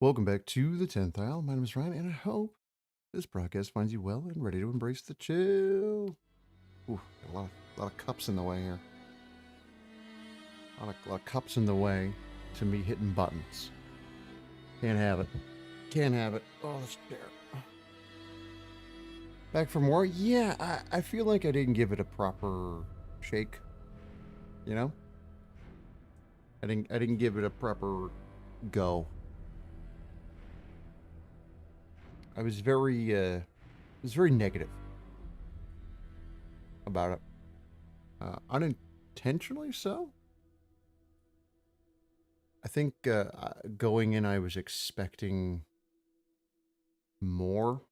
Welcome back to the 10th Isle. My name is Ryan, and I hope this broadcast finds you well and ready to embrace the chill. Ooh, a lot of cups in the way here. A lot of cups in the way to me hitting buttons. Can't have it. Can't have it. Oh, this chair. Back for more? Yeah, I feel like I didn't give it a proper shake. You know? I didn't give it a proper go. I was very negative about it. Unintentionally so. I think going in, I was expecting more.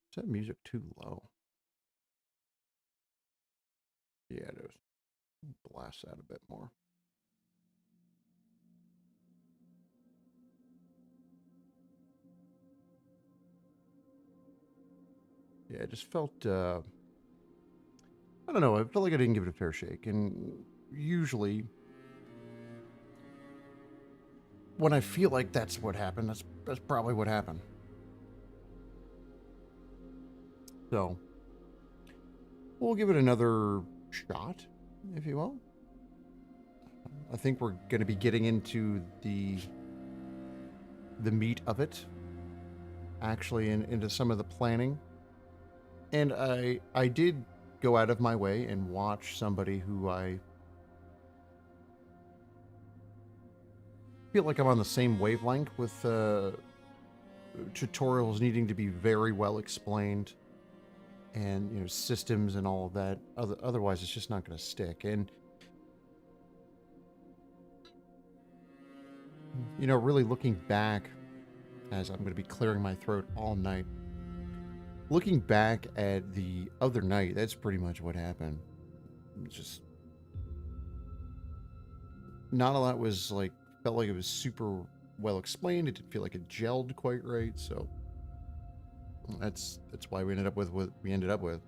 Is that music too low? Yeah, it is. Blast that a bit more. Yeah, it just felt, I don't know, I felt like I didn't give it a fair shake. And usually, when I feel like that's what happened, that's probably what happened. So, we'll give it another shot, if you will. I think we're going to be getting into the meat of it, actually, into some of the planning. And I did go out of my way and watch somebody who I feel like I'm on the same wavelength with, tutorials needing to be very well explained, and systems and all of that. Otherwise, it's just not going to stick. And really looking back, as I'm going to be clearing my throat all night. Looking back at the other night, that's pretty much what happened. Just not a lot was felt like it was super well explained. It didn't feel like it gelled quite right. So that's why we ended up with what we ended up with.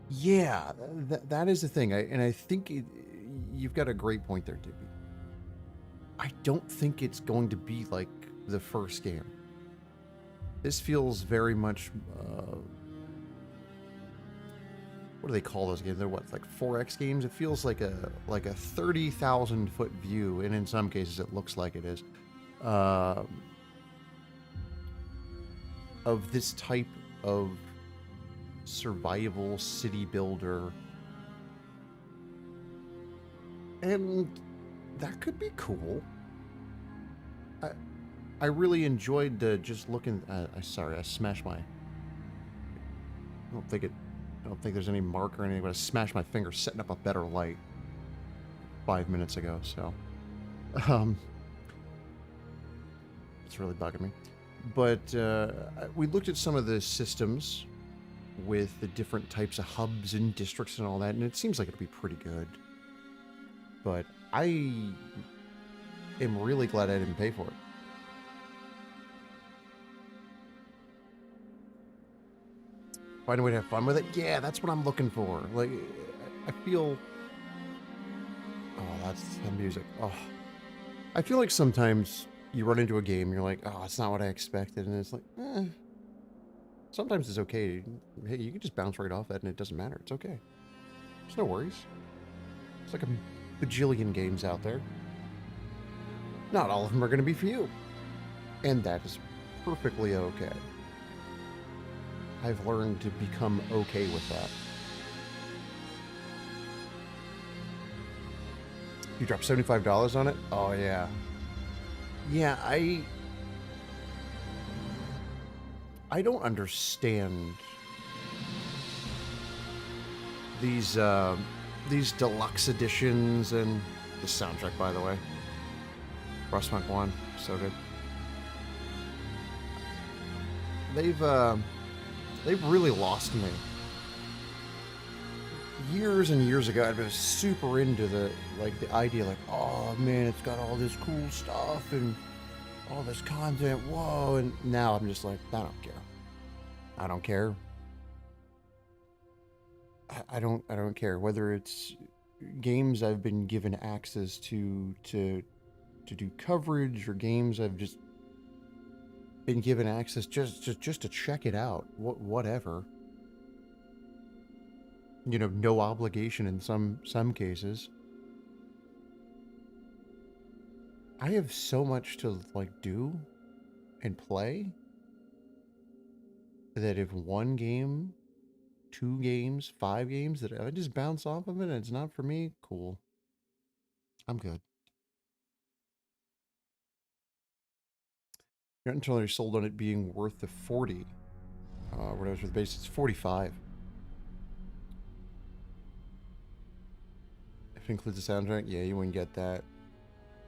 Yeah, that is the thing. I think you've got a great point there, Dippy. I don't think it's going to be like the first game. This feels very much, what do they call those games? They're what, like 4X games? It feels like a 30,000 foot view, and in some cases it looks like it is, of this type of survival city builder. And that could be cool. I really enjoyed just looking. Sorry, I smashed my. I don't think there's any marker or anything, but I smashed my finger setting up a better light 5 minutes ago. So, it's really bugging me. But we looked at some of the systems with the different types of hubs and districts and all that, and it seems like it'll be pretty good. But I am really glad I didn't pay for it. Find a way to have fun with it? Yeah, that's what I'm looking for. Like, I feel... Oh, that's the music. Oh. I feel like sometimes you run into a game, you're like, oh, it's not what I expected, and it's like, sometimes it's okay. Hey, you can just bounce right off that and it doesn't matter. It's okay. There's no worries. It's like a bajillion games out there. Not all of them are going to be for you. And that is perfectly okay. I've learned to become okay with that. You dropped $75 on it? Oh, yeah. Yeah, I don't understand these deluxe editions and the soundtrack, by the way. Frostpunk 1, so good. They've really lost me. Years and years ago, I'd been super into the idea, like, oh man, it's got all this cool stuff and all this content, whoa, and now I'm just like, I don't care. I don't care. I don't care whether it's games I've been given access to do coverage, or games I've just been given access just to check it out, whatever. You know, no obligation in some cases. I have so much to like do and play that if one game, 2 games, 5 games that I just bounce off of it and it's not for me, cool. I'm good. Not until they're sold on it being worth the 40. Whatever the base, it's 45. If it includes the soundtrack, yeah, you wouldn't get that.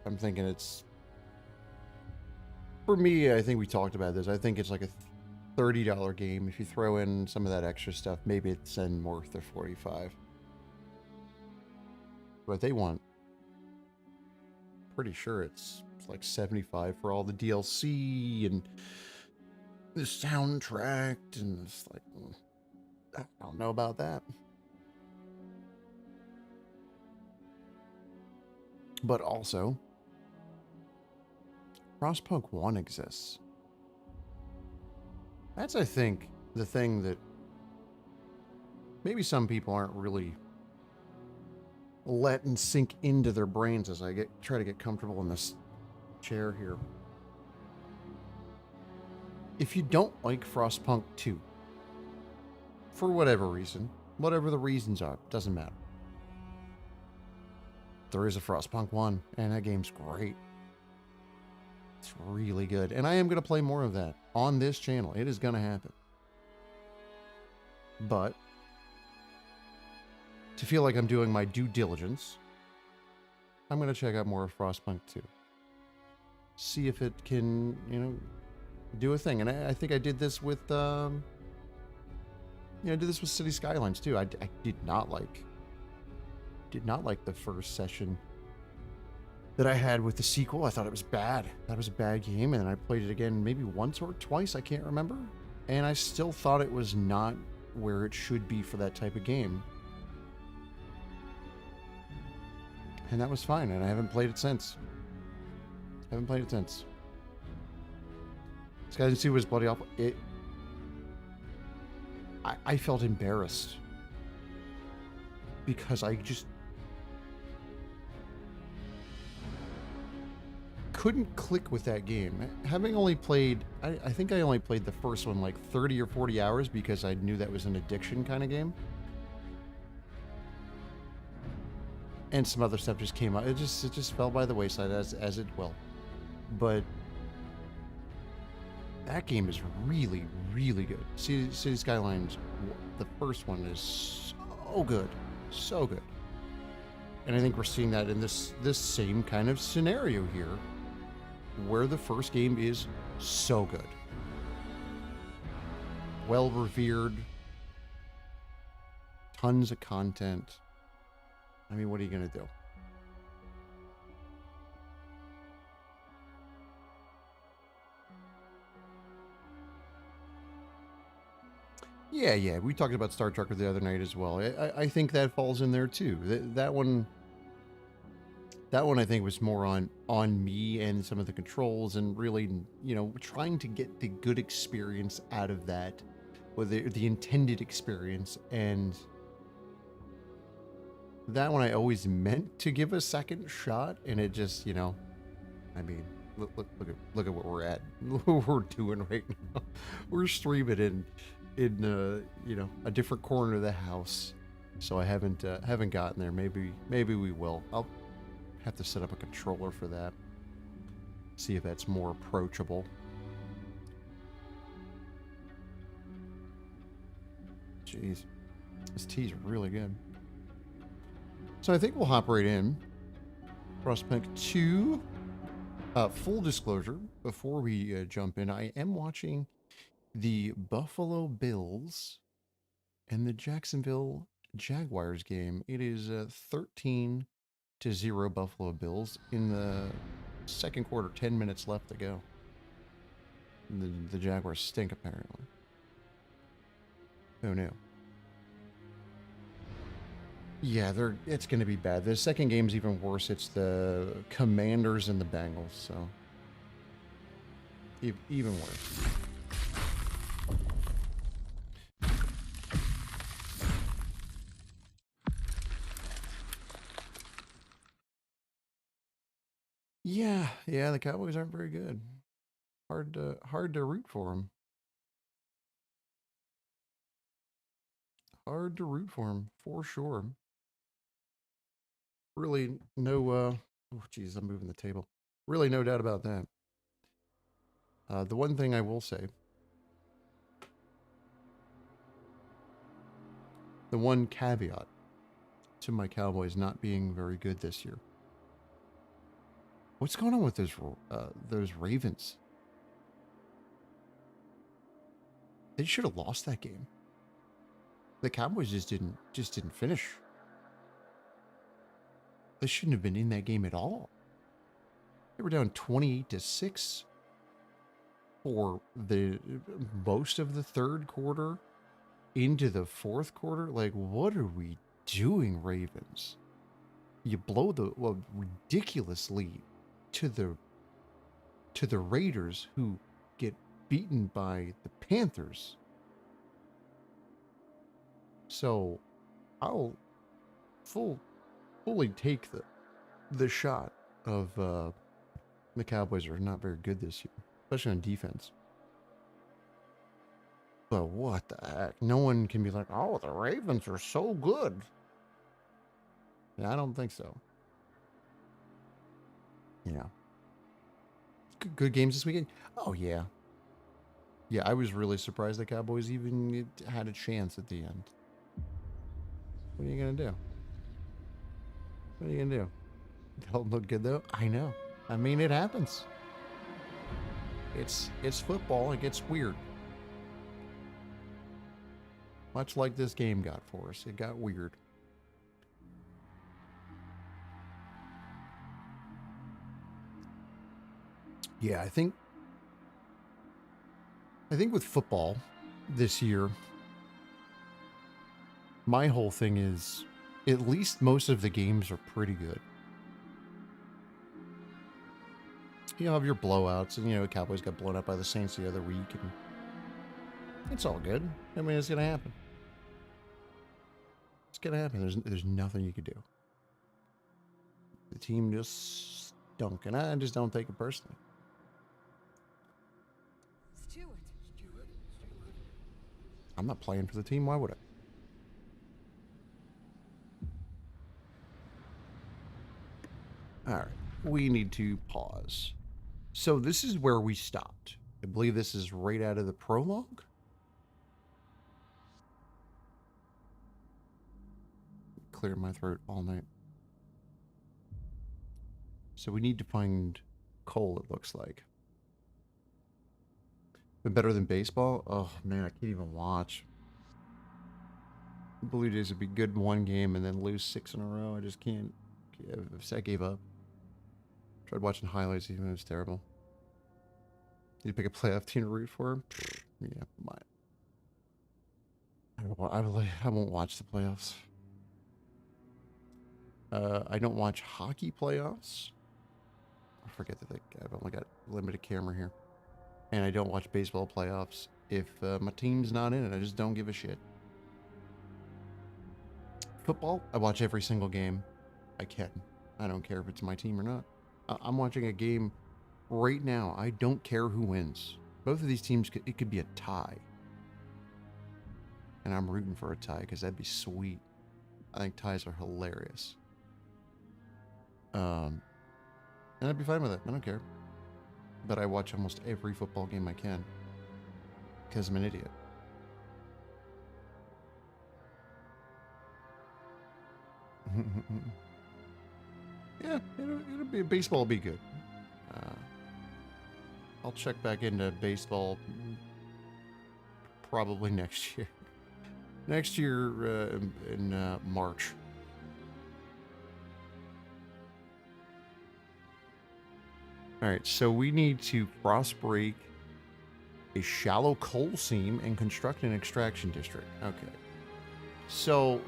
I'm thinking it's, for me, I think we talked about this. I think it's like a $30 game. If you throw in some of that extra stuff, maybe it's then worth the 45. But they want, pretty sure it's like 75 for all the DLC and the soundtrack, and it's like, I don't know about that. But also, Frostpunk 1 exists. That's, I think, the thing that maybe some people aren't really letting sink into their brains as I try to get comfortable in this chair here. If you don't like Frostpunk 2, for whatever reason, whatever the reasons are, doesn't matter. There is a Frostpunk 1, and that game's great. It's really good. And I am going to play more of that on this channel. It is going to happen. But to feel like I'm doing my due diligence, I'm going to check out more of Frostpunk 2. See if it can, you know, do a thing. And I think I did this with, I did this with City Skylines too. I did not like the first session that I had with the sequel. I thought it was bad. That was a bad game, and then I played it again maybe once or twice, I can't remember. And I still thought it was not where it should be for that type of game. And that was fine, and I haven't played it since. Skylines 2 was bloody awful. I felt embarrassed because I just couldn't click with that game. Having only played, I think I only played the first one like 30 or 40 hours because I knew that was an addiction kind of game. And some other stuff just came out. It just fell by the wayside, as it will. But that game is really, really good. City Skylines, the first one, is so good. So good. And I think we're seeing that in this same kind of scenario here, where the first game is so good. Well revered. Tons of content. I mean, what are you going to do? Yeah, we talked about Star Trek the other night as well. I think that falls in there too. That one I think was more on me and some of the controls, and really, you know, trying to get the good experience out of that, or the intended experience. And that one I always meant to give a second shot, and it just, you know, I mean, look at what we're at. What we're doing right now. We're streaming in you know, a different corner of the house, so I haven't gotten there. Maybe we will. I'll have to set up a controller for that, see if that's more approachable. Jeez, this tea's really good. So I think we'll hop right in. Frostpunk 2. Full disclosure, before we jump in, I am watching the Buffalo Bills and the Jacksonville Jaguars game. It is 13-0 Buffalo Bills in the second quarter. 10 minutes left to go. The Jaguars stink, apparently. Who knew? Yeah, it's going to be bad. The second game's even worse. It's the Commanders and the Bengals, so even worse. Yeah, the Cowboys aren't very good. Hard to root for them. Hard to root for them, for sure. Really, no. Oh, geez, I'm moving the table. Really, no doubt about that. The one thing I will say, the one caveat to my Cowboys not being very good this year. What's going on with those Ravens? They should have lost that game. The Cowboys just didn't finish. They shouldn't have been in that game at all. They were down 28-6 for the most of the third quarter into the fourth quarter. Like, what are we doing, Ravens? You blow the ridiculous lead to the Raiders, who get beaten by the Panthers. So I'll fully take the shot of the Cowboys are not very good this year, especially on defense. But what the heck? No one can be like, oh, the Ravens are so good. Yeah, I don't think so. Yeah. Good games this weekend? Oh, yeah. Yeah, I was really surprised the Cowboys even had a chance at the end. What are you going to do? What are you going to do? Don't look good, though? I know. I mean, it happens. It's football. It gets weird. Much like this game got for us. It got weird. Yeah, I think with football this year, my whole thing is at least most of the games are pretty good. You have your blowouts, and Cowboys got blown up by the Saints the other week, and it's all good. I mean, it's gonna happen. It's gonna happen. There's nothing you could do. The team just stunk, and I just don't take it personally. I'm not playing for the team. Why would I? All right, we need to pause. So this is where we stopped. I believe this is right out of the prologue. Clear my throat all night. So we need to find Cole, it looks like. Been better than baseball? Oh, man, I can't even watch. Blue Jays would be good in one game and then lose 6 in a row. I just can't. I gave up. Tried watching highlights, even it was terrible. You pick a playoff team to root for? Yeah, I won't watch the playoffs. I don't watch hockey playoffs. I forget that I've only got limited camera here. And I don't watch baseball playoffs. If my team's not in it, I just don't give a shit. Football, I watch every single game I can. I don't care if it's my team or not. I'm watching a game right now. I don't care who wins. Both of these teams, it could be a tie. And I'm rooting for a tie because that'd be sweet. I think ties are hilarious. And I'd be fine with it. I don't care. But I watch almost every football game I can because I'm an idiot. Yeah, it'll be baseball. Will be good. I'll check back into baseball probably next year. Next year in March. All right, so we need to frost break a shallow coal seam and construct an extraction district. Okay. So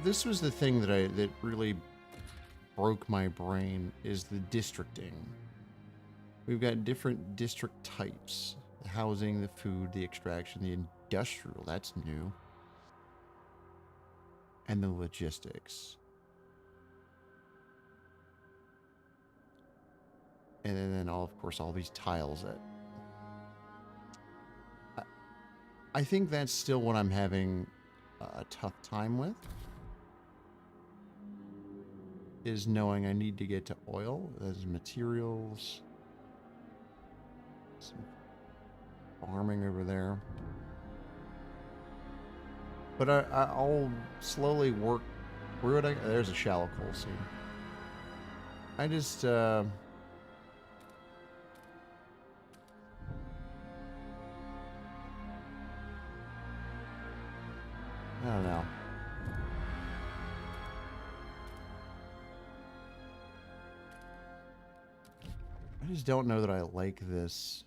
this was the thing that really broke my brain, is the districting. We've got different district types: the housing, the food, the extraction, the industrial. That's new. And the logistics. And then of course, all these tiles that... I think that's still what I'm having a tough time with, is knowing I need to get to oil. There's materials. Some farming over there. But I'll slowly work through it. There's a shallow coal seam. I just... I don't know. I just don't know that I like this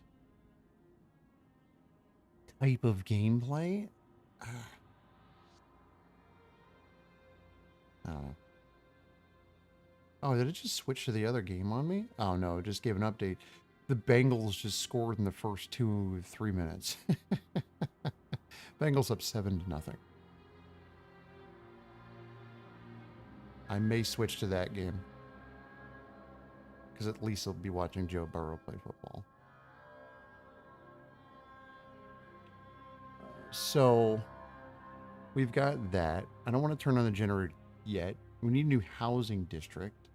type of gameplay. I don't know. Oh, did it just switch to the other game on me? Oh no, it just gave an update. The Bengals just scored in the first 2-3 minutes. Bengals up 7-0. I may switch to that game, because at least I'll be watching Joe Burrow play football. So, we've got that. I don't want to turn on the generator yet. We need a new housing district.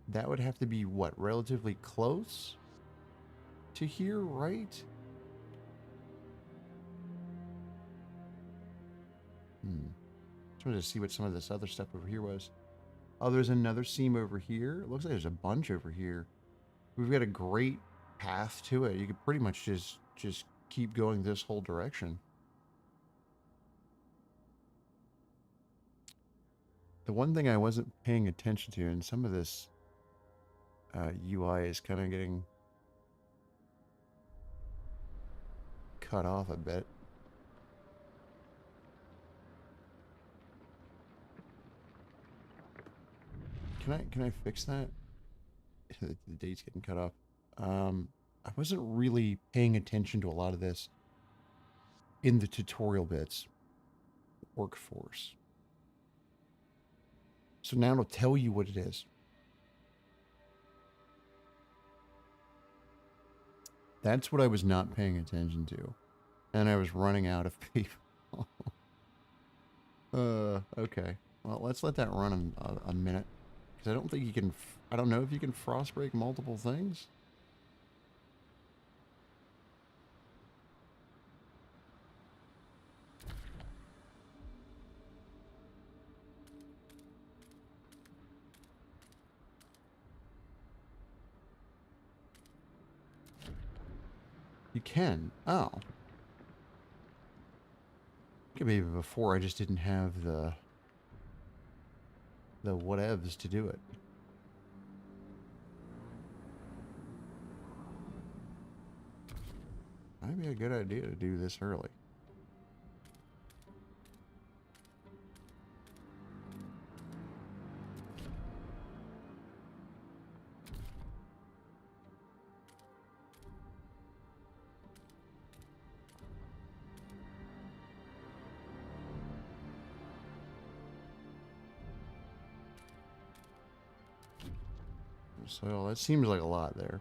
That would have to be, what, relatively close to here, right? Just wanted to see what some of this other stuff over here was. Oh, there's another seam over here. It looks like there's a bunch over here. We've got a great path to it. You could pretty much just keep going this whole direction. The one thing I wasn't paying attention to, and some of this UI is kind of getting cut off a bit. Can I fix that? The date's getting cut off. I wasn't really paying attention to a lot of this in the tutorial bits. Workforce. So now it'll tell you what it is. That's what I was not paying attention to. And I was running out of people. Okay. Well, let's let that run a minute. Because I don't think you can... I don't know if you can frost break multiple things. You can. Oh. Maybe before I just didn't have the whatevs to do it. Might be a good idea to do this early. So that seems like a lot there.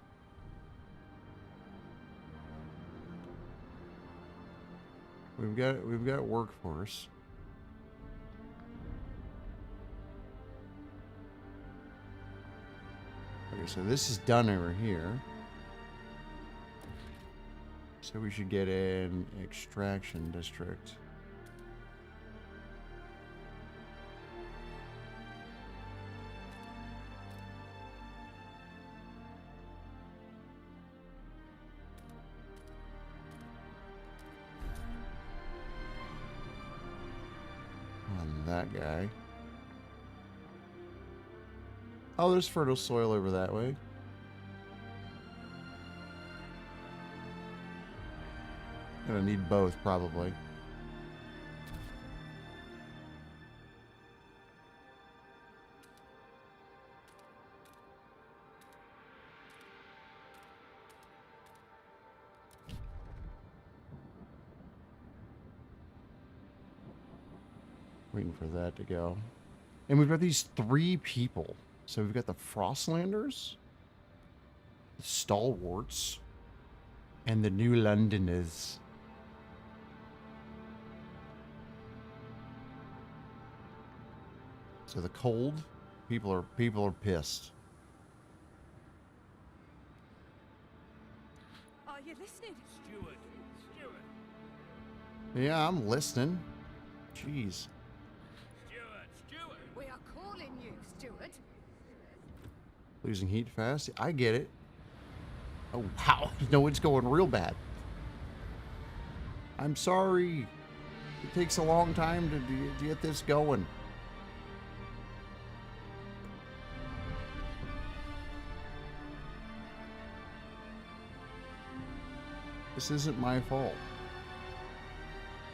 We've got workforce. Okay, so this is done over here. So we should get an extraction district. That guy. Oh, there's fertile soil over that way. Gonna need both, probably. Waiting for that to go. And we've got these 3 people. So we've got the Frostlanders, the Stalwarts, and the New Londoners. So the cold, people are pissed. Are you listening? Steward. Yeah, I'm listening. Jeez. Steward. We are calling you, Steward. Losing heat fast. I get it. Oh, wow. No, it's going real bad. I'm sorry. It takes a long time to get this going. This isn't my fault.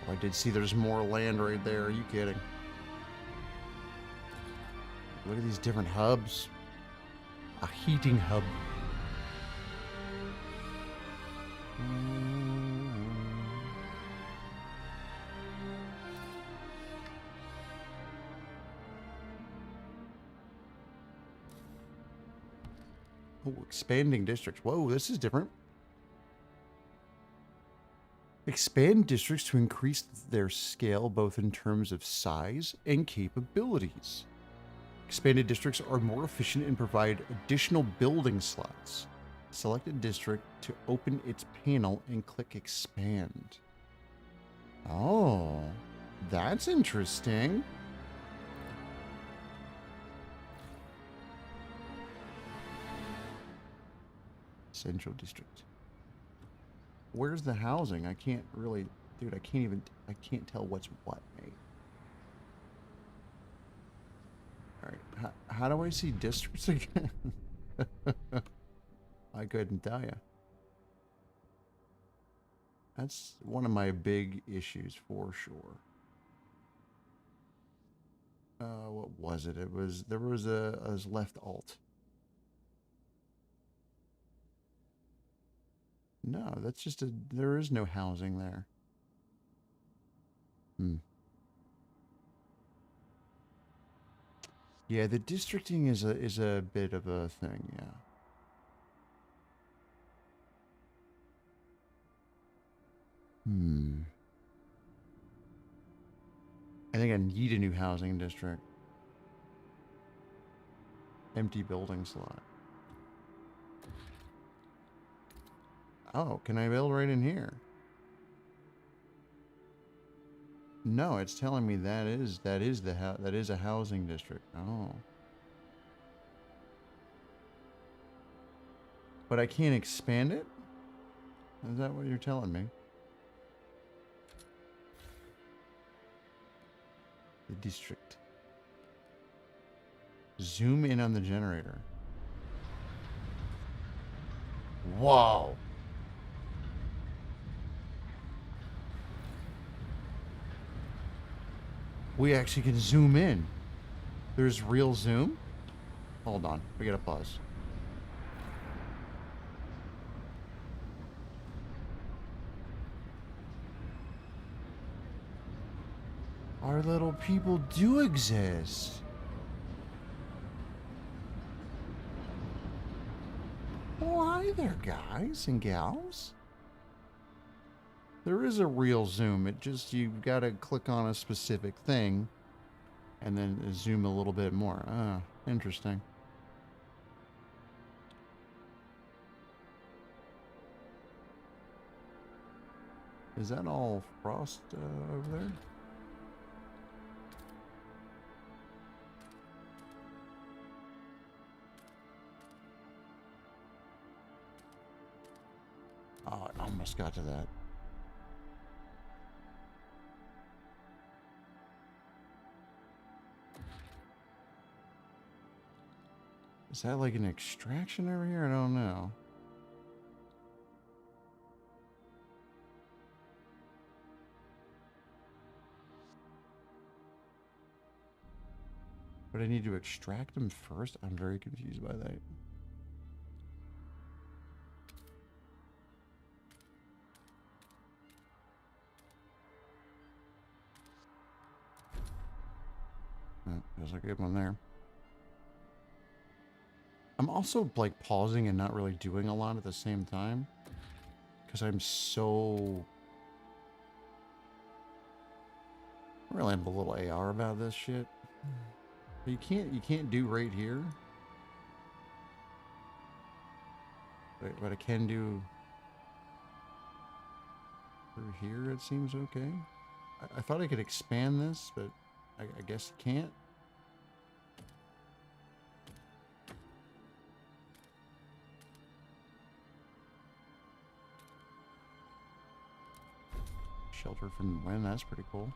Oh, I did see there's more land right there. Are you kidding? Look at these different hubs. A heating hub. Oh, expanding districts. Whoa, this is different. Expand districts to increase their scale both in terms of size and capabilities. Expanded districts are more efficient and provide additional building slots. Select a district to open its panel and click expand. Oh, that's interesting. Central district. Where's the housing? I can't really, dude, I can't tell what's what, mate. Alright, how do I see districts again? I couldn't tell you. That's one of my big issues for sure. What was it? There was a left alt. No, that's just there is no housing there. Yeah, the districting is a bit of a thing, yeah. I think I need a new housing district. Empty building slot. Oh, can I build right in here? No, it's telling me that is a housing district. Oh. But I can't expand it? Is that what you're telling me? The district. Zoom in on the generator. Whoa. We actually can zoom in. There's real zoom? Hold on. We gotta pause. Our little people do exist. Well, hi there, guys and gals. There is a real zoom. It just, you've got to click on a specific thing and then zoom a little bit more. Ah, interesting. Is that all frost over there? Oh, I almost got to that. Is that like an extraction over here? I don't know. But I need to extract them first? I'm very confused by that. There's a good one there. I'm also like pausing and not really doing a lot at the same time because I'm so really I'm a little AR about this shit. But you can't do right here. But I can do through here. It seems okay. I thought I could expand this, but I guess you can't. Shelter from wind, that's pretty cool.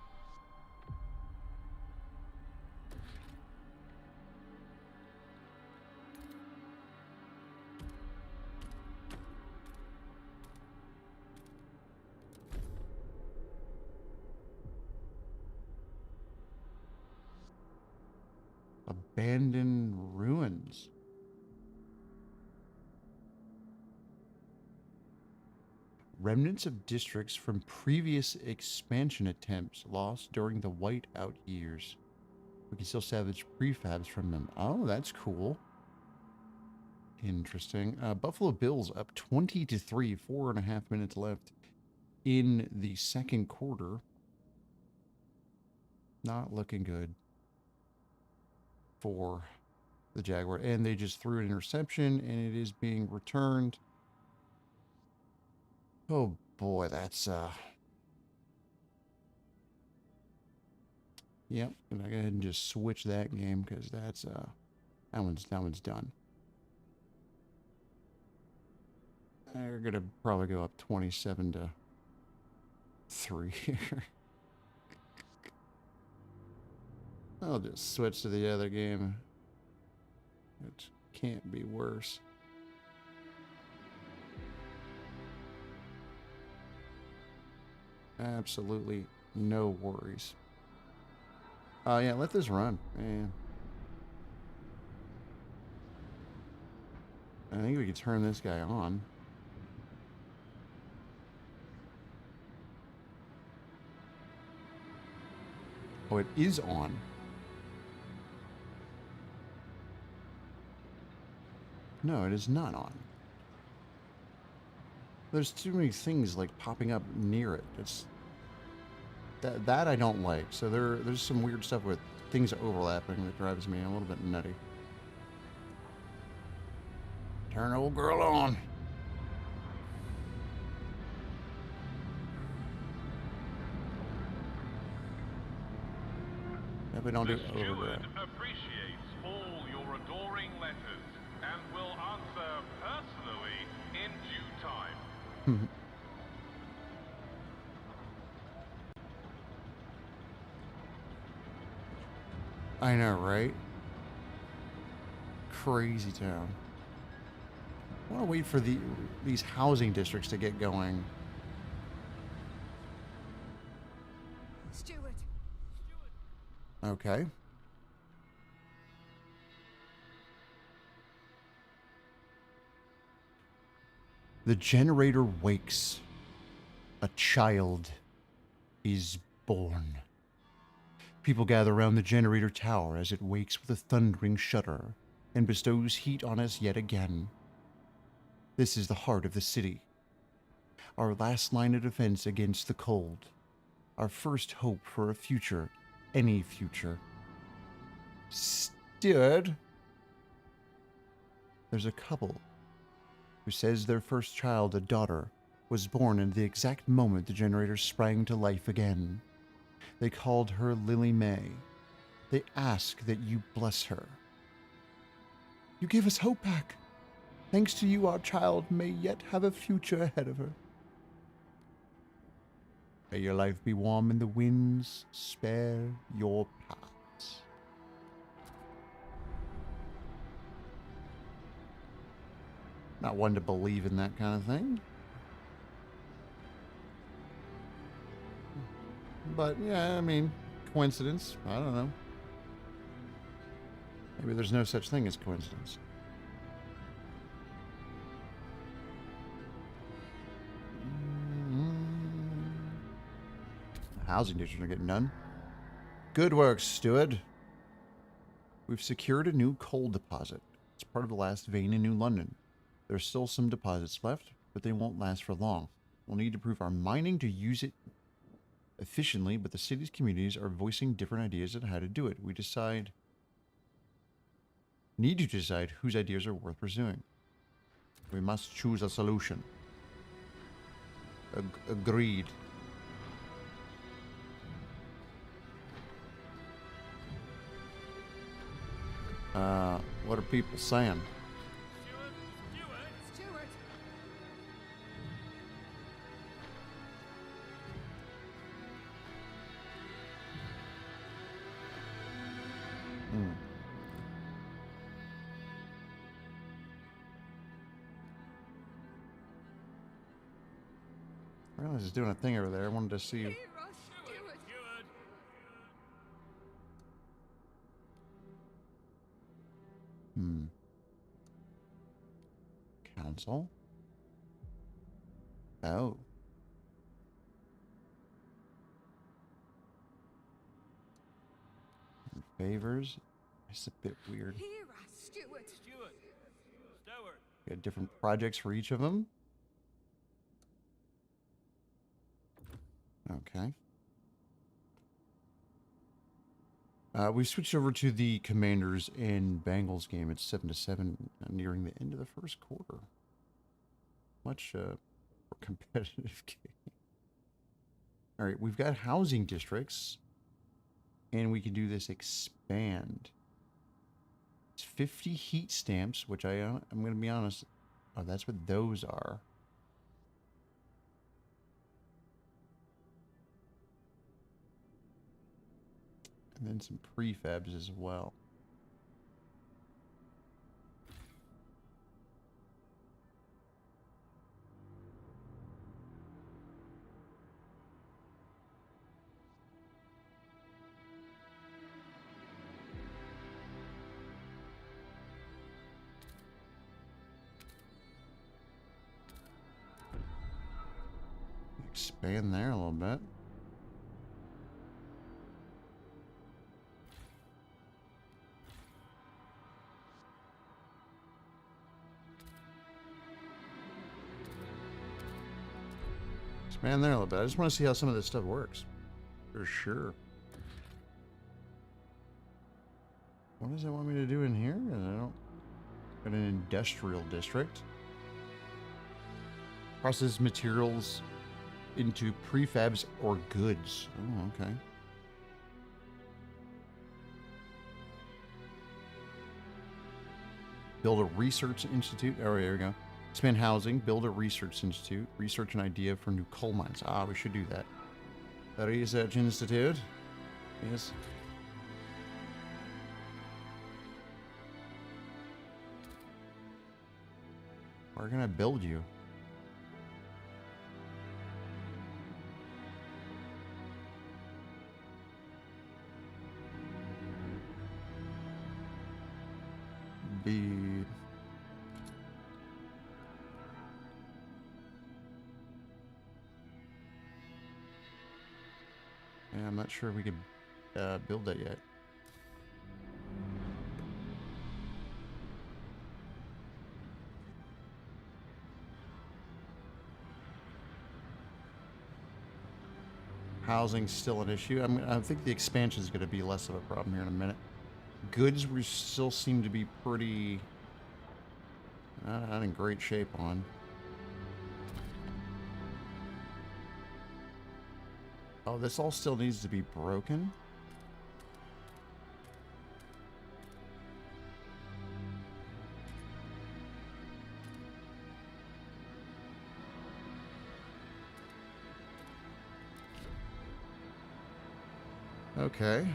Abandoned ruins. Remnants of districts from previous expansion attempts lost during the whiteout years. We can still salvage prefabs from them. Oh, that's cool. Interesting. Buffalo Bills up 20-3, 4.5 minutes left in the second quarter. Not looking good for the Jaguar. And they just threw an interception, and it is being returned. Oh boy, that's yep. I'm gonna go ahead and just switch that game because that's that one's done. They're gonna probably go up 27-3 here. I'll just switch to the other game. It can't be worse. Absolutely no worries. Yeah, let this run. Man. I think we could turn this guy on. Oh, it is on. No, it is not on. There's too many things like popping up near it. It's that I don't like. So there's some weird stuff with things overlapping that drives me a little bit nutty. Turn old girl on. If we don't do overdraft. Appreciates all your adoring letters and will answer personally in due time. I know, right? Crazy town. I want to wait for these housing districts to get going. Steward. Okay. The generator wakes. A child is born. People gather around the generator tower as it wakes with a thundering shudder and bestows heat on us yet again. This is the heart of the city. Our last line of defense against the cold. Our first hope for a future, any future. Steward. There's a couple who says their first child, a daughter, was born in the exact moment the generator sprang to life again. They called her Lily May. They ask that you bless her. You give us hope back. Thanks to you, our child may yet have a future ahead of her. May your life be warm and the winds spare your paths. Not one to believe in that kind of thing. But, yeah, I mean, coincidence. I don't know. Maybe there's no such thing as coincidence. The housing districts are getting done. Good work, Steward. We've secured a new coal deposit. It's part of the last vein in New London. There's still some deposits left, but they won't last for long. We'll need to prove our mining to use it efficiently, but the city's communities are voicing different ideas on how to do it. We need to decide whose ideas are worth pursuing. We must choose a solution. Agreed. What are people saying? Stewart! I realize it's doing a thing over there. I wanted to see. Hear us, Stewart! Council? Oh. Favors? It's a bit weird. Hear us, Stewart! We got different projects for each of them. Okay. We switched over to the Commanders and Bengals game. It's 7-7, nearing the end of the first quarter. Much more competitive game. All right, we've got housing districts, and we can do this expand. It's 50 heat stamps, which I'm going to be honest. Oh, that's what those are. And then some prefabs as well. Expand there a little bit. Expand there a little bit. I just want to see how some of this stuff works. For sure. What does it want me to do in here? I don't... Got an industrial district. Process materials into prefabs or goods. Oh, okay. Build a research institute. Oh, there we go. Expand housing. Build a research institute. Research an idea for new coal mines. Ah, we should do that. A research institute. Yes. Where can I build you? Yeah, I'm not sure we could build that yet. Housing's still an issue. I think the expansion is going to be less of a problem here in a minute. Goods we still seem to be pretty not in great shape on. Oh, this all still needs to be broken? Okay.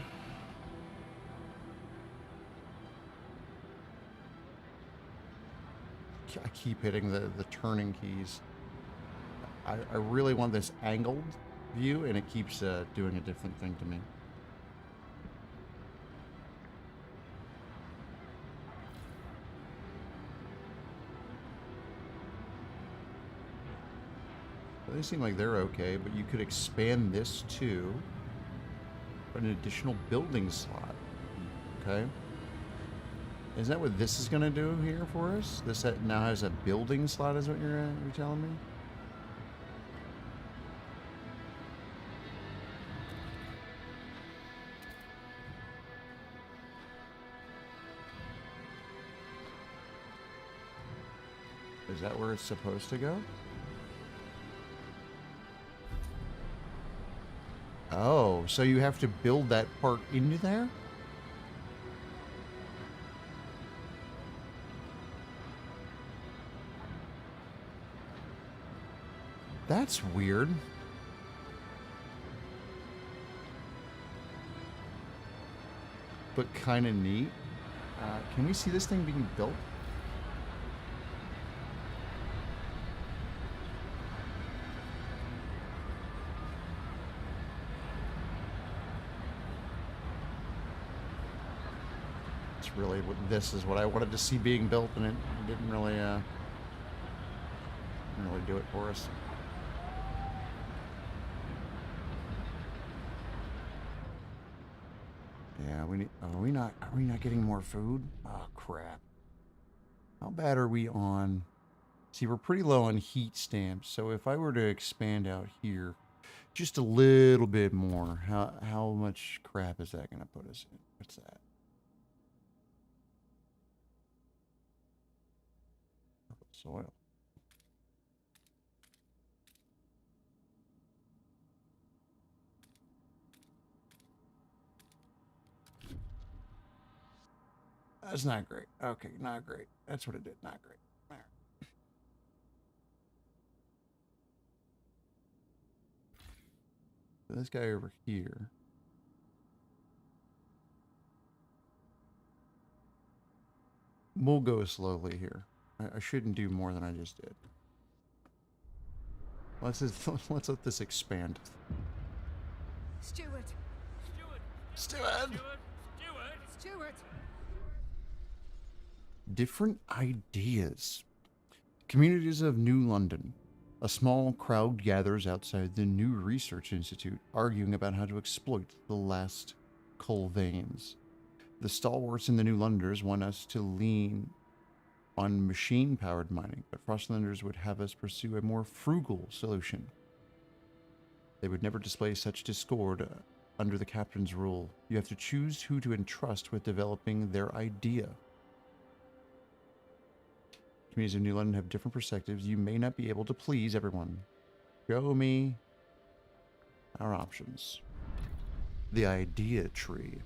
I keep hitting the turning keys. I really want this angled view, and it keeps doing a different thing to me. They seem like they're okay, but you could expand this too. An additional building slot. Okay. Is that what this is going to do here for us? This now has a building slot is what you're telling me? Is that where it's supposed to go? Oh, so you have to build that part into there? That's weird. But kind of neat. Can we see this thing being built? It's really what this is what I wanted to see being built, and it didn't really do it for us. Yeah, we need. Are we not getting more food? Oh crap! How bad are we on? See, we're pretty low on heat stamps. So if I were to expand out here, just a little bit more, how much crap is that going to put us in? What's that? Soil. That's not great. Okay, not great. That's what it did. Not great. All right. So this guy over here. We'll go slowly here. I shouldn't do more than I just did. Let's let this expand. Steward. Steward. Steward. Different ideas. Communities of New London. A small crowd gathers outside the New Research Institute, arguing about how to exploit the last coal veins. The stalwarts in the New Londoners want us to lean on machine-powered mining, but Frostlanders would have us pursue a more frugal solution. They would never display such discord under the captain's rule. You have to choose who to entrust with developing their idea. Communities of New London have different perspectives. You may not be able to please everyone. Show me our options. The idea tree.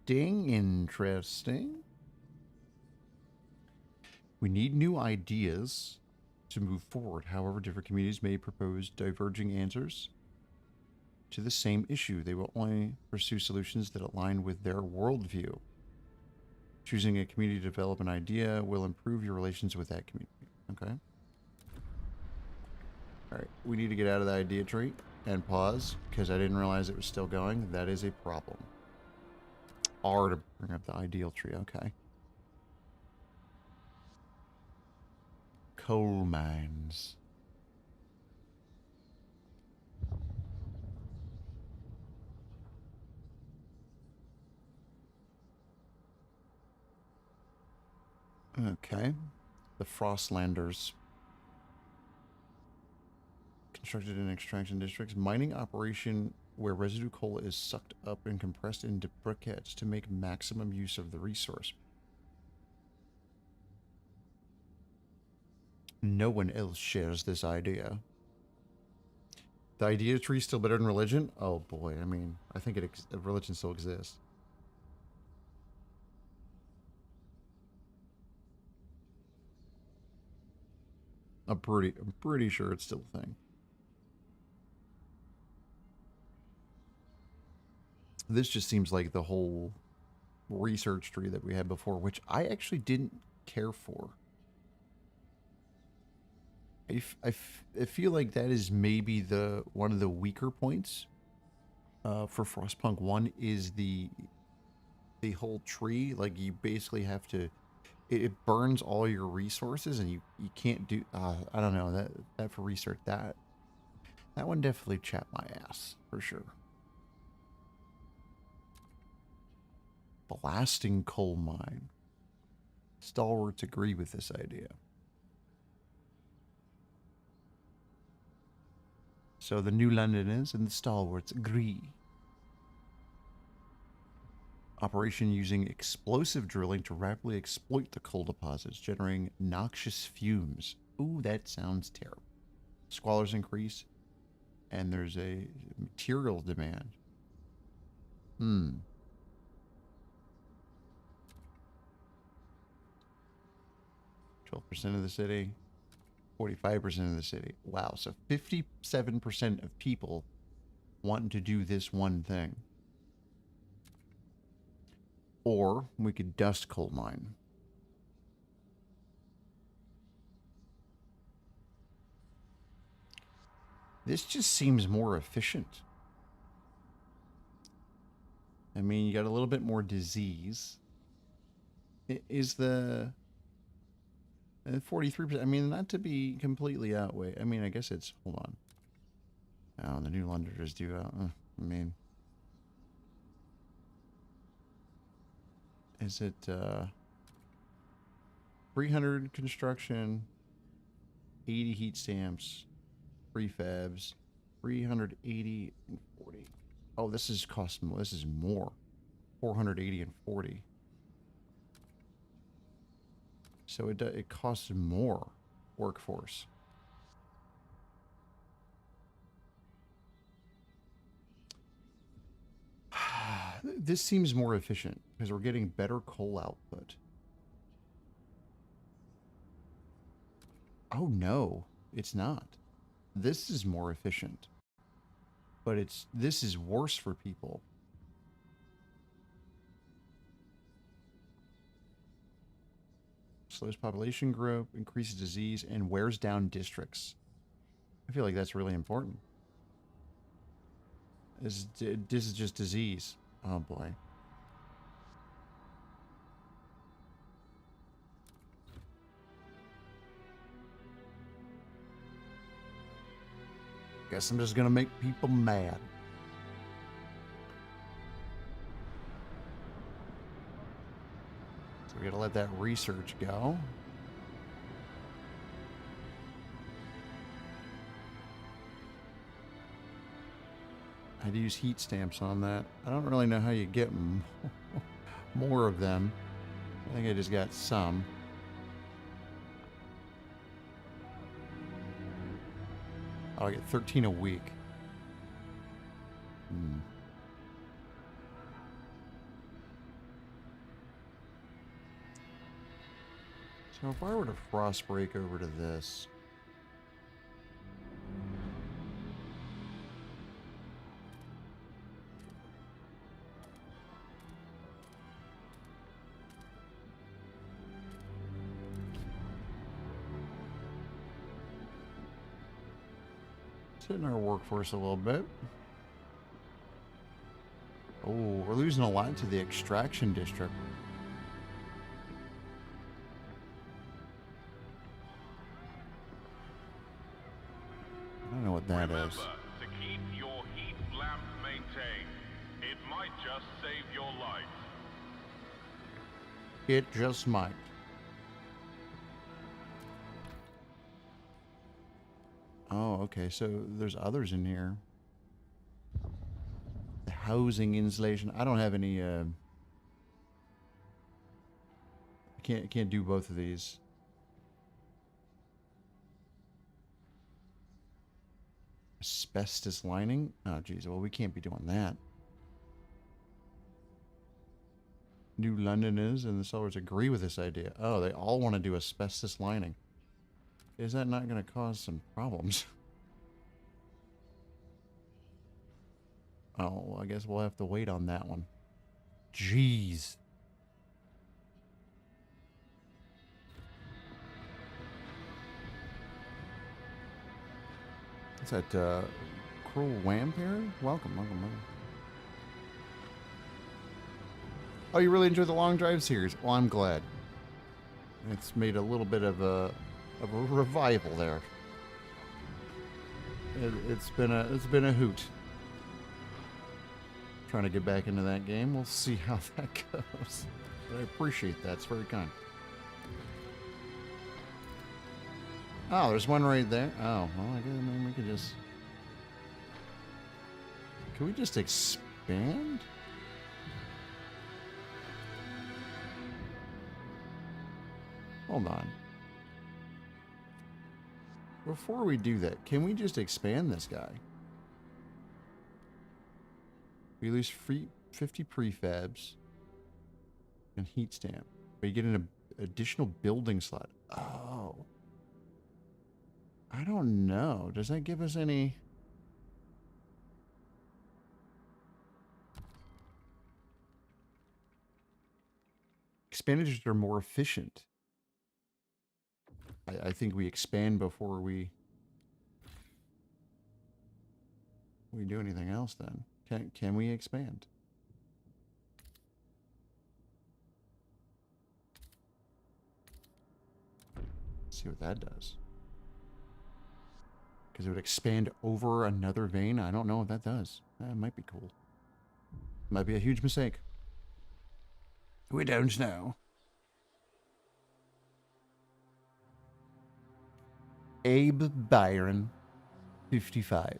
Interesting. We need new ideas to move forward. However, different communities may propose diverging answers to the same issue. They will only pursue solutions that align with their worldview. Choosing a community to develop an idea will improve your relations with that community. Okay. All right. We need to get out of the idea tree and pause because I didn't realize it was still going. That is a problem. R to bring up the ideal tree. Okay. Coal mines. Okay. The Frostlanders. Constructed in extraction districts. Mining operation where residue coal is sucked up and compressed into briquettes to make maximum use of the resource. No one else shares this idea. The idea tree still better than religion? Oh boy, I mean, I think religion still exists. I'm pretty sure it's still a thing. This just seems like the whole research tree that we had before, which I actually didn't care for. I feel like that is maybe one of the weaker points for Frostpunk 1 is the whole tree. Like, you basically have to... It burns all your resources, and you can't do... I don't know, that for research, that That one definitely chapped my ass, for sure. Blasting coal mine. Stalwarts agree with this idea. So the New Londoners and the Stalwarts agree. Operation using explosive drilling to rapidly exploit the coal deposits, generating noxious fumes. Ooh, that sounds terrible. Squalors increase, and there's a material demand. 12% of the city, 45% of the city. Wow, so 57% of people wanting to do this one thing. Or we could dust coal mine. This just seems more efficient. I mean, you got a little bit more disease. Is the 43%? I mean, not to be completely outweighed. I mean, I guess it's, hold on. Oh, the New Londoners do. I mean, is it 300 construction, 80 heat stamps, prefabs, 380 and 40. Oh, this is cost more. This is more. 480 and 40. So it costs more workforce. This seems more efficient because we're getting better coal output. Oh no, it's not. This is more efficient. But this is worse for people. Slows population growth, increases disease, and wears down districts. I feel like that's really important. This is just disease. Oh boy. Guess I'm just gonna make people mad. So we gotta let that research go. I had to use heat stamps on that. I don't really know how you get more of them. I think I just got some. Oh, I get 13 a week. So if I were to frost break over to this. Hitting our workforce a little bit. Oh, we're losing a lot to the extraction district. I don't know what that Remember, is. to keep your heat lamp maintained. It might just save your life. It just might. Oh, okay. So there's others in here. The housing insulation. I don't have any. I can't do both of these. Asbestos lining. Oh, geez. Well, we can't be doing that. New Londoners and the sellers agree with this idea. Oh, they all want to do asbestos lining. Is that not going to cause some problems? Oh, well, I guess we'll have to wait on that one. Jeez. What's that, Cruel Vampire? Welcome, welcome, welcome. Oh, you really enjoyed the Long Drive series? Well, I'm glad. It's made a little bit of a revival there. It's been a hoot. Trying to get back into that game. We'll see how that goes. But I appreciate that. It's very kind. Oh, there's one right there. Oh, well, I guess maybe we could just... Can we just expand? Hold on. Before we do that, can we just expand this guy? Release free 50 prefabs and heat stamp. But you get an additional building slot. Oh. I don't know. Does that give us any... Expanders are more efficient. I think we expand before we do anything else then. Can we expand? Let's see what that does. Because it would expand over another vein. I don't know what that does. That might be cool. Might be a huge mistake. We don't know. Abe Byron, 55.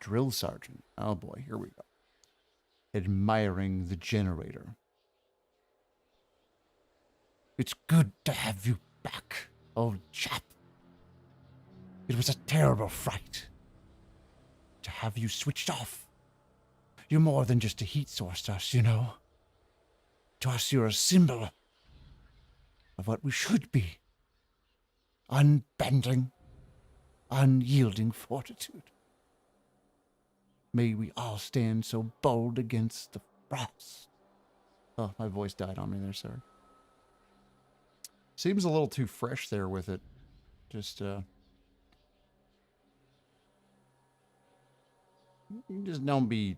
Drill sergeant. Oh boy, here we go. Admiring the generator. It's good to have you back, old chap. It was a terrible fright to have you switched off. You're more than just a heat source to us, you know. To us, you're a symbol of what we should be. Unbending, unyielding fortitude. May we all stand so bold against the frost. Oh, my voice died on me there, sorry. Seems a little too fresh there with it. Just, you just don't be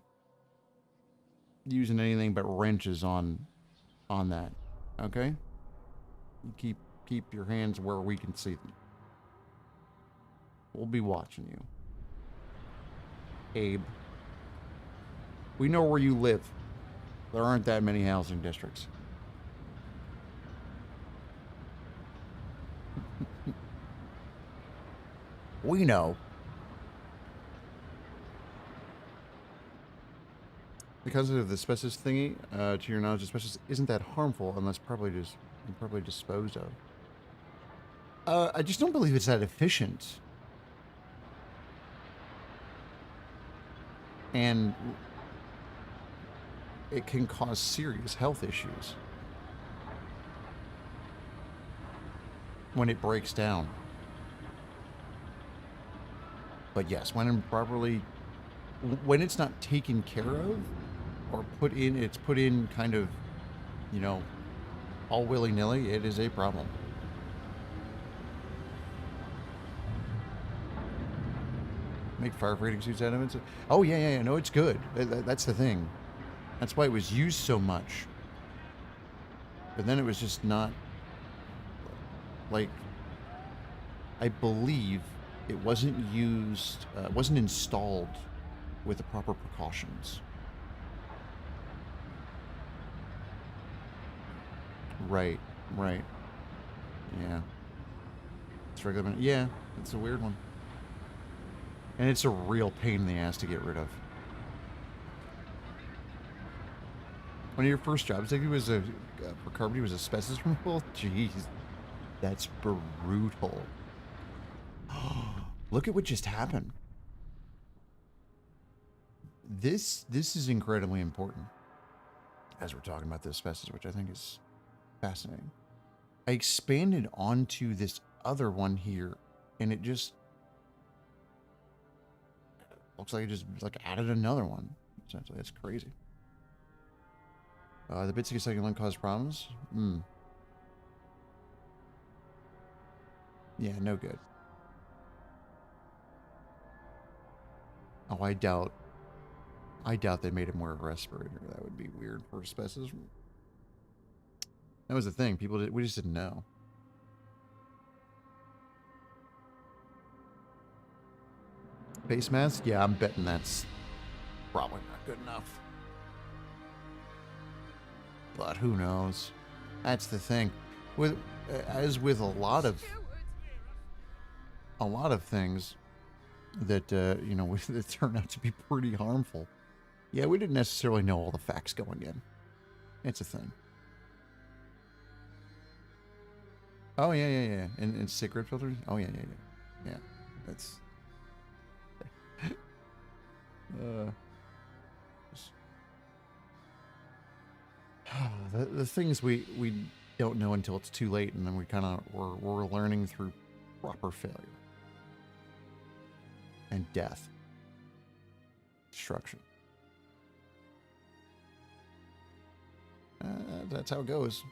using anything but wrenches on that, okay? You keep your hands where we can see them. We'll be watching you. Abe. We know where you live. There aren't that many housing districts. We know. Because of the asbestos thingy, to your knowledge, asbestos isn't that harmful unless probably disposed of. I just don't believe it's that efficient. And it can cause serious health issues when it breaks down. But yes, when it's not taken care of or it's put in kind of, you know, all willy-nilly, it is a problem. Make firefighting suits out of it. Oh, yeah. No, it's good. That's the thing. That's why it was used so much. But then it was just not... Like, I believe it wasn't used... it wasn't installed with the proper precautions. Right. Yeah. It's regular... Yeah, it's a weird one. And it's a real pain in the ass to get rid of. One of your first jobs, I think it was for Carbony, was asbestos removal? Jeez. That's brutal. Look at what just happened. This is incredibly important. As we're talking about the asbestos, which I think is fascinating. I expanded onto this other one here, and it just... Looks like it just added another one. Essentially, that's crazy. The bit 60-second link caused problems. Yeah, no good. Oh, I doubt they made him wear a respirator. That would be weird for asbestos. That was the thing. We just didn't know. Face mask? Yeah, I'm betting that's probably not good enough. But who knows? That's the thing. With as with a lot of things that you know that turn out to be pretty harmful. Yeah, we didn't necessarily know all the facts going in. It's a thing. Oh yeah. And cigarette filters? Oh yeah. Yeah. That's the things we don't know until it's too late, and then we're learning through proper failure and death, destruction. That's how it goes.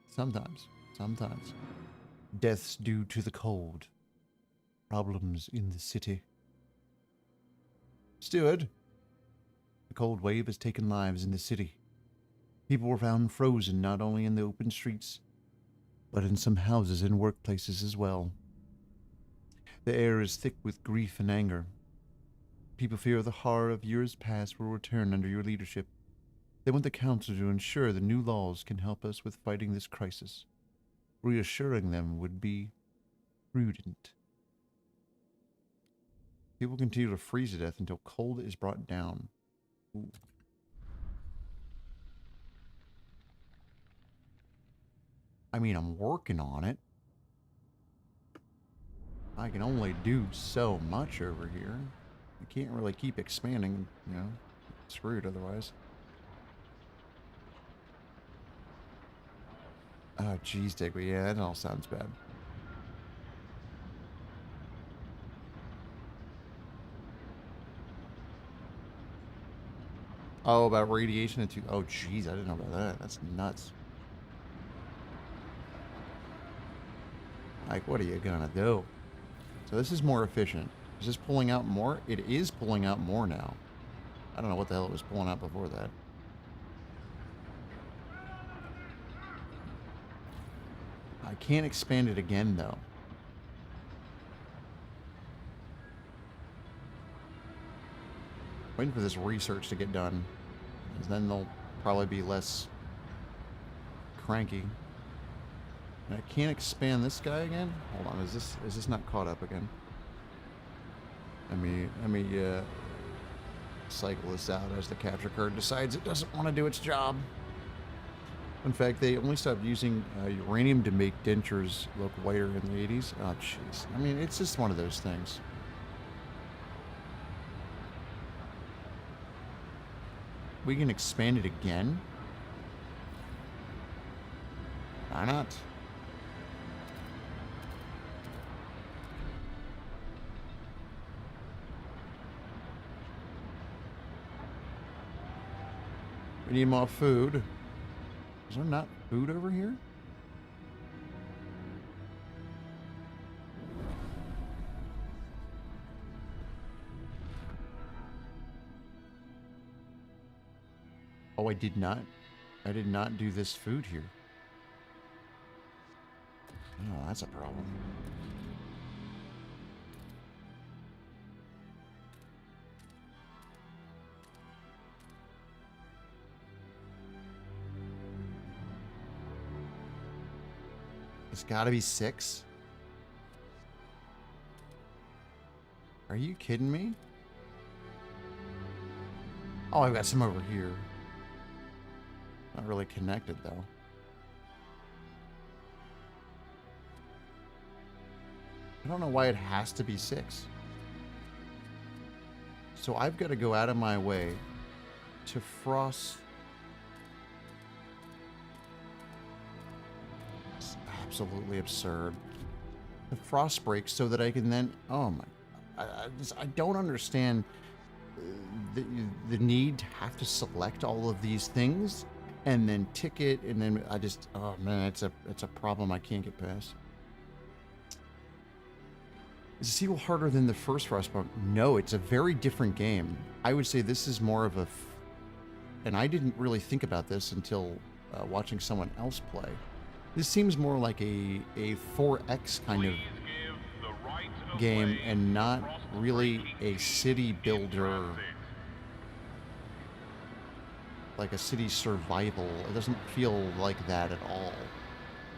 Sometimes. Deaths due to the cold. Problems in the city. Steward, the cold wave has taken lives in the city. People were found frozen not only in the open streets, but in some houses and workplaces as well. The air is thick with grief and anger. People fear the horror of years past will return under your leadership. They want the council to ensure the new laws can help us with fighting this crisis. Reassuring them would be prudent. People continue to freeze to death until cold is brought down. Ooh. I mean, I'm working on it. I can only do so much over here. I can't really keep expanding, you know. Screwed otherwise. Oh, geez, Digby. Yeah, that all sounds bad. Oh, about radiation and oh, geez, I didn't know about that. That's nuts. Like, what are you gonna do? So this is more efficient. Is this pulling out more? It is pulling out more now. I don't know what the hell it was pulling out before that. I can't expand it again, though. Waiting for this research to get done. Because then they'll probably be less cranky. And I can't expand this guy again? Hold on, is this not caught up again? Let me cycle this out as the capture card decides it doesn't want to do its job. In fact, they only stopped using uranium to make dentures look whiter in the 80s. Oh, jeez. I mean, it's just one of those things. We can expand it again? Why not? We need more food. Is there not food over here? Oh, I did not do this food here. Oh, that's a problem. It's gotta be 6. Are you kidding me? Oh, I've got some over here. Not really connected, though. I don't know why it has to be 6. So I've got to go out of my way to frost. It's absolutely absurd. The frost break so that I can then... Oh my... I don't understand the need to have to select all of these things and then tick it, and then I just... Oh man, it's a problem I can't get past. Is the sequel harder than the first Frostpunk? No, it's a very different game. I would say this is more of a... And I didn't really think about this until watching someone else play. This seems more like a 4X kind of... Please give the right game and not really a city builder, like a city survival. It doesn't feel like that at all.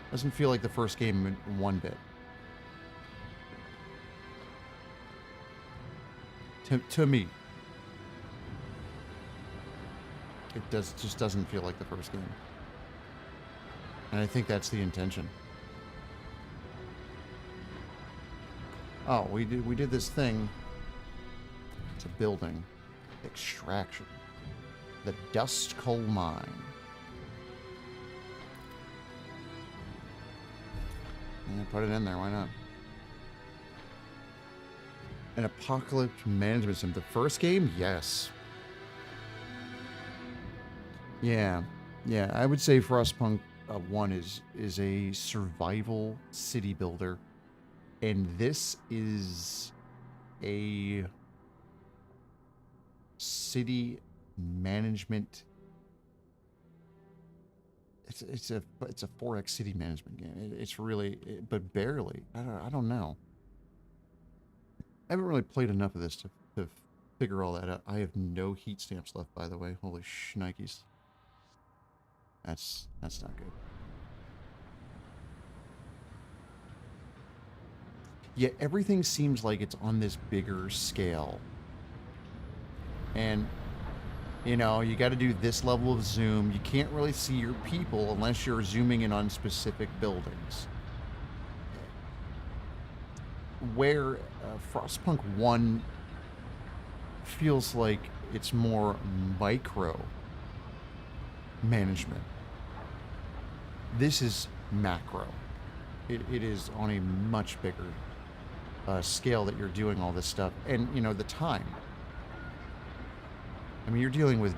It doesn't feel like the first game one bit. To me. It just doesn't feel like the first game. And I think that's the intention. Oh, we did this thing. It's a building. Extraction. The Dust Coal Mine. Yeah, put it in there, why not? An apocalypse management sim. The first game? Yes. Yeah. Yeah, I would say Frostpunk 1 is a survival city builder. And this is a city management. It's a 4X city management game. It's really, but barely. I don't know. I haven't really played enough of this to figure all that out. I have no heat stamps left, by the way. Holy shnikes. That's not good. Yeah, everything seems like it's on this bigger scale. And, you know, you got to do this level of zoom. You can't really see your people unless you're zooming in on specific buildings. Where Frostpunk 1 feels like it's more micro management. This is macro. It is on a much bigger scale that you're doing all this stuff. And, you know, the time. I mean, you're dealing with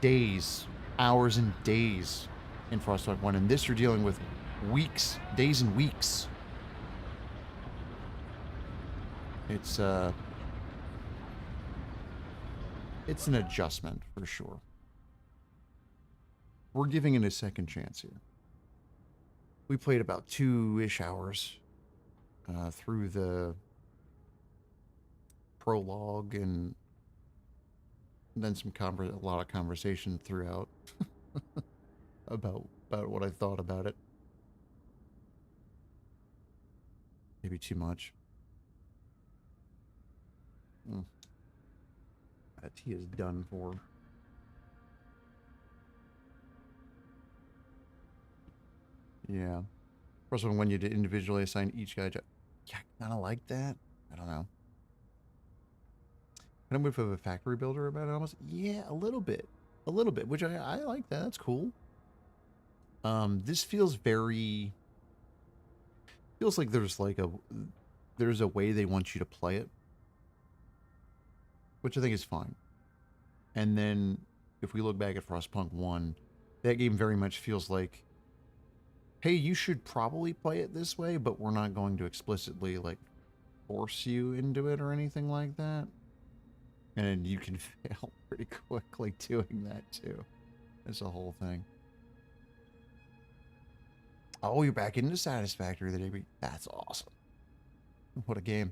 days, hours and days in Frostpunk 1. And this you're dealing with weeks, days and weeks. It's an adjustment for sure. We're giving it a second chance here. We played about 2-ish hours through the prologue and then a lot of conversation throughout about what I thought about it. Maybe too much. That tea is done for. Yeah. First one, when you individually assign each guy to... Yeah, I kind of like that. I don't know. Kind of move of a factory builder about it almost. Yeah, a little bit. A little bit, which I like that. That's cool. This feels very... Feels like there's a way they want you to play it. Which I think is fine. And then, if we look back at Frostpunk 1, that game very much feels like, hey, you should probably play it this way, but we're not going to explicitly, like, force you into it or anything like that. And you can fail pretty quickly doing that, too. It's a whole thing. Oh, you're back into Satisfactory the day we... That's awesome. What a game.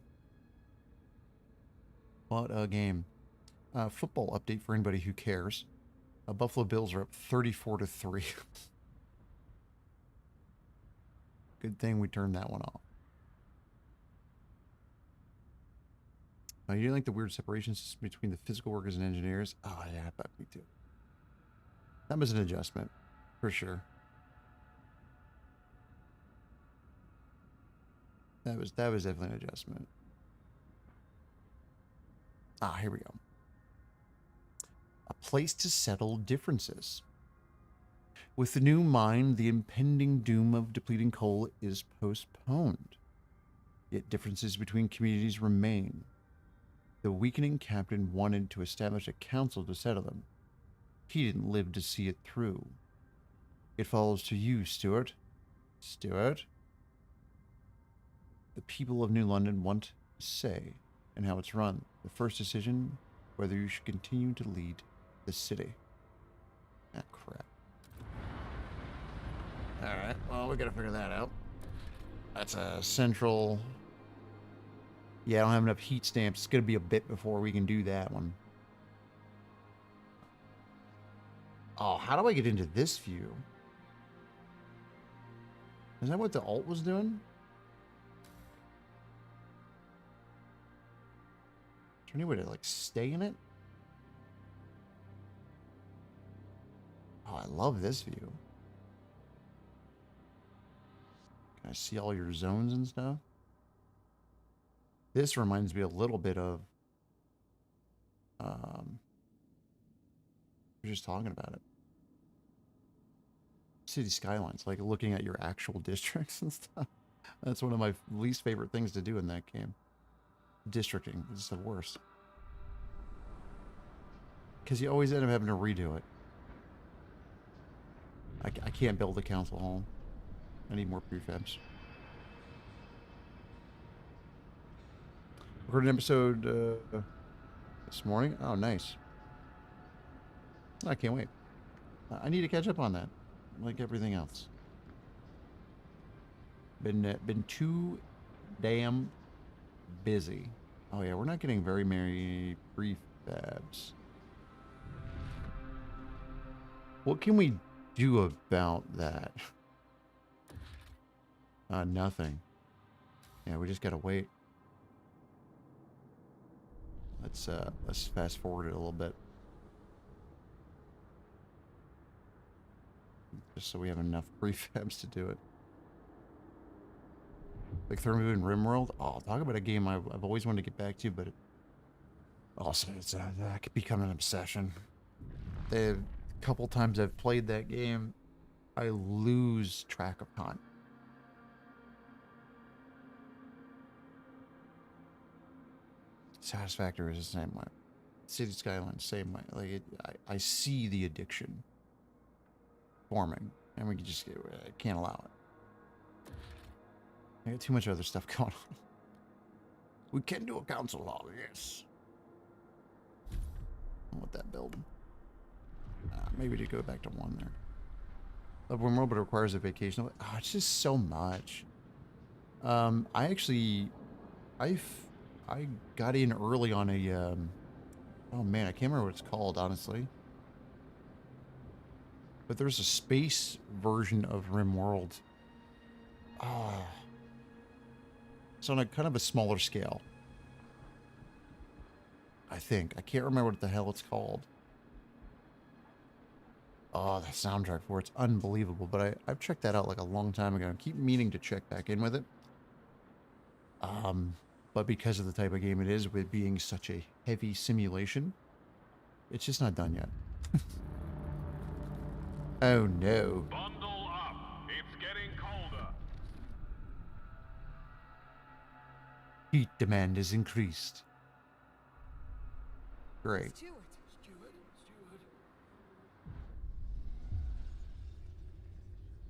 What a game. Football update for anybody who cares. Buffalo Bills are up 34-3. Good thing we turned that one off. You didn't like the weird separation system between the physical workers and engineers? Oh, yeah, but me too. That was an adjustment, for sure. That was definitely an adjustment. Ah, here we go. A place to settle differences. With the new mine, the impending doom of depleting coal is postponed. Yet differences between communities remain. The weakening captain wanted to establish a council to settle them. He didn't live to see it through. It falls to you, Stuart. Stuart? The people of New London want a say in how it's run. The first decision, whether you should continue to lead the city. Ah, crap. Alright, well, we gotta figure that out. That's a central Yeah, I don't have enough heat stamps. It's going to be a bit before we can do that one. Oh, how do I get into this view? Is that what the alt was doing? Is there any way to, like, stay in it? Oh, I love this view. Can I see all your zones and stuff? This reminds me a little bit of... we're just talking about it. City skylines, like looking at your actual districts and stuff. That's one of my least favorite things to do in that game. Districting is the worst. Because you always end up having to redo it. I can't build a council hall. I need more prefabs. Recorded an episode this morning. Oh, nice. I can't wait. I need to catch up on that, like everything else. Been too damn busy. Oh yeah, we're not getting very many prefabs. What can we do about that? Nothing. Yeah, we just gotta wait. Let's fast forward it a little bit. Just so we have enough prefabs to do it. Like Thermo and RimWorld. Oh, talk about a game I've always wanted to get back to, but also that could become an obsession. The couple times I've played that game, I lose track of time. Satisfactory is the same way. City Skylines, same way. Like I see the addiction forming, and we can just can't allow it. I got too much other stuff going on. We can do a council hall, yes. I want that building. Maybe to go back to one there. Love RimWorld, but it requires a vacation. Oh, it's just so much. I got in early on a oh man, I can't remember what it's called, honestly. But there's a space version of RimWorld. Ah. It's on a kind of a smaller scale. I think. I can't remember what the hell it's called. Oh, the soundtrack for it's unbelievable. But I've checked that out like a long time ago. I keep meaning to check back in with it. But because of the type of game it is, with being such a heavy simulation, it's just not done yet. Oh no. Bundle up. It's getting colder. Heat demand is increased. Great. Stewart.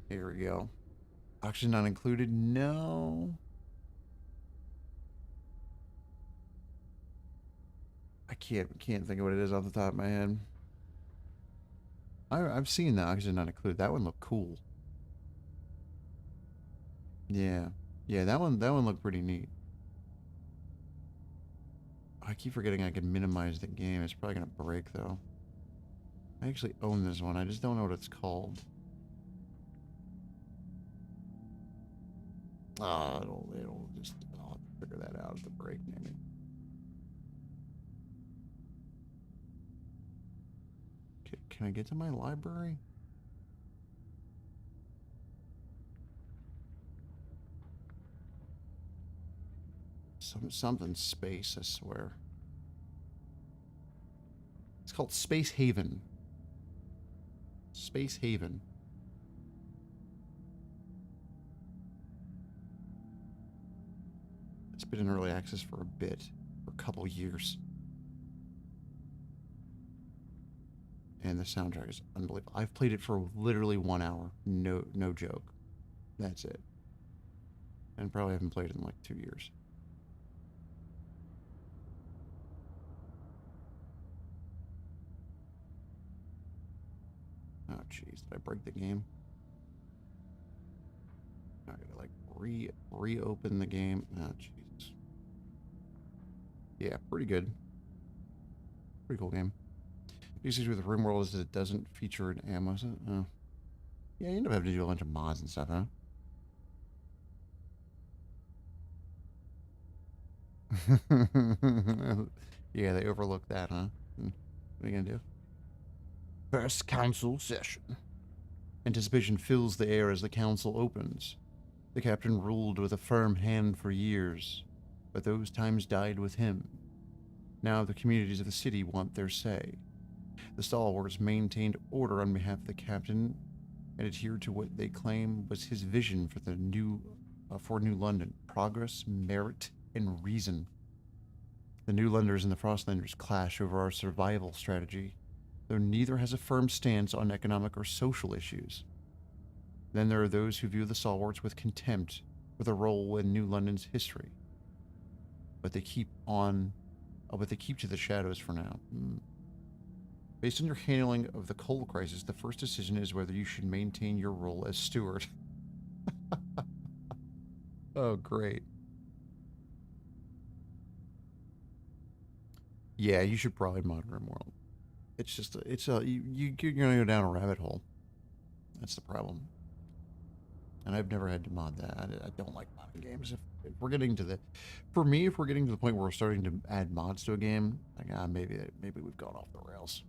Here we go. Oxygen not included? No. I can't think of what it is off the top of my head. I've seen the oxygen not included. That one looked cool. Yeah. Yeah, that one looked pretty neat. I keep forgetting I can minimize the game. It's probably gonna break though. I actually own this one. I just don't know what it's called. I'll have to figure that out at the break maybe. Can I get to my library? Something space, I swear. It's called Space Haven. Space Haven. It's been in early access for a bit, for a couple years. And the soundtrack is unbelievable. I've played it for literally 1 hour. No joke. That's it. And probably haven't played it in like 2 years. Oh jeez, did I break the game? I gotta like reopen the game. Oh jeez. Yeah, pretty good. Pretty cool game. The issue with the RimWorld is that it doesn't feature an ammo. Oh. Yeah, you end up having to do a bunch of mods and stuff, huh? Yeah, they overlooked that, huh? What are you gonna do? First council session. Anticipation fills the air as the council opens. The captain ruled with a firm hand for years, but those times died with him. Now the communities of the city want their say. The stalwarts maintained order on behalf of the captain and adhered to what they claim was his vision for New London: progress, merit, and reason. The New Londoners and the Frostlanders clash over our survival strategy, though neither has a firm stance on economic or social issues. Then there are those who view the stalwarts with contempt for their role in New London's history, but they keep to the shadows for now. Based on your handling of the coal crisis, the first decision is whether you should maintain your role as steward. Oh, great. Yeah, you should probably mod RimWorld. It's just, you're gonna go down a rabbit hole. That's the problem. And I've never had to mod that. I don't like modding games. If we're getting to for me, if we're getting to the point where we're starting to add mods to a game, like, maybe we've gone off the rails.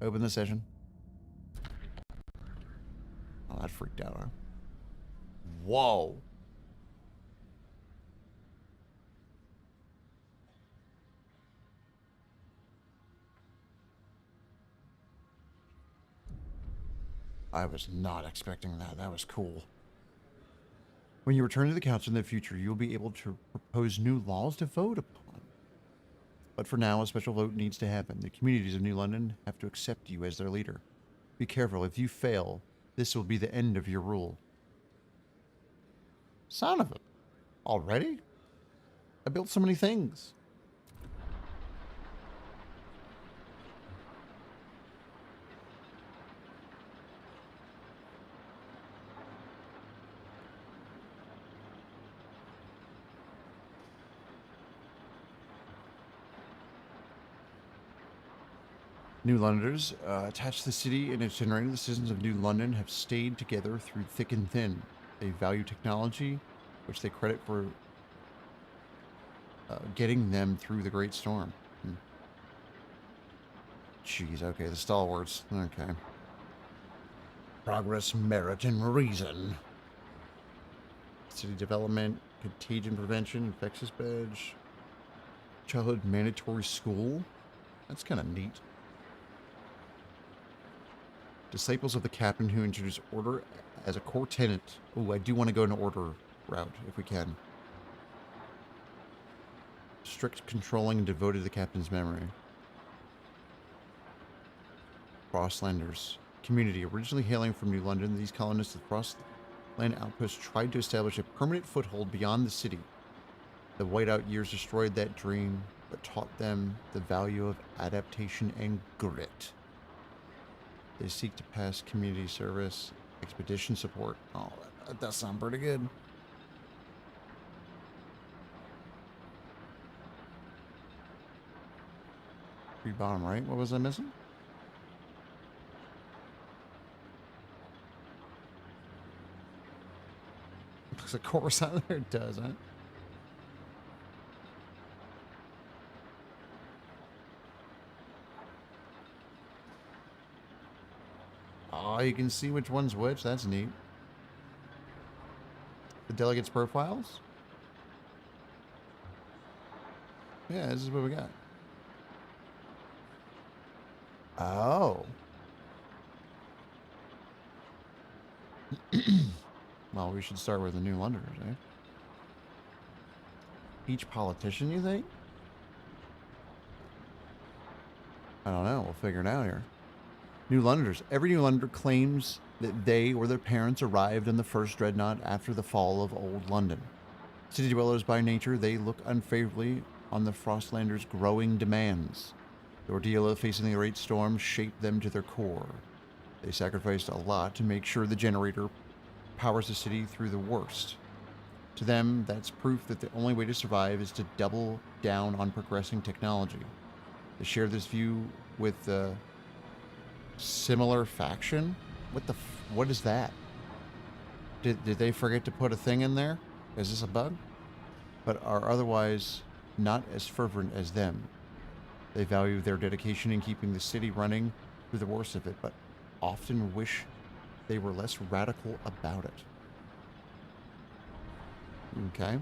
Open the session. Oh, that freaked out, huh? Whoa. I was not expecting that. That was cool. When you return to the council in the future, you'll be able to propose new laws to vote upon. But for now, a special vote needs to happen. The communities of New London have to accept you as their leader. Be careful. If you fail, this will be the end of your rule. Son of a... Already? I built so many things. New Londoners, attached to the city and its generating, the citizens of New London have stayed together through thick and thin. They value technology, which they credit for getting them through the Great Storm. Jeez, okay, the stalwarts. Okay. Progress, merit, and reason. City development, contagion prevention, infectious badge, childhood mandatory school. That's kind of neat. Disciples of the captain who introduced order as a core tenet. Oh, I do want to go an order route if we can. Strict controlling and devoted to the captain's memory. Frostlanders. Community. Originally hailing from New London, these colonists of the Frostland outpost tried to establish a permanent foothold beyond the city. The whiteout years destroyed that dream, but taught them the value of adaptation and grit. They seek to pass community service, expedition support. Oh, that does sound pretty good. Read bottom right. What was I missing? Looks like chorus out there. It does, huh? Oh, you can see which one's which. That's neat. The delegates' profiles? Yeah, this is what we got. Oh. Well, we should start with the New Londoners, eh? Each politician, you think? I don't know. We'll figure it out here. New Londoners. Every New Londoner claims that they or their parents arrived on the first dreadnought after the fall of Old London. City dwellers by nature, they look unfavorably on the Frostlanders' growing demands. The ordeal of facing the Great Storm shaped them to their core. They sacrificed a lot to make sure the generator powers the city through the worst. To them, that's proof that the only way to survive is to double down on progressing technology. They share this view with the similar faction? What is that? Did they forget to put a thing in there? Is this a bug? But are otherwise not as fervent as them. They value their dedication in keeping the city running through the worst of it, but often wish they were less radical about it. Okay.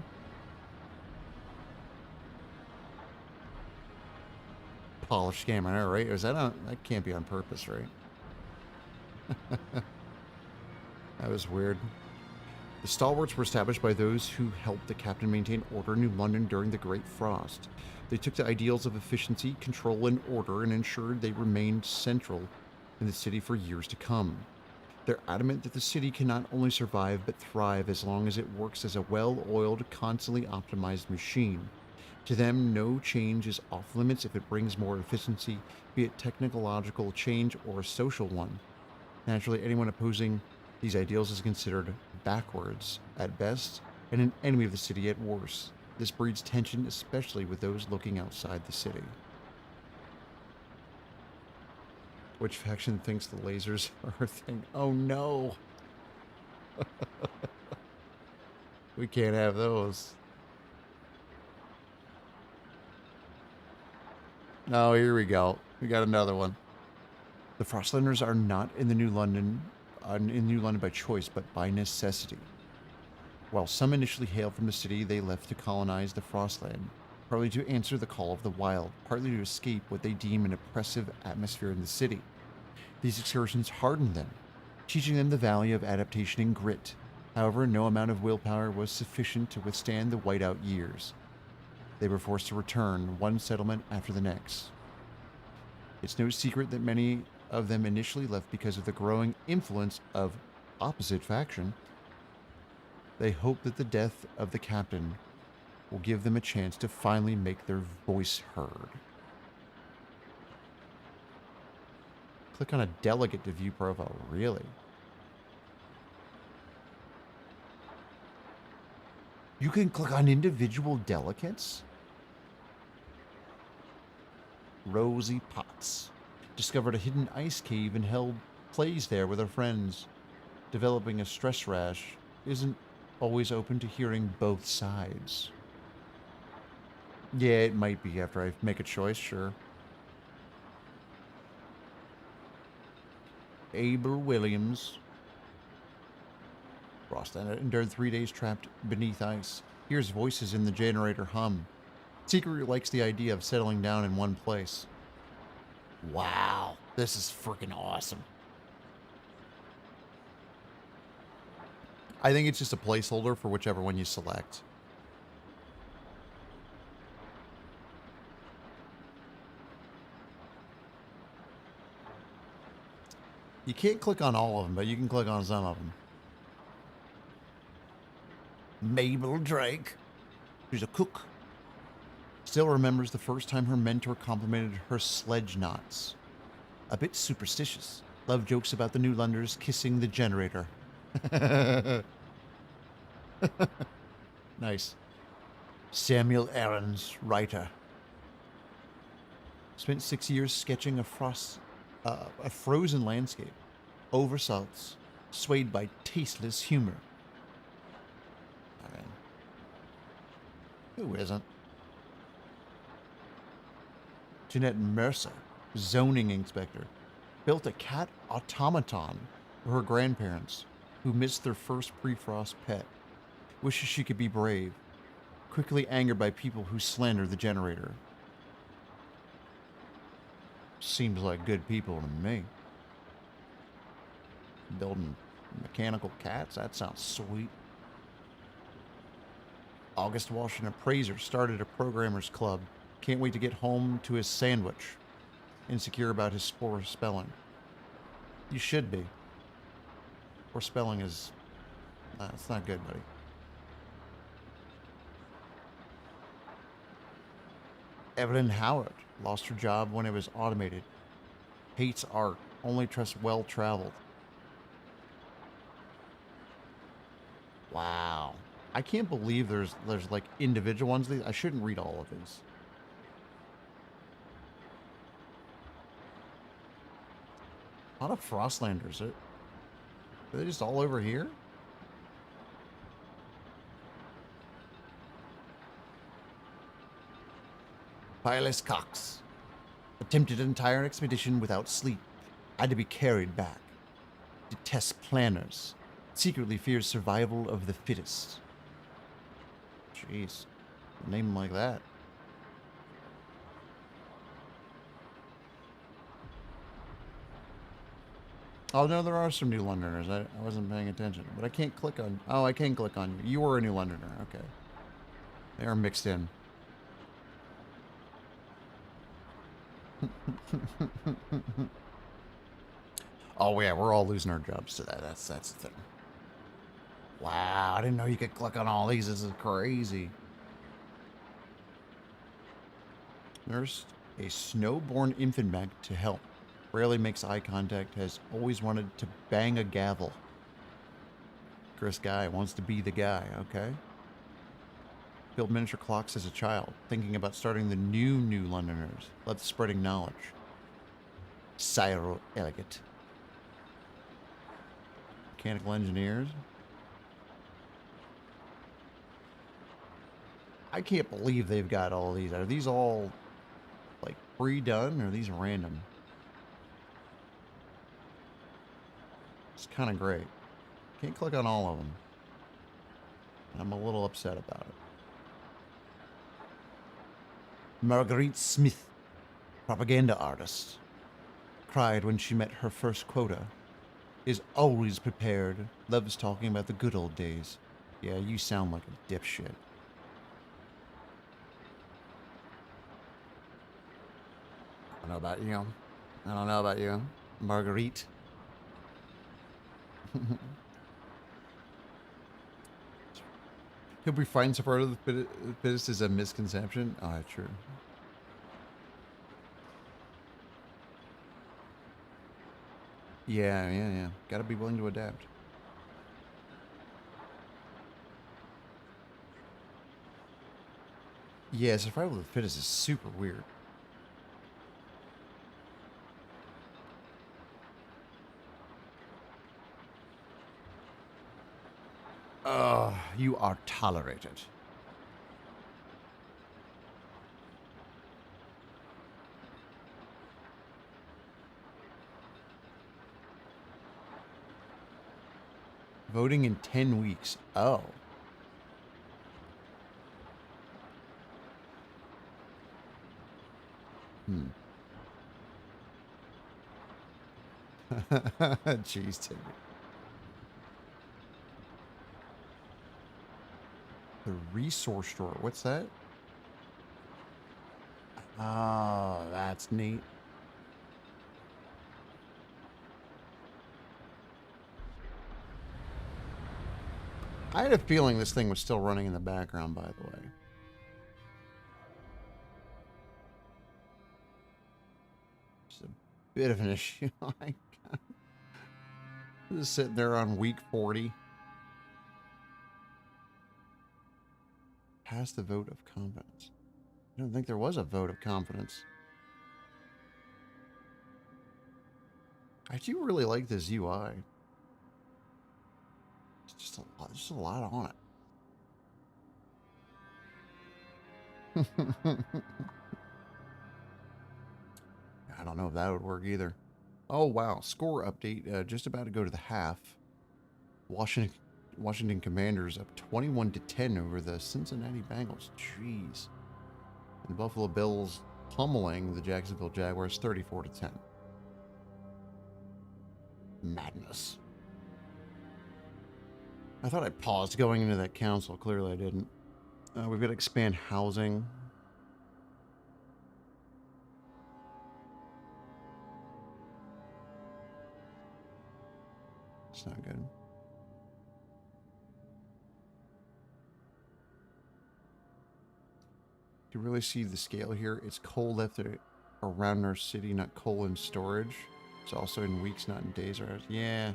Polished scam, I know, right? Is that that can't be on purpose, right? That was weird. The stalwarts were established by those who helped the captain maintain order in New London during the Great Frost. They took the ideals of efficiency, control, and order and ensured they remained central in the city for years to come. They're adamant that the city can not only survive but thrive as long as it works as a well-oiled, constantly optimized machine. To them, no change is off limits if it brings more efficiency, be it technological change or a social one. Naturally, anyone opposing these ideals is considered backwards at best and an enemy of the city at worst. This breeds tension, especially with those looking outside the city. Which faction thinks the lasers are a thing? Oh no! We can't have those. No, here we go. We got another one. The Frostlanders are not in New London by choice, but by necessity. While some initially hailed from the city, they left to colonize the Frostland, partly to answer the call of the wild, partly to escape what they deem an oppressive atmosphere in the city. These excursions hardened them, teaching them the value of adaptation and grit. However, no amount of willpower was sufficient to withstand the whiteout years. They were forced to return, one settlement after the next. It's no secret that many of them initially left because of the growing influence of opposite faction. They hope that the death of the captain will give them a chance to finally make their voice heard. Click on a delegate to view profile. Really? You can click on individual delegates? Rosie Potts discovered a hidden ice cave and held plays there with her friends. Developing a stress rash isn't always open to hearing both sides. Yeah, it might be after I make a choice, sure. Abel Williams. Frost endured 3 days trapped beneath ice. Hears voices in the generator hum. Secretly likes the idea of settling down in one place. Wow, this is freaking awesome. I think it's just a placeholder for whichever one you select. You can't click on all of them, but you can click on some of them. Mabel Drake. She's a cook. Still remembers the first time her mentor complimented her sledge knots. A bit superstitious. Love jokes about the New Londoners kissing the generator. Nice. Samuel Aarons, writer. Spent 6 years sketching a frozen landscape. Oversalts, swayed by tasteless humor. I mean, who isn't? Jeanette Mercer, zoning inspector, built a cat automaton for her grandparents who missed their first pre-frost pet. Wishes she could be brave, quickly angered by people who slander the generator. Seems like good people to me. Building mechanical cats, that sounds sweet. August Walsh, an appraiser, started a programmers club. Can't wait to get home to his sandwich. Insecure about his poor spelling. You should be. Poor spelling is... it's not good, buddy. Evelyn Howard lost her job when it was automated. Hates art. Only trusts well-traveled. Wow. I can't believe there's like individual ones. I shouldn't read all of these. A lot of Frostlanders. Are they just all over here? Pilot Cox attempted an entire expedition without sleep. Had to be carried back. Detests planners. Secretly fears survival of the fittest. Jeez. A name like that. Oh, no, there are some New Londoners. I wasn't paying attention. But I can't click on... Oh, I can click on you. You were a New Londoner. Okay. They are mixed in. Oh, yeah, we're all losing our jobs to that. That's the thing. Wow, I didn't know you could click on all these. This is crazy. Nursed a snowborn infant back to help. Rarely makes eye contact. Has always wanted to bang a gavel. Chris Guy wants to be the guy, okay? Built miniature clocks as a child. Thinking about starting the New Londoners. Loves spreading knowledge. Cyro Elegant. Mechanical engineers. I can't believe they've got all these. Are these all like pre-done or are these random? It's kind of great. Can't click on all of them. I'm a little upset about it. Marguerite Smith, propaganda artist, cried when she met her first quota. Is always prepared. Loves talking about the good old days. Yeah, you sound like a dipshit. I don't know about you. I don't know about you, Marguerite. He'll be fine so far. The fittest is a misconception. Oh, true. Yeah. Gotta be willing to adapt. Yeah, survival of the fittest is super weird. You are tolerated. Voting in 10 weeks. Oh. Jeez, Timmy. The resource store. What's that? Oh, that's neat. I had a feeling this thing was still running in the background, by the way. It's a bit of an issue. Just sitting there on week 40. Pass the vote of confidence. I don't think there was a vote of confidence. I do really like this UI. It's just a lot on it. I don't know if that would work either. Oh, wow. Score update. Just about to go to the half. Washington Commanders up 21-10 over the Cincinnati Bengals. Jeez. And the Buffalo Bills pummeling the Jacksonville Jaguars 34-10. Madness. I thought I paused going into that council. Clearly I didn't. We've got to expand housing. It's not good. You really see the scale here. It's coal left around our city, not coal in storage. It's also in weeks, not in days or hours. Yeah.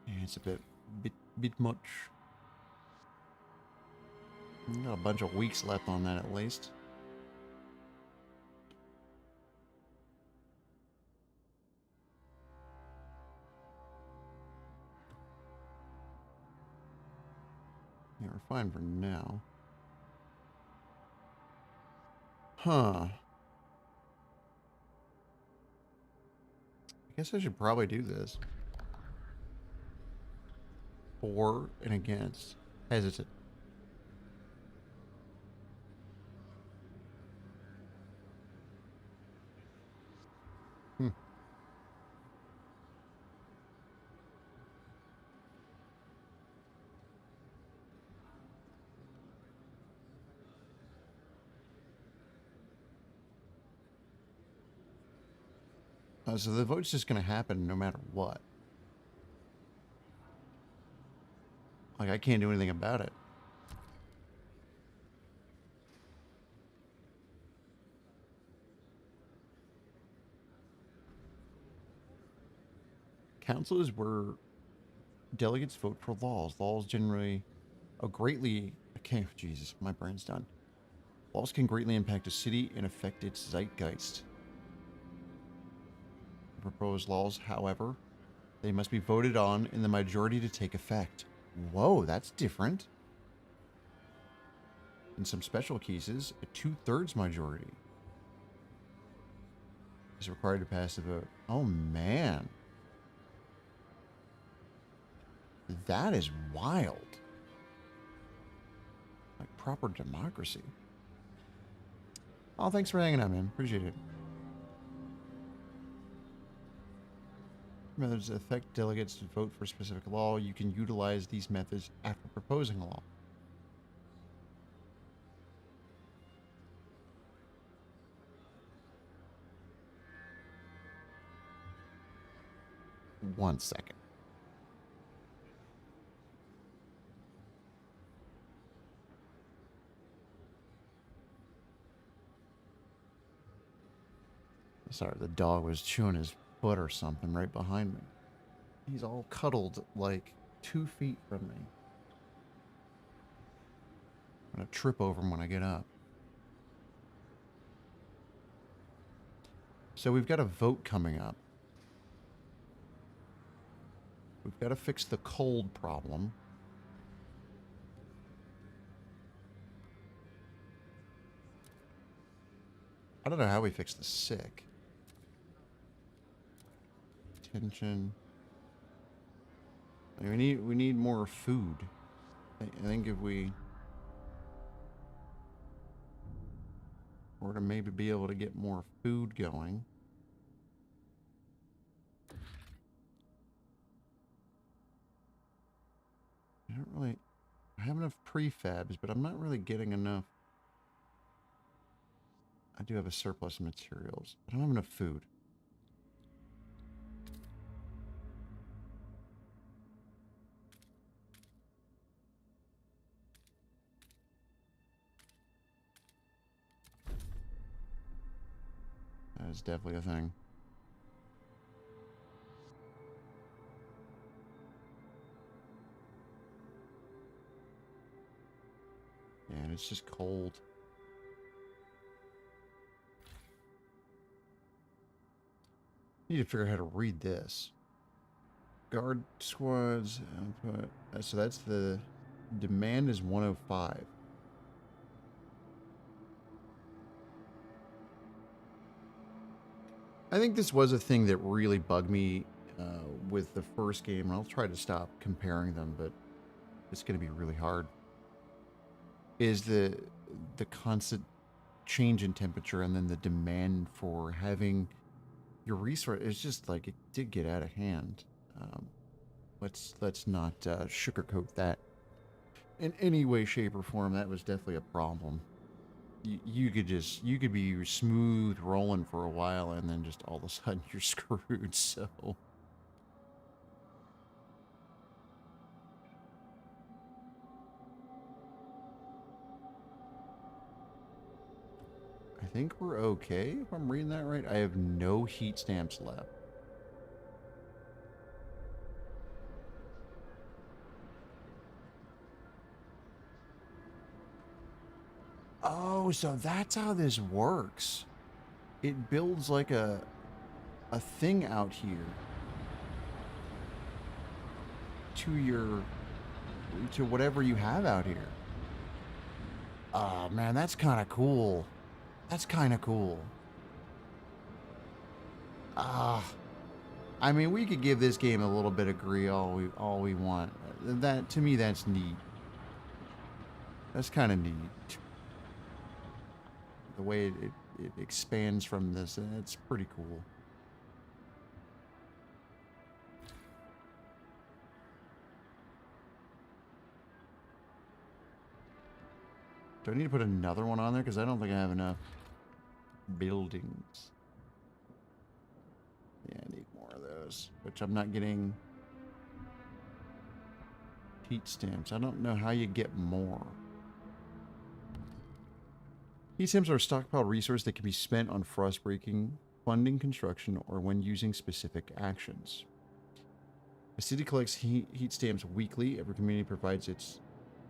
Yeah, it's a bit much. Got a bunch of weeks left on that at least. Yeah, we're fine for now. Huh. I guess I should probably do this. For and against. Hesitant. Hmm. So the vote's just going to happen no matter what. Like, I can't do anything about it. Council is where delegates vote for laws. Laws generally greatly... Okay, Jesus, my brain's done. Laws can greatly impact a city and affect its zeitgeist. Proposed laws, however, they must be voted on in the majority to take effect. Whoa, that's different. In some special cases, a 2/3 majority is required to pass the vote. Oh, man. That is wild. Like proper democracy. Oh, thanks for hanging out, man. Appreciate it. Methods that affect delegates to vote for a specific law. You can utilize these methods after proposing a law. One second. Sorry, the dog was chewing his foot or something right behind me. He's all cuddled like 2 feet from me. I'm gonna trip over him when I get up. So we've got a vote coming up. We've got to fix the cold problem. I don't know how we fix the sick. Tension. I mean, we need more food. I think if we were to maybe be able to get more food going. I have enough prefabs, but I'm not really getting enough. I do have a surplus of materials. I don't have enough food. That is definitely a thing. Yeah, and it's just cold. Need to figure out how to read this. Guard squads output. So that's the demand is 105. I think this was a thing that really bugged me with the first game, and I'll try to stop comparing them, but it's going to be really hard. Is the constant change in temperature and then the demand for having your resource. It's just like it did get out of hand. Let's not sugarcoat that in any way, shape, or form. That was definitely a problem. You could be smooth rolling for a while, and then just all of a sudden you're screwed. So I think we're okay if I'm reading that right. I have no heat stamps left. Oh, so that's how this works. It builds like a thing out here to whatever you have out here. Oh man, that's kind of cool. That's kind of cool. I mean, we could give this game a little bit of gree all we want. That to me, that's neat. That's kind of neat. The way it expands from this, it's pretty cool. Do I need to put another one on there? Because I don't think I have enough buildings. Yeah, I need more of those. Which I'm not getting heat stamps. I don't know how you get more. Heat stamps are a stockpile resource that can be spent on frost breaking, funding construction, or when using specific actions. The city collects heat stamps weekly. Every community provides its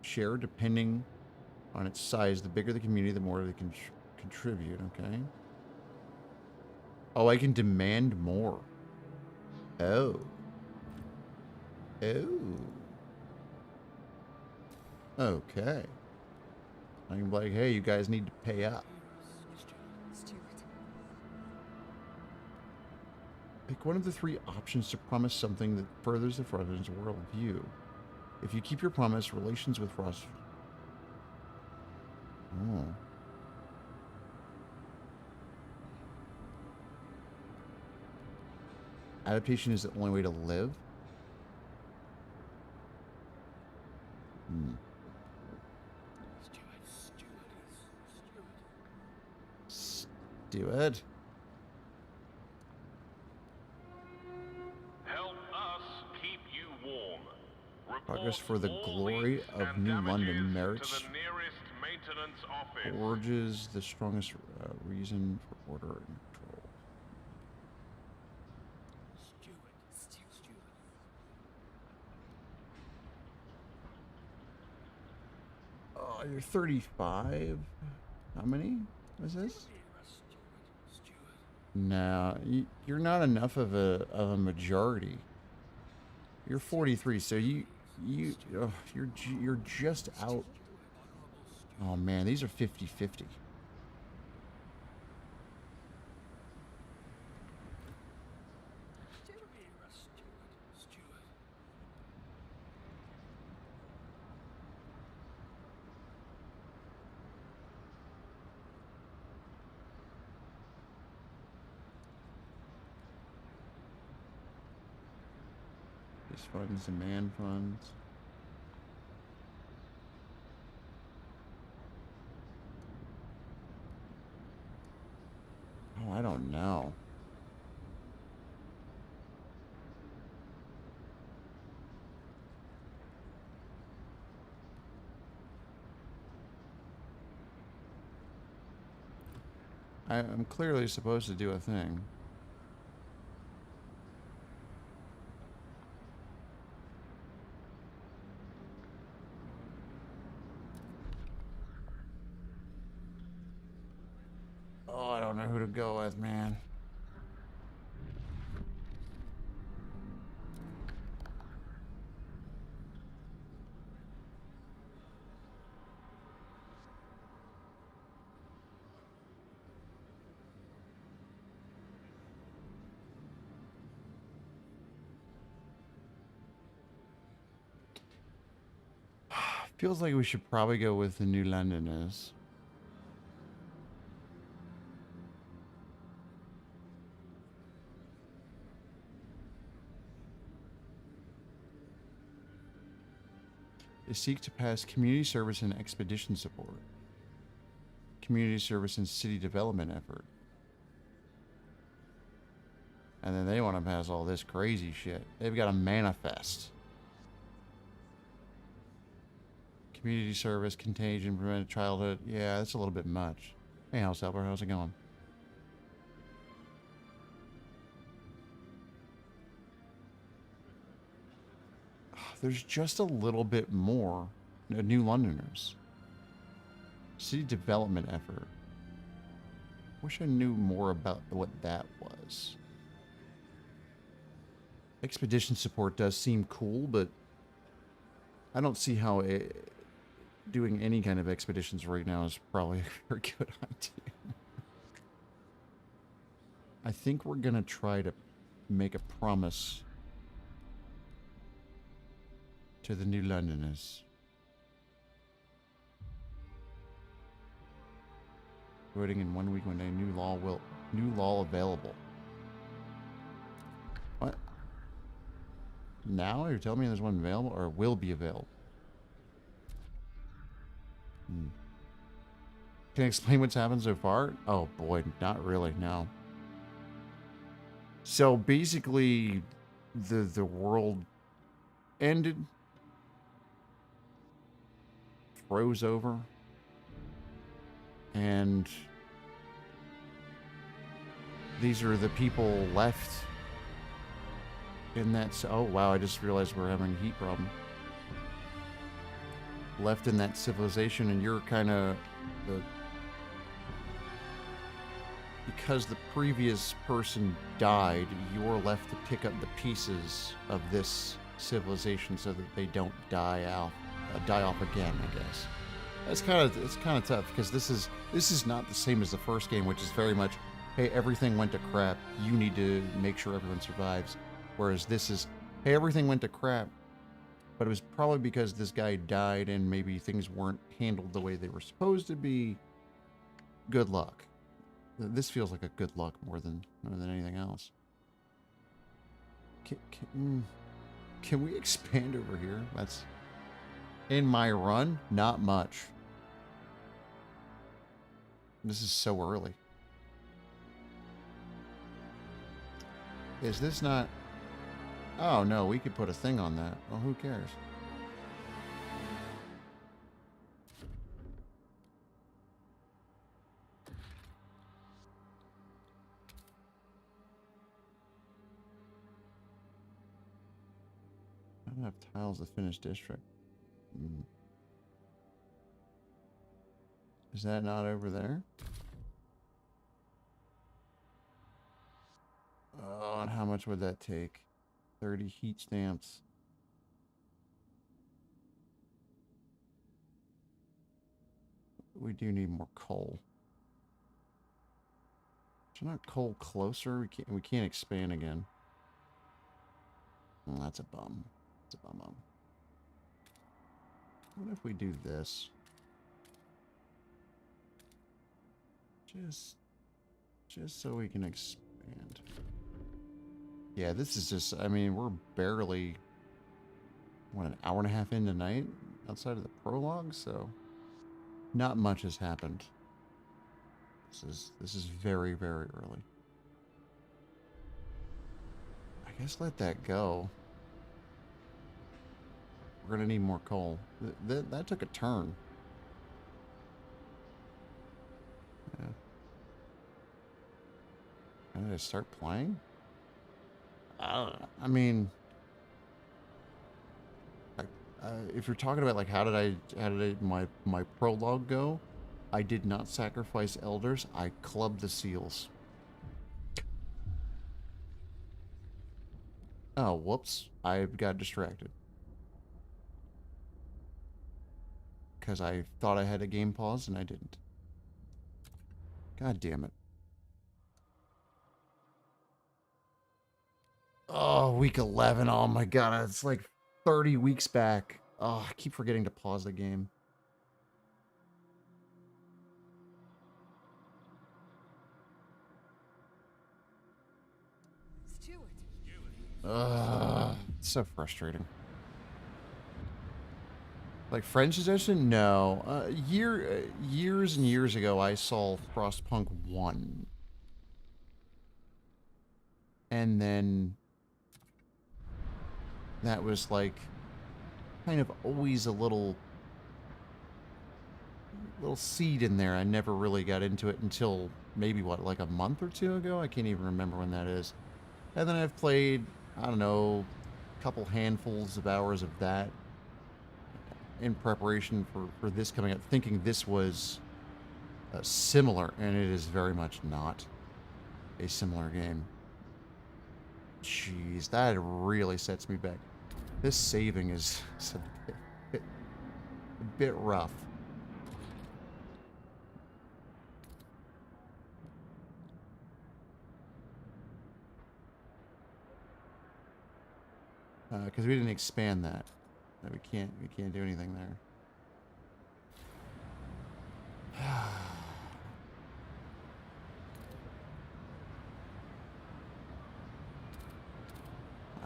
share depending on its size. The bigger the community, the more they can contribute, okay? Oh, I can demand more. Oh. Oh. Okay. I can be like, hey, you guys need to pay up. Pick one of the 3 options to promise something that furthers the Frost's worldview. If you keep your promise, relations with Frost... Oh. Adaptation is the only way to live? Steward. Help us keep you warm. Progress for the Report all glory leaks of and New damages London to merits the nearest maintenance office. forges the strongest reason for order and control. Oh, you're 35? How many was this? No, you're not enough of a majority. You're 43, so you're just out. Oh man, these are 50-50. These funds, demand funds. Oh, I don't know. I'm clearly supposed to do a thing. Oh, I don't know who to go with, man. Feels like we should probably go with the New Londoners. They seek to pass community service and expedition support. Community service and city development effort. And then they want to pass all this crazy shit. They've got a manifest. Community service, contagion, prevented childhood. Yeah, that's a little bit much. Hey, House Helper, how's it going? There's just a little bit more New Londoners. City development effort. Wish I knew more about what that was. Expedition support does seem cool, but I don't see how doing any kind of expeditions right now is probably a very good idea. I think we're gonna try to make a promise to the New Londoners. Voting in 1 week when a new law available. What? Now you're telling me there's one available or will be available? Can I explain what's happened so far? Oh boy, not really, no. So basically the world ended, froze over, and these are the people left in that. Oh wow, I just realized we're having a heat problem. Left in that civilization, and you're kind of because the previous person died, you're left to pick up the pieces of this civilization so that they don't die off again, I guess. It's kind of tough because this is not the same as the first game, which is very much, hey, everything went to crap. You need to make sure everyone survives. Whereas this is, hey, everything went to crap, but it was probably because this guy died and maybe things weren't handled the way they were supposed to be. Good luck. This feels like a good luck more than anything else. Can we expand over here? That's in my run, not much. This is so early. Is this not? Oh no, we could put a thing on that. Well, who cares? I don't have tiles to finish district. Is that not over there? Oh, and how much would that take? 30 heat stamps. We do need more coal. Is not coal closer? We can't expand again. Oh, that's a bum. That's a bum. What if we do this? Just so we can expand. Yeah, this is just, I mean, we're barely, what, an hour and a half in tonight outside of the prologue, so not much has happened. This is very, very early. I guess let that go. We're gonna need more coal. That took a turn. Yeah. When did I start playing? I mean, if you're talking about like how did my prologue go, I did not sacrifice elders. I clubbed the seals. Oh, whoops! I got distracted because I thought I had a game pause and I didn't. God damn it! Oh, week 11. Oh my god, it's like 30 weeks back. Oh, I keep forgetting to pause the game. Ugh, it's so frustrating. Like, friend suggestion? No. Years and years ago, I saw Frostpunk 1. And then that was like kind of always a little seed in there. I never really got into it until maybe what, like a month or two ago? I can't even remember when that is. And then I've played, I don't know, a couple handfuls of hours of that in preparation for this coming up, thinking this was similar, and it is very much not a similar game. Jeez, that really sets me back. This saving is a bit rough. Because we didn't expand that. We can't do anything there.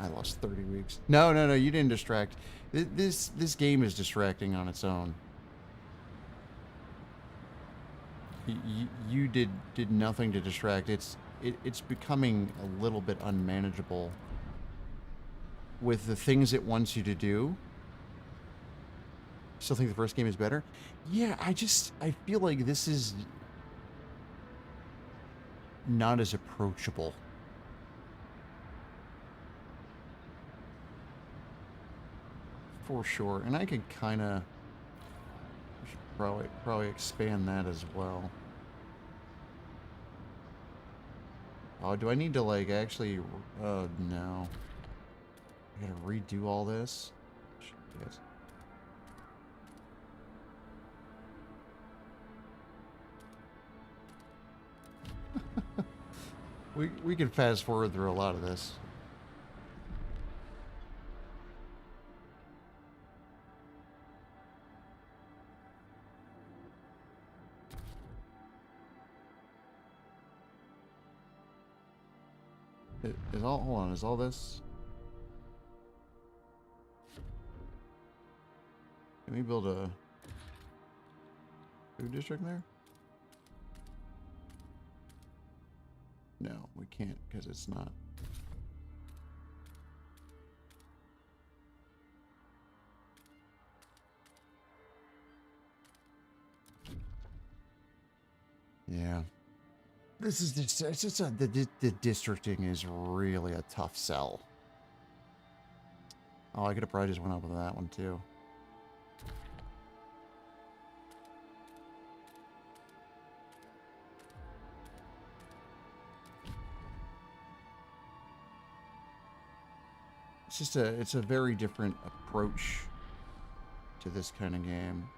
I lost 30 weeks. No, you didn't distract. This game is distracting on its own. You did nothing to distract. It's becoming a little bit unmanageable with the things it wants you to do. Still think the first game is better? Yeah, I feel like this is not as approachable. For sure. And I could kind of probably expand that as well. Oh, do I need to like actually no. I gotta redo all this? Shit. we can fast forward through a lot of this. Hold on, is all this? Can we build a food district there? No, we can't because it's not. Yeah. This is just, it's just the districting is really a tough sell. Oh, I could have probably just went up with that one too. It's a very different approach to this kind of game.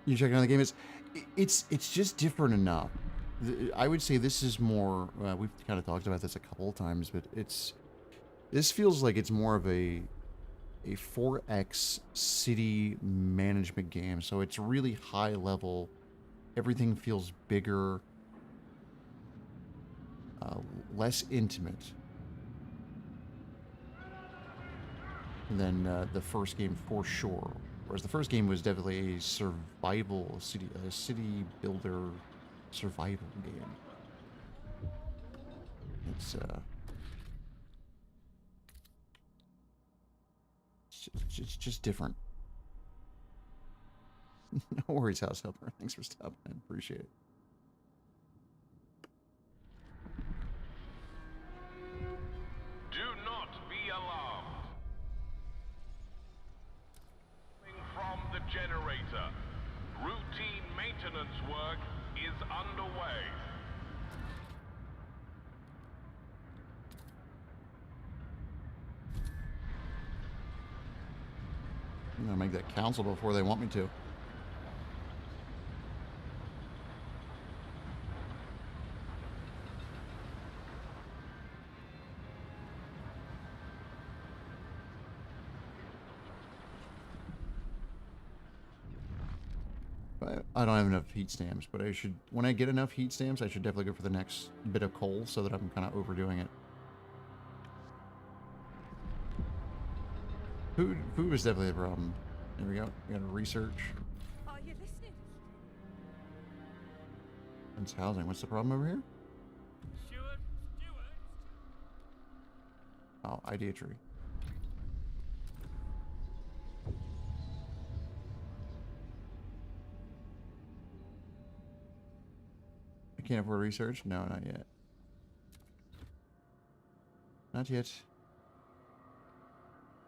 You checking out the game? It's just different enough. I would say this is more. We've kind of talked about this a couple of times, but this feels like it's more of a 4X city management game. So it's really high level. Everything feels bigger, less intimate than the first game for sure. Whereas the first game was definitely a survival city builder survival game. It's just different. No worries, House Helper. Thanks for stopping. I appreciate it. Do not be alarmed. From the generator. Routine maintenance work is underway. I'm gonna make that council before they want me to. I don't have enough heat stamps, but I should, when I get enough heat stamps, I should definitely go for the next bit of coal so that I'm kind of overdoing it. Food is definitely a problem. There we go. We got to research. Are you listening? It's housing. What's the problem over here? Stewart? Oh, idea tree. can't afford research? No, not yet. Not yet.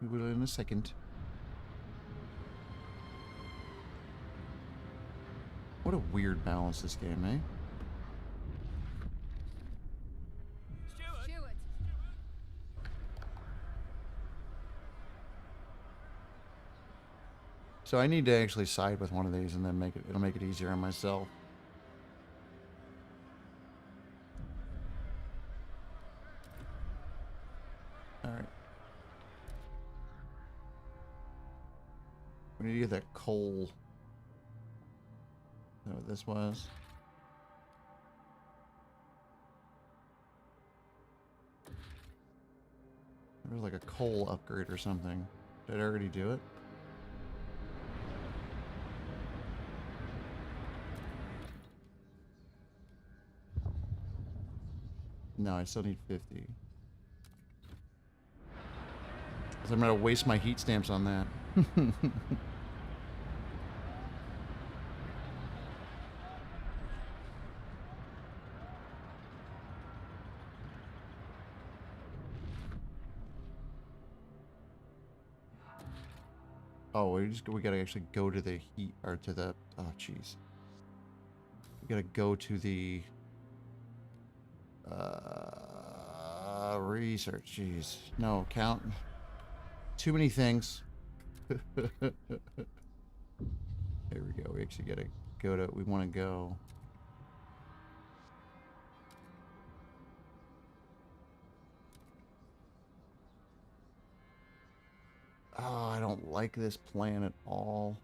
We will in a second. What a weird balance this game, eh? Steward. So I need to actually side with one of these and then it'll make it easier on myself. Alright. We need to get that coal. Is that what this was? There was like a coal upgrade or something. Did I already do it? No, I still need 50. So I'm gonna waste my heat stamps on that. Oh, we gotta actually go to the heat or to the jeez. We gotta go to the research. Jeez, no, count. Too many things. Here we go. We actually gotta go to. We want to go. Oh, I don't like this plan at all.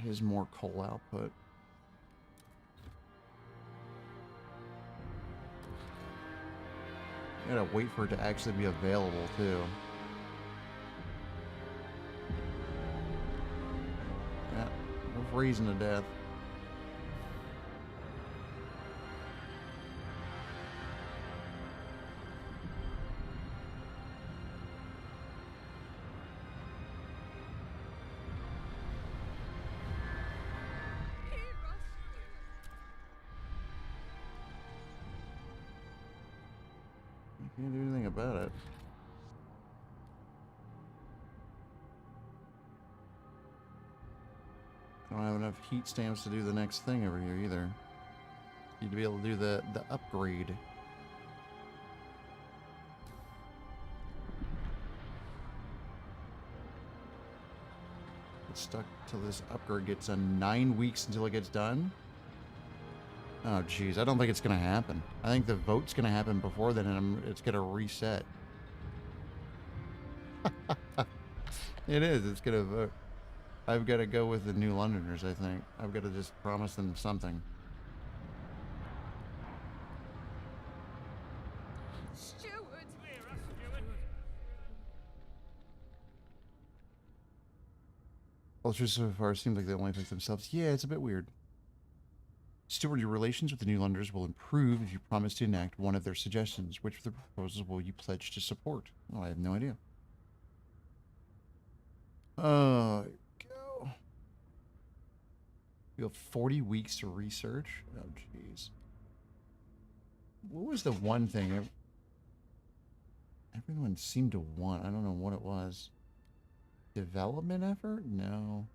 Here's more coal output. I gotta wait for it to actually be available, too. Yeah, we're freezing to death. Can't do anything about it. I don't have enough heat stamps to do the next thing over here either. Need to be able to do the upgrade. Get stuck till this upgrade gets done. 9 weeks until it gets done. Oh, jeez. I don't think it's going to happen. I think the vote's going to happen before then, and it's going to reset. It is. It's going to vote. I've got to go with the New Londoners, I think. I've got to just promise them something. Steward. Cultures so far seem like they only pick themselves. Yeah, it's a bit weird. Steward, your relations with the New Londoners will improve if you promise to enact one of their suggestions. Which of the proposals will you pledge to support? Oh, I have no idea. Here we go. You have 40 weeks to research. Oh, jeez. What was the one thing everyone seemed to want? I don't know what it was. Development effort? No.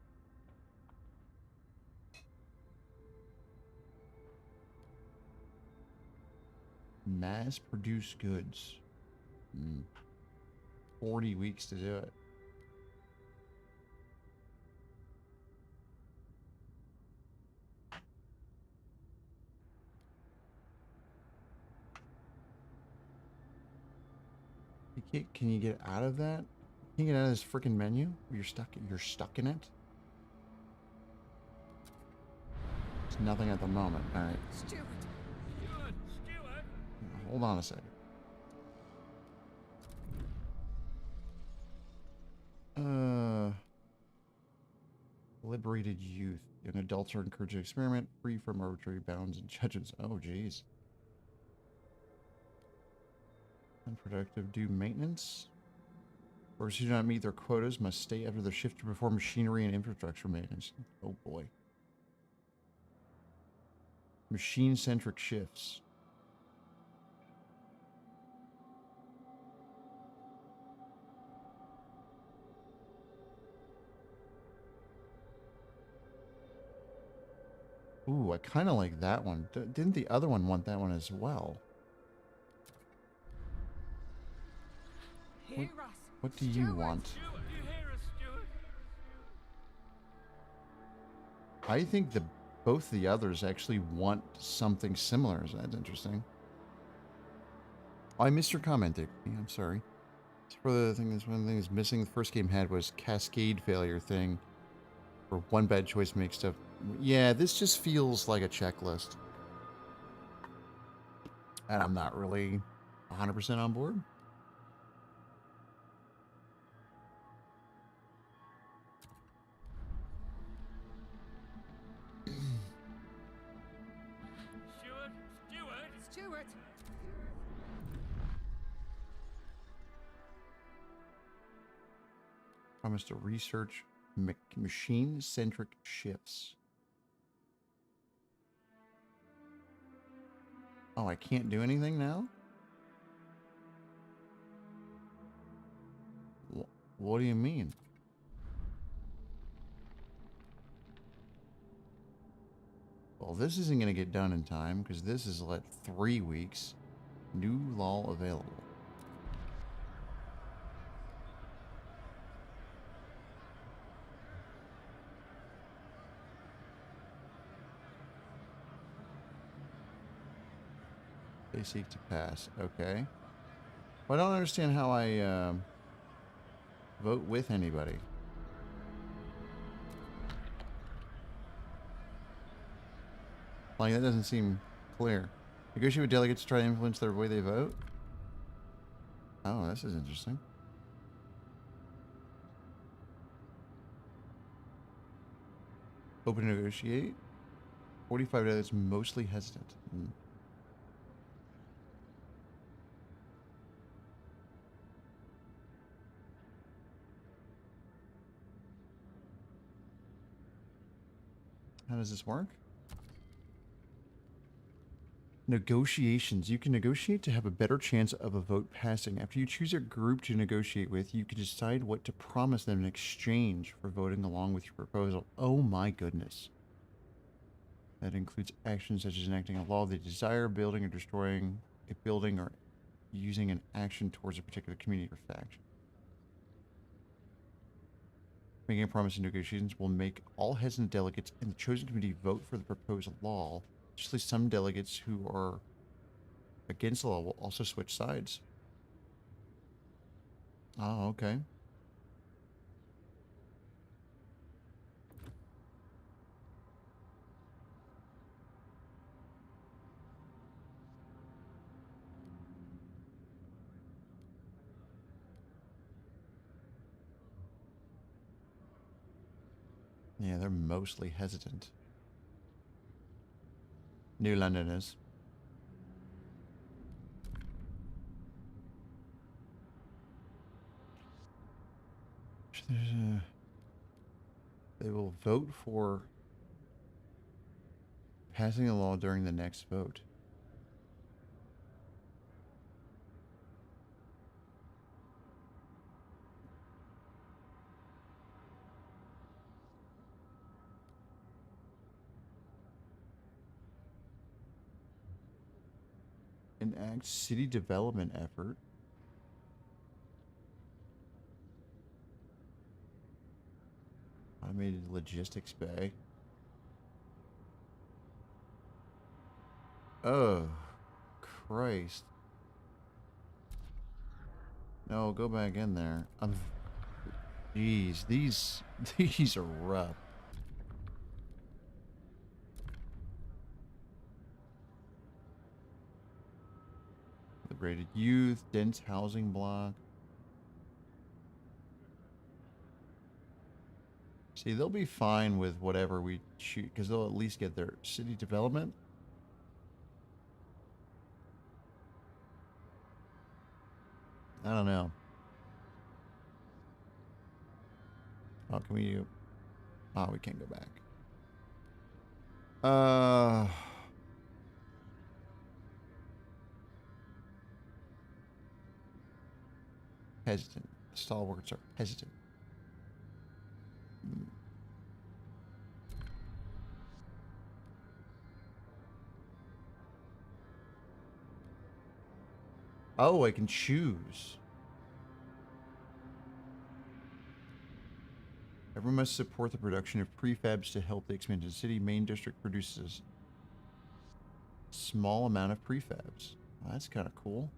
Mass produce goods. 40 weeks to do it. Can you get out of that? Can you get out of this freaking menu? You're stuck in it? There's nothing at the moment. Alright. Steward. Hold on a second. Liberated youth. And adults are encouraged to experiment, free from arbitrary bounds and judgments. Oh, jeez. Unproductive. Do maintenance. Workers who do not meet their quotas must stay after their shift to perform machinery and infrastructure maintenance. Oh boy. Machine-centric shifts. Ooh, I kind of like that one. Didn't the other one want that one as well? Hear us. What do you want? Stuart, you hear us, Stuart? I think both the others actually want something similar. So that's interesting. Oh, I missed your comment, Dick. I'm sorry. For the thing is, one thing is missing. The first game had was cascade failure thing, where one bad choice makes stuff. Yeah, this just feels like a checklist, and I'm not really 100% on board. Stuart? Stuart? Stuart! Promise to research machine-centric shifts. Oh, I can't do anything now? What do you mean? Well, this isn't going to get done in time because this is like 3 weeks. New law available. They seek to pass. Okay. Well, I don't understand how I vote with anybody. Like, that doesn't seem clear. Negotiate with delegates to try to influence their way they vote? Oh, this is interesting. Open to negotiate. 45 delegates mostly hesitant. How does this work? Negotiations. You can negotiate to have a better chance of a vote passing. After you choose a group to negotiate with, you can decide what to promise them in exchange for voting along with your proposal. Oh my goodness. That includes actions such as enacting a law they desire, building or destroying a building, or using an action towards a particular community or faction. Making a promise in negotiations will make all hesitant delegates in the chosen committee vote for the proposed law. Actually, some delegates who are against the law will also switch sides. Oh, okay. Yeah, they're mostly hesitant. New Londoners. They will vote for passing a law during the next vote. Enact city development effort. Automated logistics bay. Oh, Christ. No, go back in there. Jeez, these are rough. Liberated youth, dense housing block. See, they'll be fine with whatever we choose, because they'll at least get their city development. I don't know. Oh, can we... Oh, we can't go back. Hesitant. Stalwarts are hesitant. Hmm. Oh, I can choose. Everyone must support the production of prefabs to help the expanded city. Main district produces small amount of prefabs. Well, that's kind of cool.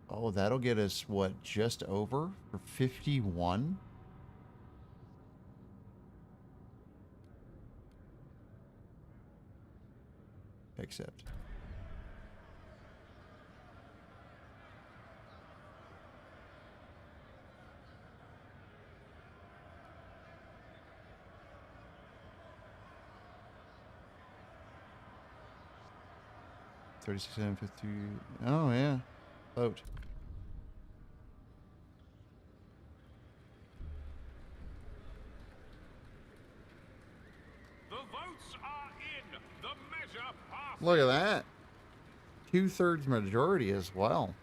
Oh, that'll get us, what, just over for 51? Accept. $36.50. Oh, yeah. Vote. The votes are in. The measure passes. Look at that. 2/3 majority as well.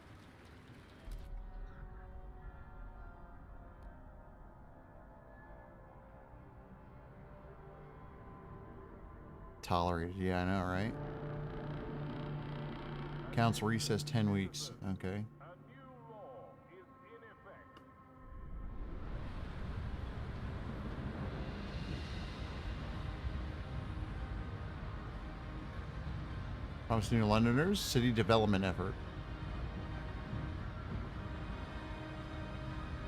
Tolerated. Yeah, I know, right? Council recess 10 weeks. Okay. A new law is in effect. Promise New Londoners, city development effort.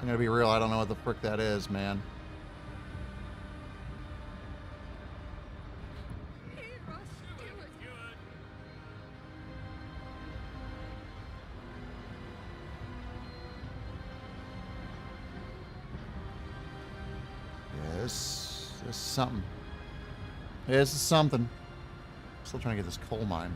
I'm gonna be real, I don't know what the frick that is, man. Steward. Yeah, this is something. Yeah, this is something. Still trying to get this coal mine.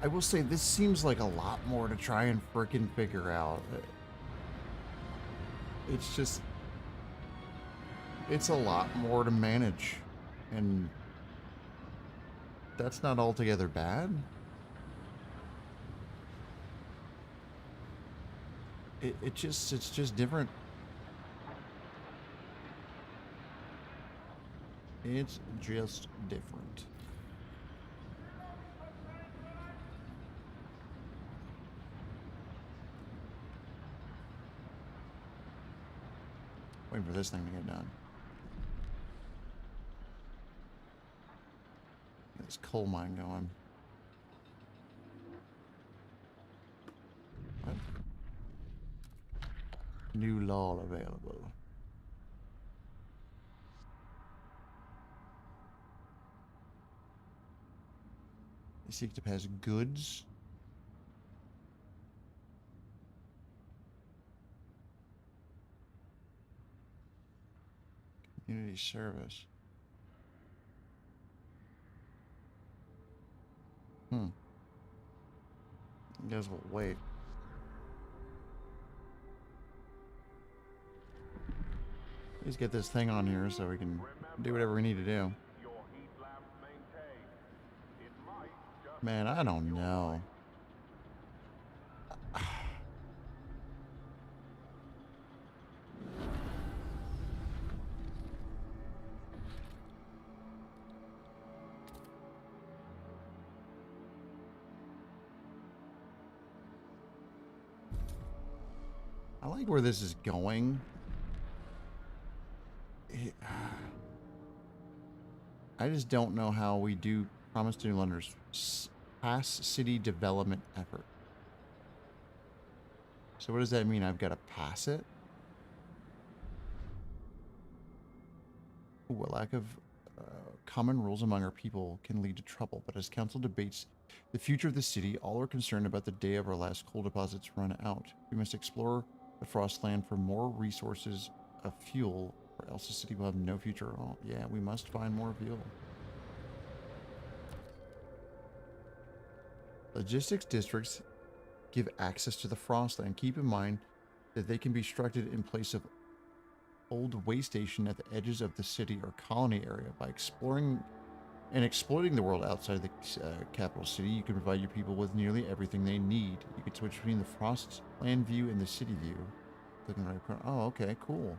I will say this seems like a lot more to try and frickin' figure out. It's just... It's a lot more to manage. And... that's not altogether bad. It's just different. It's just different. Waiting for this thing to get done. Get this coal mine going. What? New law available. You seek to pass goods. Community service. I guess we'll wait. Let's get this thing on here so we can do whatever we need to do. Your heat lamps maintained. It might just Man, I don't know. I like where this is going. I just don't know how we do promise to New Londoners pass city development effort. So what does that mean? I've got to pass it? Ooh, a lack of common rules among our people can lead to trouble, but as council debates the future of the city, all are concerned about the day of our last coal deposits run out. We must explore the Frostland for more resources of fuel, or else the city will have no future at all. Yeah, we must find more fuel. Logistics districts give access to the Frostland. Keep in mind that they can be constructed in place of old way station at the edges of the city or colony area. By exploring and exploiting the world outside the capital city, you can provide your people with nearly everything they need. You can switch between the Frostland view and the city view. Clicking right across. Oh, okay, cool.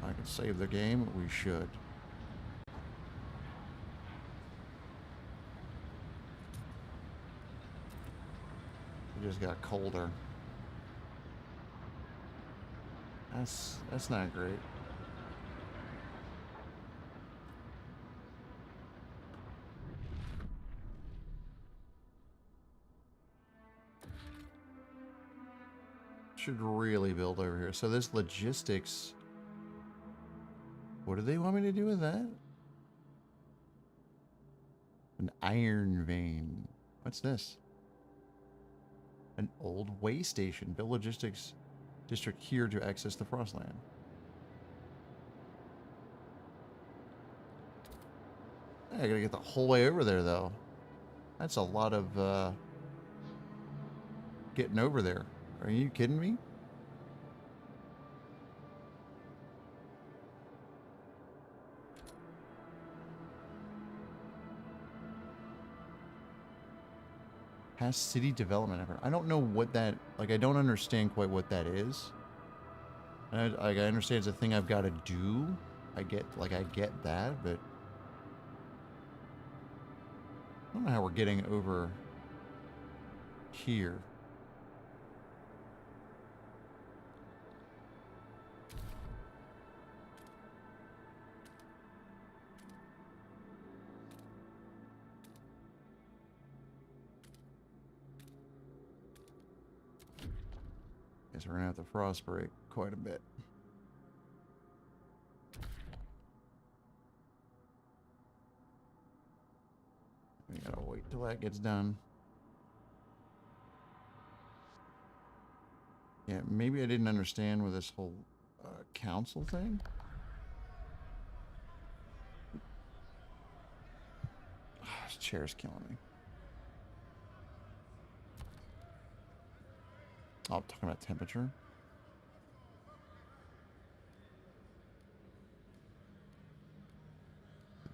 I can save the game. We should. It just got colder. That's not great. Should really build over here. So this logistics. What do they want me to do with that? An iron vein. What's this? An old way station. Build logistics district here to access the Frostland. I gotta get the whole way over there, though. That's a lot of getting over there. Are you kidding me? Past city development effort. I don't know what that, like, I don't understand quite what that is. I understand it's a thing I've got to do. I get that, but I don't know how we're getting over here. Guess we're gonna have to frost break quite a bit. We gotta wait till that gets done. Yeah, maybe I didn't understand with this whole council thing. This chair's killing me. Oh, I'm talking about temperature.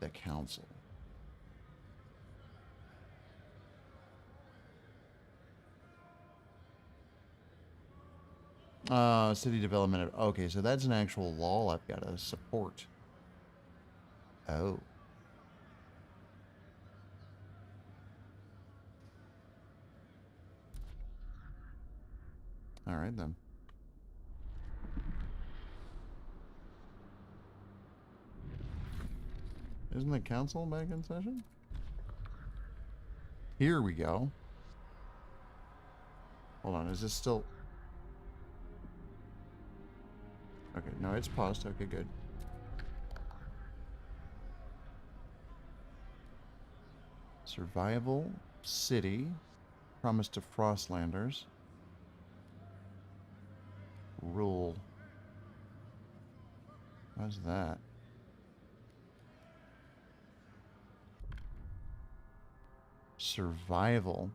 The council. City development. Okay, so that's an actual law I've got to support. Oh. All right, then. Isn't the council back in session? Here we go. Hold on, is this still... Okay, no, it's paused. Okay, good. Survival city. Promise to Frostlanders. Rule. What's that? Survival.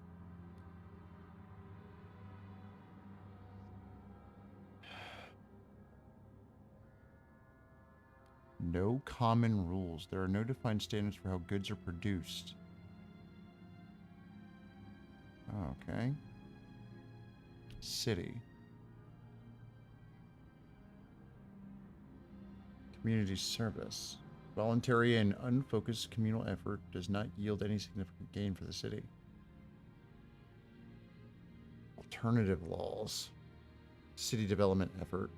No common rules. There are no defined standards for how goods are produced. Okay. City. Community service. Voluntary and unfocused communal effort does not yield any significant gain for the city. Alternative laws. City development effort.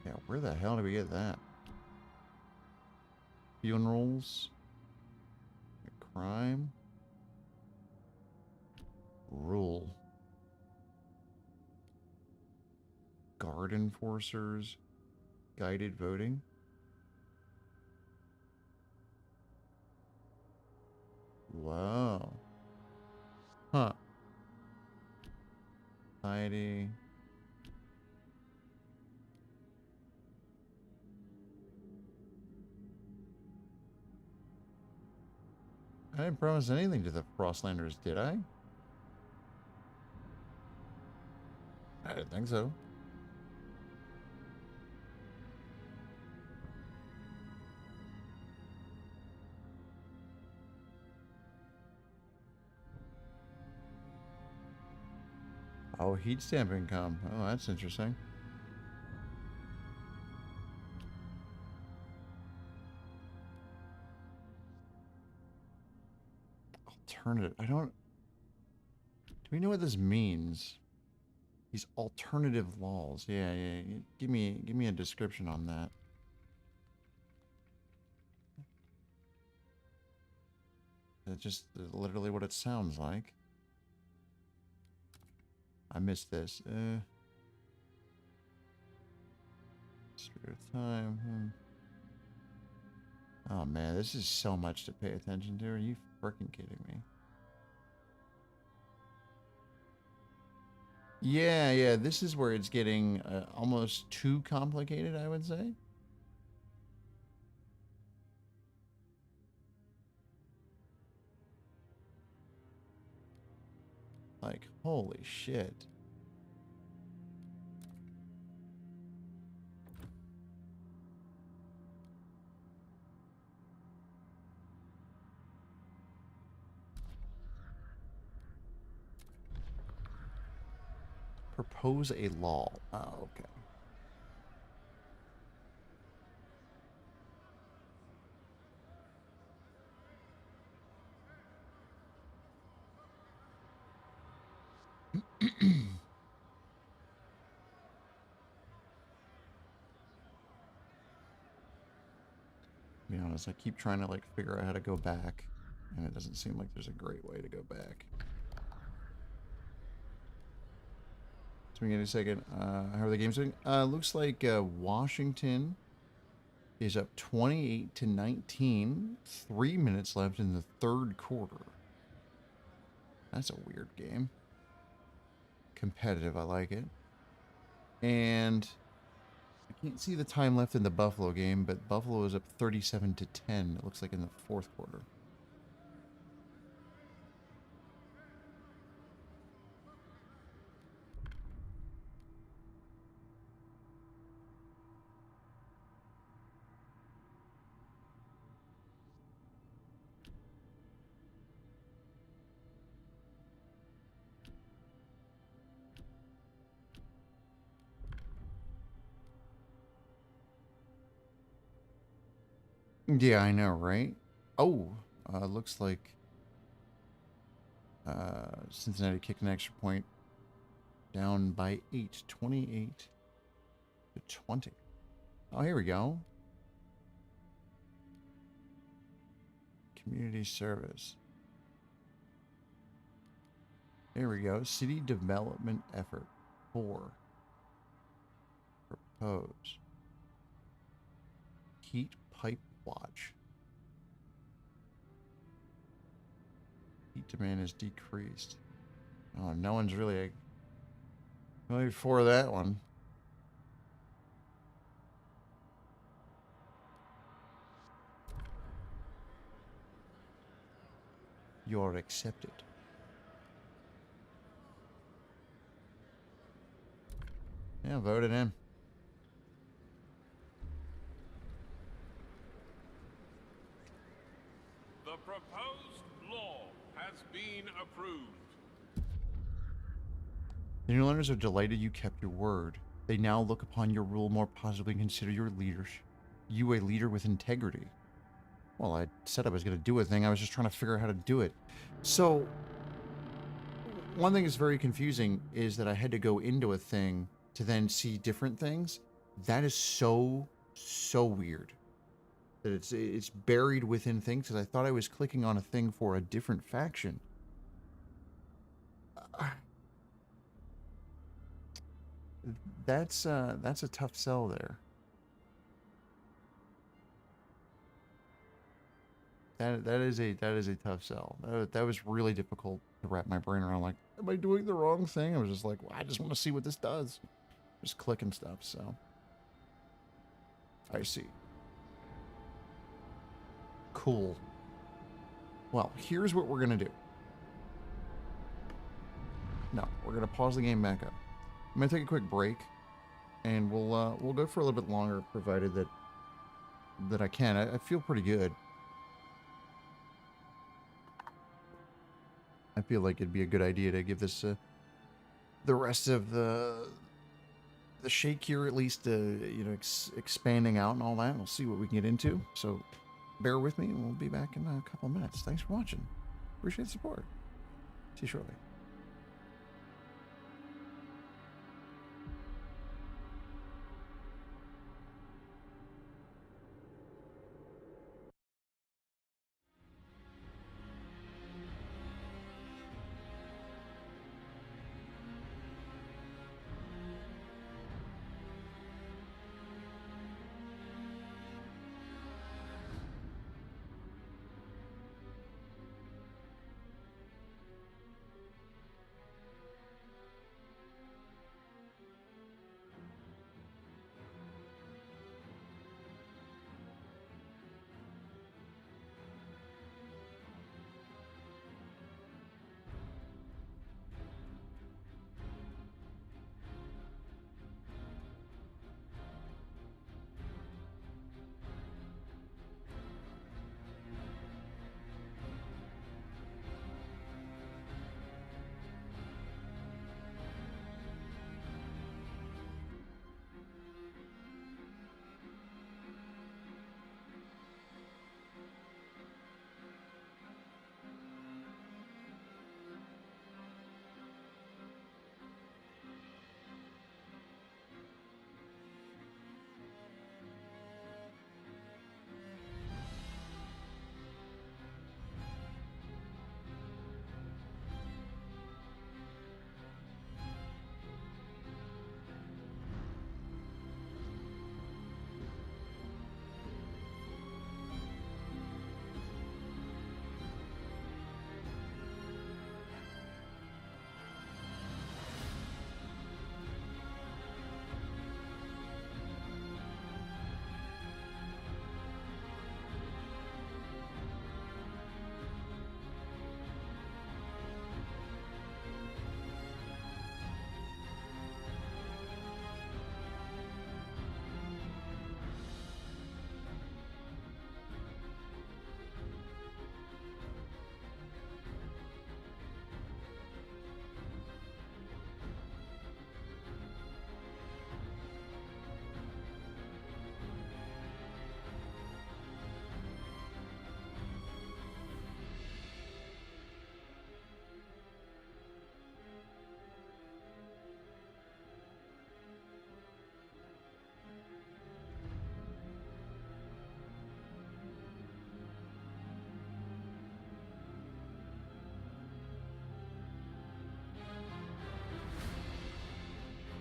Yeah, where the hell do we get that? Funerals. Crime. Rule. guard enforcers, guided voting. Wow. Huh. Society. I didn't promise anything to the Frostlanders, did I? I didn't think so. Oh, heat stamp income. Oh, that's interesting. Alternative. I don't... Do we know what this means? These alternative laws. Yeah, yeah. Give me a description on that. It's just literally what it sounds like. I missed this. Spirit of time. Oh man, this is so much to pay attention to. Are you freaking kidding me? Yeah, yeah. This is where it's getting almost too complicated, I would say. Like, holy shit. Propose a law. Oh, okay. To be honest, I keep trying to like figure out how to go back, and it doesn't seem like there's a great way to go back. So we get a second. How are the games doing? Looks like Washington is up 28 to 19. 3 minutes left in the third quarter. That's a weird game. Competitive, I like it. And I can't see the time left in the Buffalo game, but Buffalo is up 37 to 10. It looks like in the fourth quarter. Yeah, I know, right? Oh, looks like Cincinnati kicked an extra point down by 8, 28 to 20. Oh, here we go. Community service. There we go. City development effort 4. Propose. Heat pipe watch. Heat demand is decreased. Oh, no one's really for that one. You're accepted. Yeah, voted in. The proposed law has been approved. The new learners are delighted you kept your word. They now look upon your rule more positively and consider you a leader with integrity. Well, I said I was going to do a thing. I was just trying to figure out how to do it. So, one thing that's very confusing is that I had to go into a thing to then see different things. That is so weird. That it's buried within things, because I thought I was clicking on a thing for a different faction. that's a tough sell there. That is a tough sell. That was really difficult to wrap my brain around. Like, am I doing the wrong thing? I was just like, well, I just want to see what this does. Just clicking stuff. So I see. Cool. Well, here's what we're gonna do. No, we're gonna pause the game back up. I'm gonna take a quick break, and we'll go for a little bit longer, provided that I can. I feel pretty good. I feel like it'd be a good idea to give this the rest of the shake here at least, you know, expanding out and all that. We'll see what we can get into. So bear with me, and we'll be back in a couple minutes. Thanks for watching. Appreciate the support. See you shortly.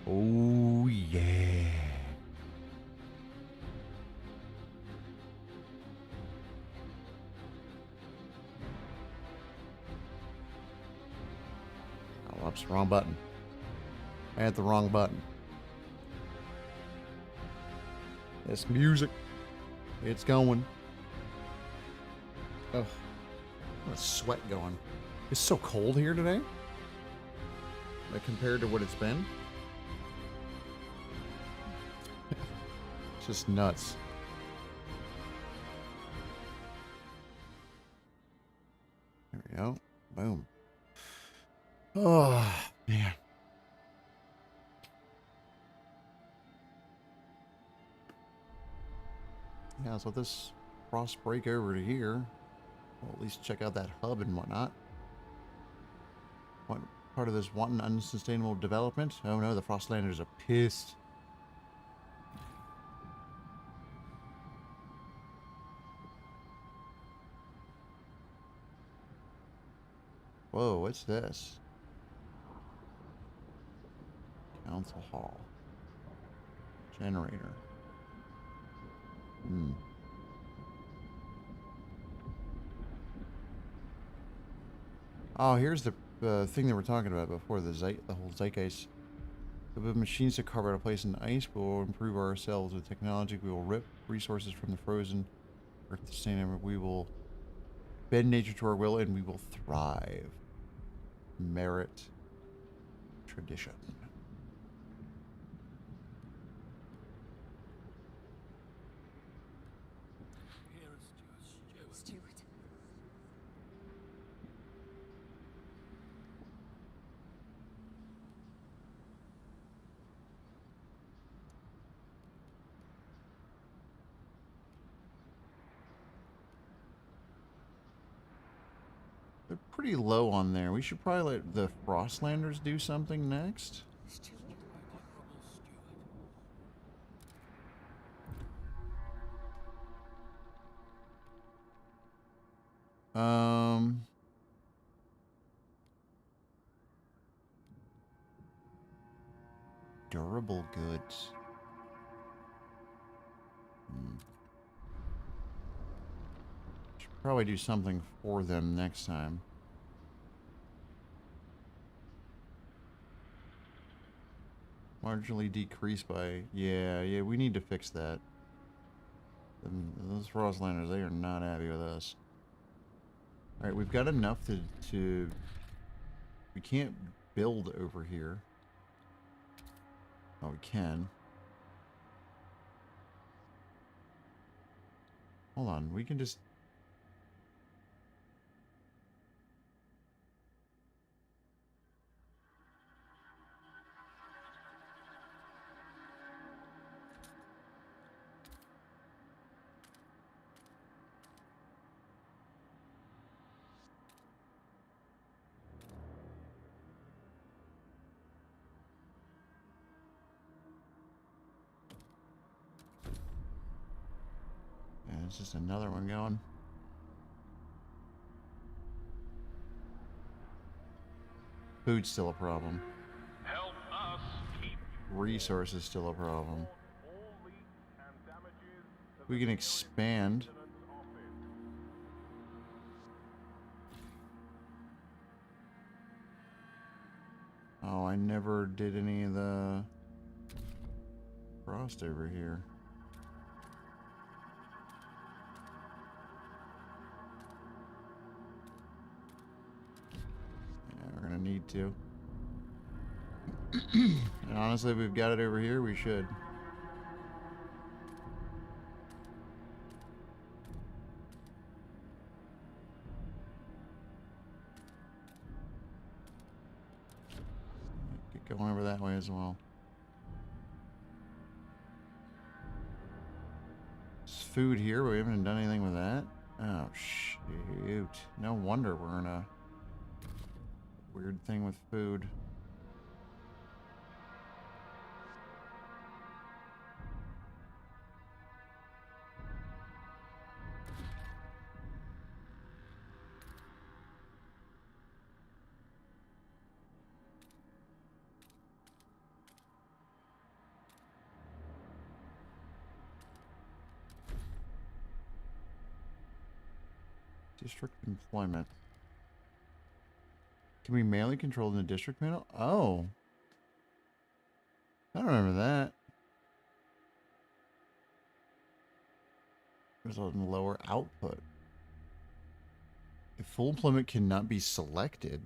Oh, yeah. Oh, oops, wrong button. I hit the wrong button. This music. It's going. Ugh. What a sweat going. It's so cold here today. Like, compared to what it's been. It's just nuts. There we go. Boom. Oh, man. Yeah, so let this frost break over to here. We'll at least check out that hub and whatnot. What part of this wanton unsustainable development? Oh no, the Frostlanders are pissed. Whoa, what's this? Council Hall. Generator. Hmm. Oh, here's the thing that we're talking about before, the whole zeitgeist. We have machines to carve out a place in ice. We will improve ourselves with technology. We will rip resources from the frozen earth to sustain. We will bend nature to our will, and we will thrive. Merit. Tradition. Hear us, Steward. Steward. They're pretty low on there. We should probably let the Frostlanders do something next. Steward. Honorable Steward. Durable goods. Should probably do something for them next time. Marginally decreased by... Yeah, we need to fix that. Those Frostlanders, they are not happy with us. Alright, we've got enough to... We can't build over here. Oh, we can. Hold on, we can just... Yeah, it's just another one going. Food's still a problem. Help us keep Resources still a problem. all leaks and damages to We the can expand. Maintenance Office. Oh, I never did any of the frost over here. Yeah, we're gonna need to. And honestly, if we've got it over here, we should. Get going over that way as well. There's food here, but we haven't done anything with that. Oh, shoot. No wonder we're in a weird thing with food. District employment. Can we manually control in the district panel? Oh. I don't remember that. There's a lower output. If full employment cannot be selected,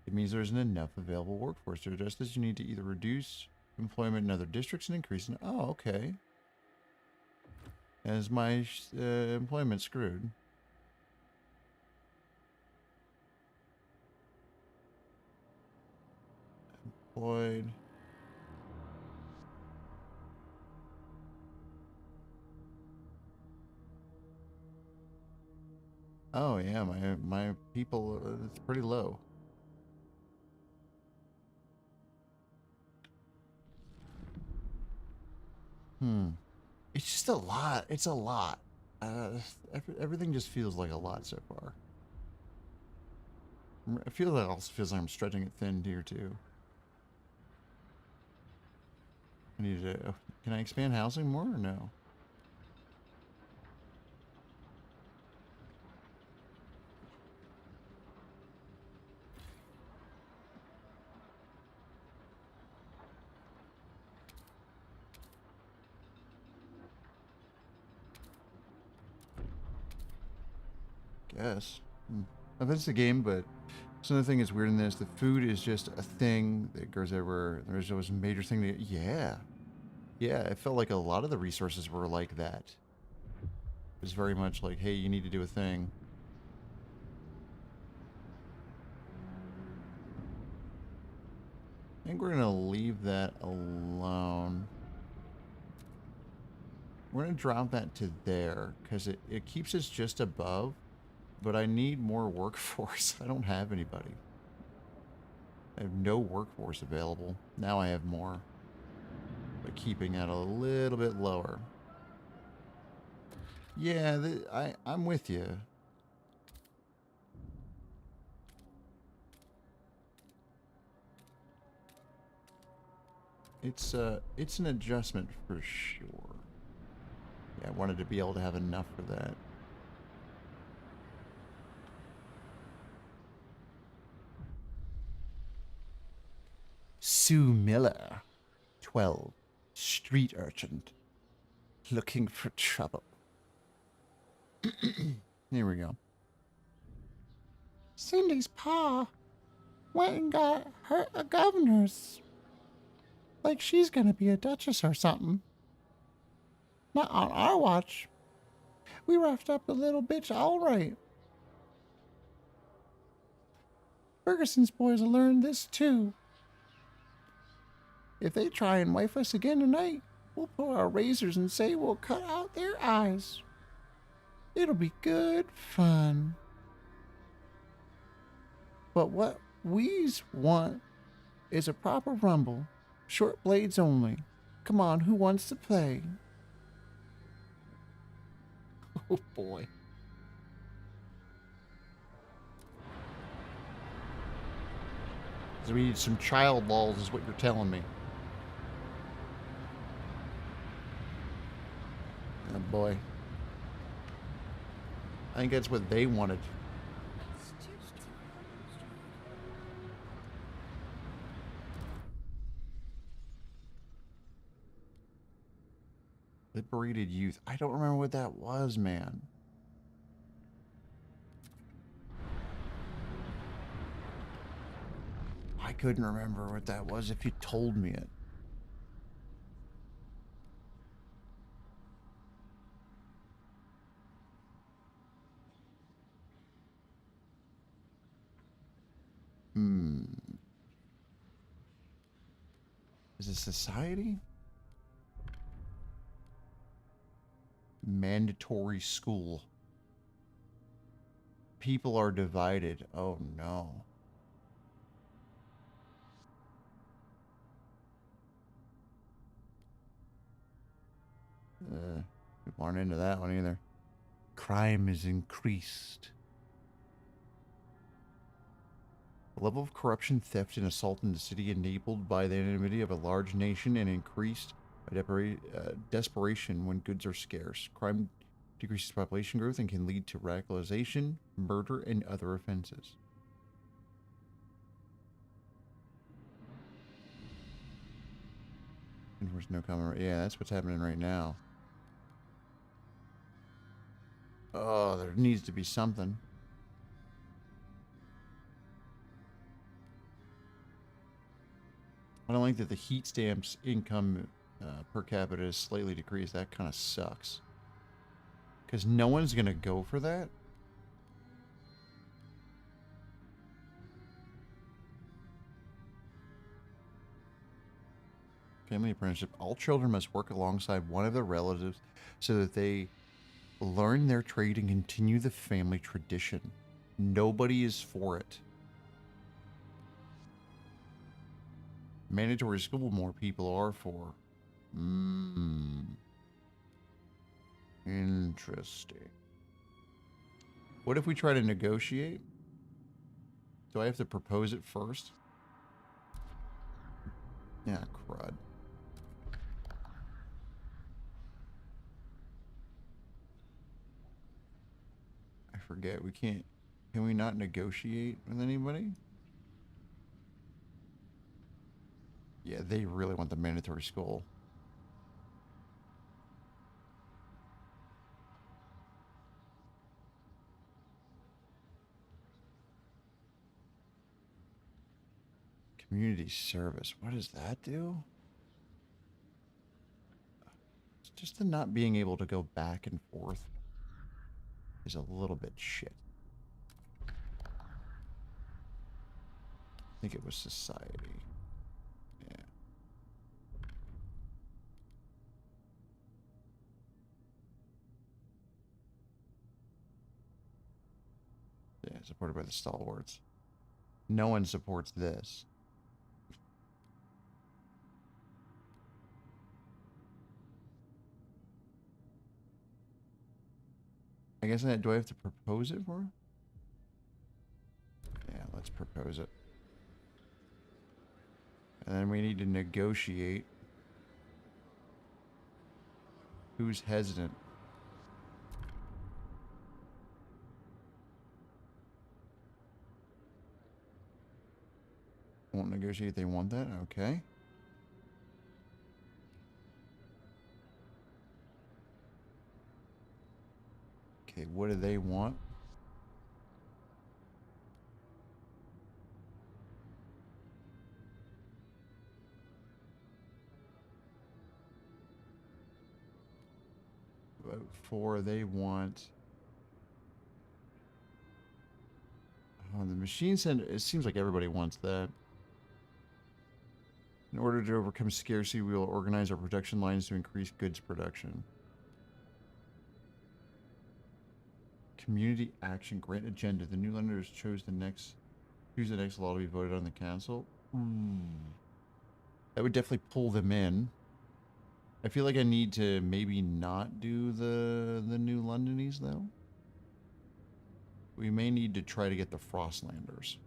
it means there isn't enough available workforce. To address this, you need to either reduce employment in other districts and increase in... Oh, okay. Is my employment screwed? Employed. Oh yeah, my people, it's pretty low. It's just a lot. It's a lot. Everything just feels like a lot so far. I feel like it also feels like I'm stretching it thin here too. I need to... oh, can I expand housing more or no? Guess. I bet it's a game, but another thing is weird in this. The food is just a thing that goes everywhere. There's always a major thing that... yeah. Yeah, it felt like a lot of the resources were like that. It was very much like, hey, you need to do a thing. I think we're going to leave that alone. We're going to drop that to there, because it keeps us just above, but I need more workforce. I don't have anybody. I have no workforce available. Now I have more. But keeping it a little bit lower. Yeah, I'm with you. It's an adjustment for sure. Yeah, I wanted to be able to have enough for that. Sue Miller, 12, street urchin, looking for trouble. Here we go. Cindy's pa went and got her a governor's. Like she's gonna be a duchess or something. Not on our watch. We roughed up the little bitch all right. Ferguson's boys will learn this too. If they try and wife us again tonight, we'll pull our razors and say we'll cut out their eyes. It'll be good fun. But what we's want is a proper rumble. Short blades only. Come on, who wants to play? Oh boy. So we need some child laws is what you're telling me. Oh boy. I think that's what they wanted. Liberated youth. I don't remember what that was, man. I couldn't remember what that was if you told me it. Is it society? Mandatory school. People are divided. Oh no. People aren't into that one either. Crime is increased. The level of corruption, theft, and assault in the city enabled by the anonymity of a large nation and increased by desperation when goods are scarce. Crime decreases population growth and can lead to radicalization, murder, and other offenses. And there's no comment. Yeah, that's what's happening right now. Oh, there needs to be something. I don't like that the heat stamps income per capita is slightly decreased. That kind of sucks. Because no one's going to go for that. Family apprenticeship. All children must work alongside one of their relatives so that they learn their trade and continue the family tradition. Nobody is for it. Mandatory school, more people are for. Interesting. What if we try to negotiate? Do I have to propose it first? Yeah, crud. forget. We can't... Can we not negotiate with anybody? Yeah, they really want the mandatory school. Community service. What does that do? It's just the not being able to go back and forth is a little bit shit. I think it was society. Yeah. Yeah, supported by the stalwarts. No one supports this. I guess do I have to propose it for? Yeah, let's propose it. And then we need to negotiate. Who's hesitant? Won't negotiate, they want that? Okay. Okay, what do they want? Vote for, they want... Oh, the machine center, it seems like everybody wants that. In order to overcome scarcity, we will organize our production lines to increase goods production. Community action grant agenda. The new lenders choose the next law to be voted on the council. That would definitely pull them in. I feel like I need to maybe not do the new Londonies though. We may need to try to get the Frostlanders.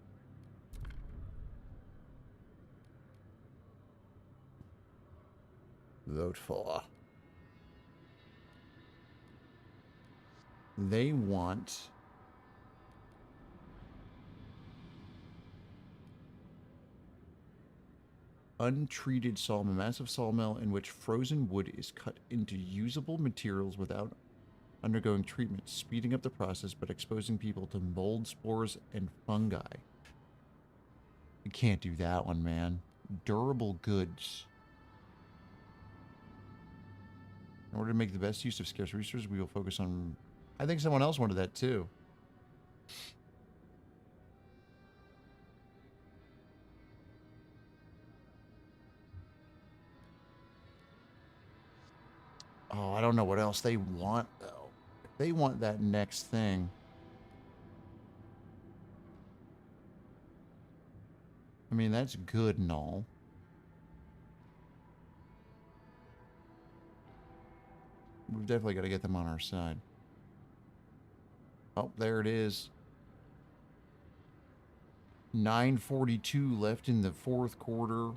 Vote for. They want... untreated sawmill, massive sawmill in which frozen wood is cut into usable materials without undergoing treatment, speeding up the process but exposing people to mold spores and fungi. You can't do that one, man. Durable goods. In order to make the best use of scarce resources, we will focus on... I think someone else wanted that too. Oh, I don't know what else they want, though. If they want that next thing... I mean, that's good and all. We've definitely got to get them on our side. Oh, there it is. 9:42 left in the fourth quarter.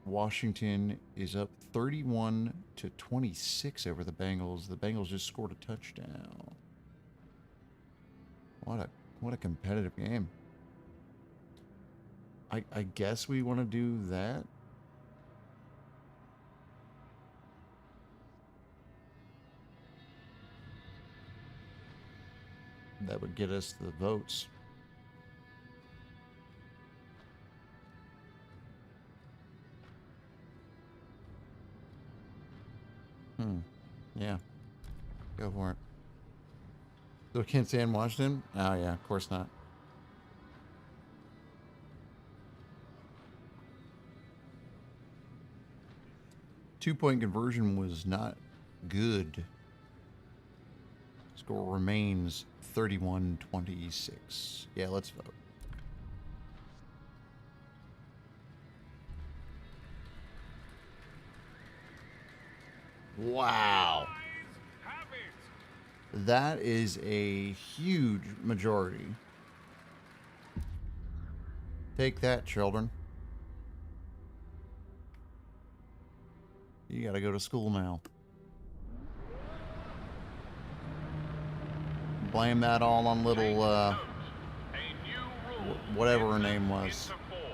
Washington is up 31-26 over the Bengals. The Bengals just scored a touchdown. What a competitive game. I guess we want to do that. That would get us the votes. Yeah. Go for it. So can't stand Washington? Oh yeah, of course not. Two-point conversion was not good. Score remains 31-26. Yeah, let's vote. Wow. That is a huge majority. Take that, children. You gotta go to school now. Blame that all on little, Take note. A new rule whatever her enters name was. into force.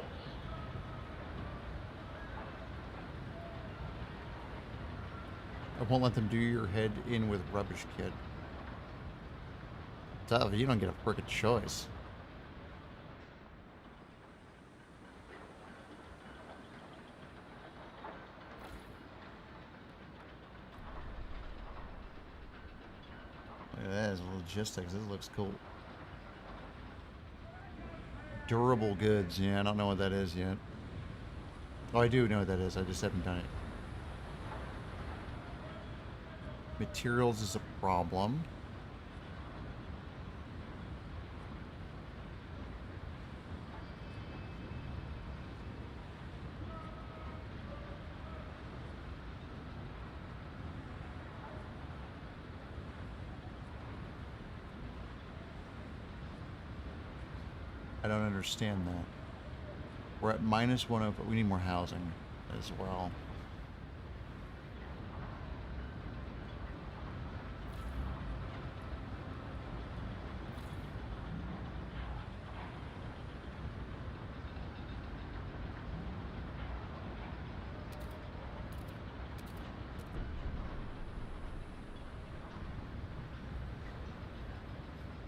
I won't let them do your head in with rubbish, kid. Tough, you don't get a frickin' choice. Look at that, it's logistics. This looks cool. Durable goods. Yeah, I don't know what that is yet. Oh, I do know what that is. I just haven't done it. Materials is a problem. I don't understand that. We're at -1 but we need more housing as well.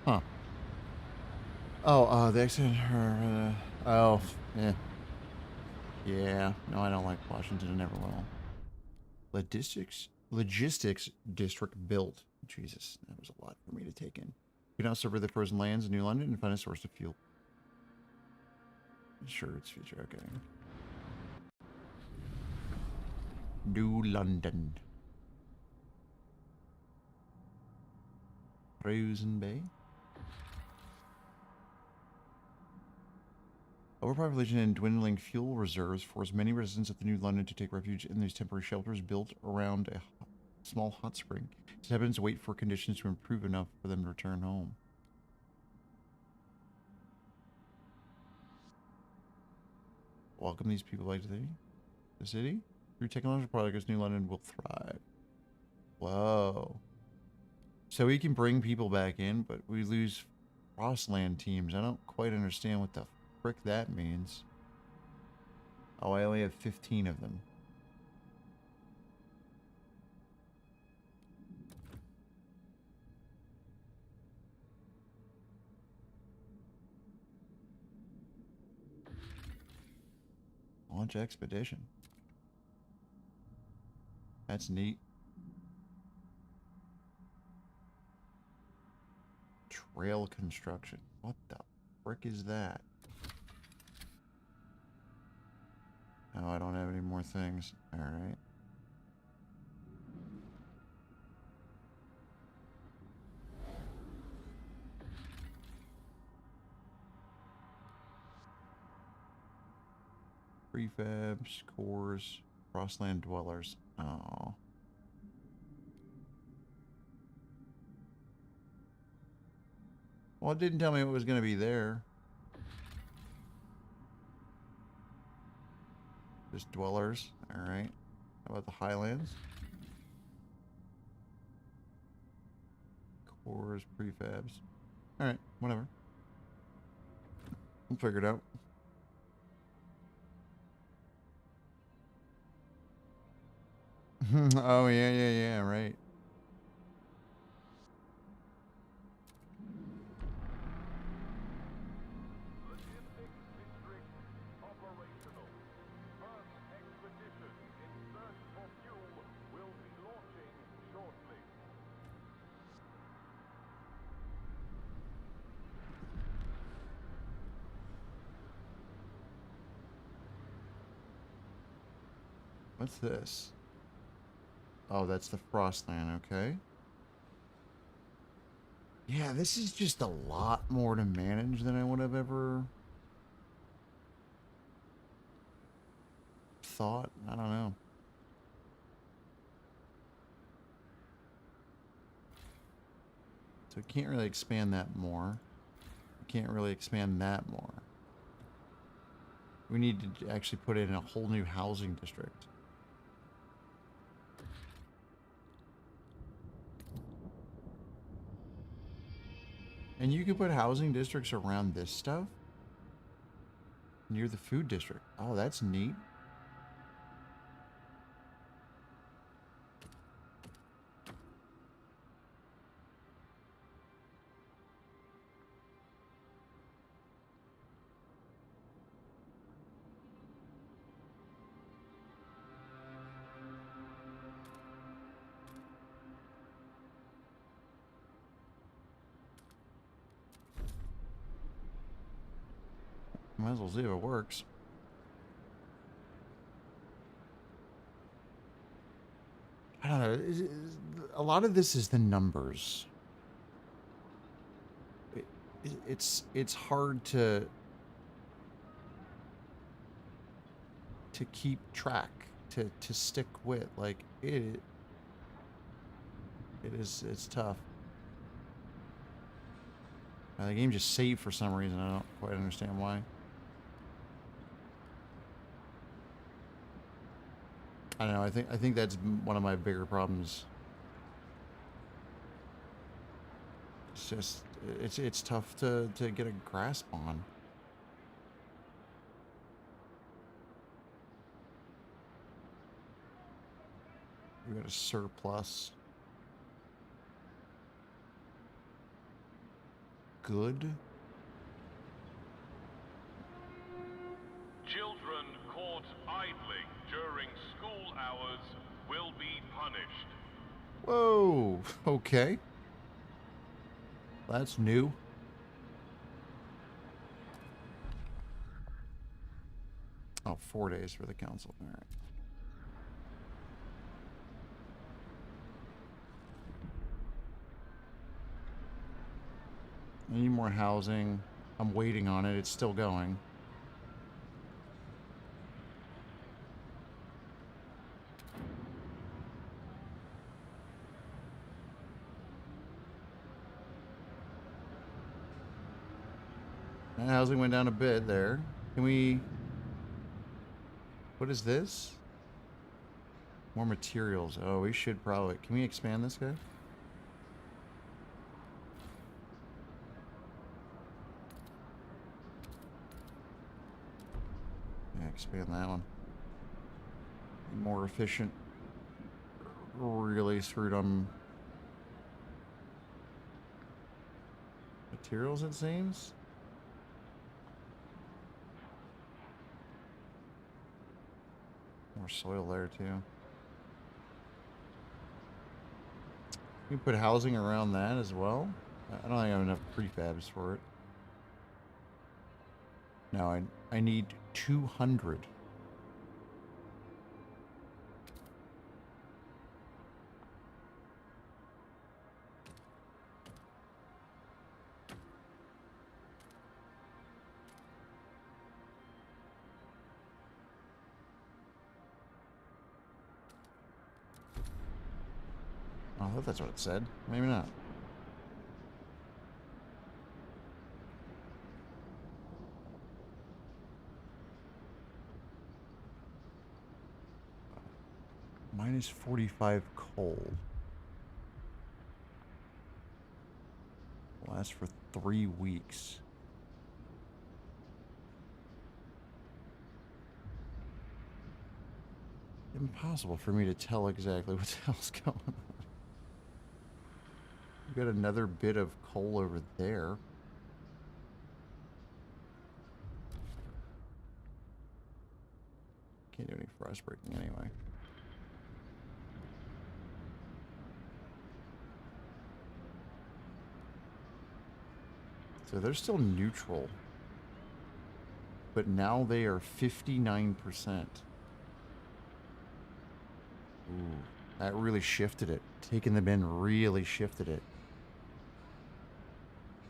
Huh. Oh, the exit. Oh, yeah. Yeah. No, I don't like Washington. I never will. Logistics district built. Jesus, that was a lot for me to take in. You can now survey the frozen lands in New London and find a source of fuel. Sure, it's future. Okay. New London. Frozen Bay. Overpopulation and dwindling fuel reserves force many residents of the New London to take refuge in these temporary shelters built around a small hot spring. Inhabitants wait for conditions to improve enough for them to return home. Welcome these people back to the city. Through technological progress, New London will thrive. Whoa. So we can bring people back in, but we lose Frostland teams. I don't quite understand what the frick that means. Oh, I only have 15 of them. Launch expedition. That's neat. Trail construction. What the frick is that? Oh, I don't have any more things. Alright. Prefabs, cores, crossland dwellers. Oh. Well, it didn't tell me what was going to be there. Just dwellers. Alright. How about the highlands? Cores, prefabs. Alright, whatever. We'll figure it out. Oh, yeah, right. Logistics district operational. First expedition in search for fuel will be launching shortly. What's this? Oh, that's the Frostland, okay. Yeah, this is just a lot more to manage than I would have ever thought. I don't know. So we can't really expand that more. We can't really expand that more. We need to actually put in a whole new housing district. And you can put housing districts around this stuff? Near the food district. Oh, that's neat. Might as well see if it works. I don't know. A lot of this is the numbers. It's hard to keep track, to stick with. Like it's tough. The game just saved for some reason. I don't quite understand why. I don't know. I think that's one of my bigger problems. It's just it's tough to get a grasp on. We got a surplus. Good. Children caught idling during school hours will be punished. Whoa. Okay. That's new. Oh, 4 days for the council. All right. I need more housing. I'm waiting on it. It's still going. And housing went down a bit there. Can we... What is this? More materials. Oh, we should probably... Can we expand this guy? Yeah, expand that one. More efficient. Really screwed on materials, it seems. More soil there too. You can put housing around that as well. I don't think I have enough prefabs for it. No, I need 200. Oh, I thought that's what it said. Maybe not. Minus 45 coal. Lasts for 3 weeks. Impossible for me to tell exactly what the hell's going on. We've got another bit of coal over there. Can't do any frost breaking anyway. So they're still neutral. But now they are 59%. Ooh, that really shifted it. Taking them in really shifted it.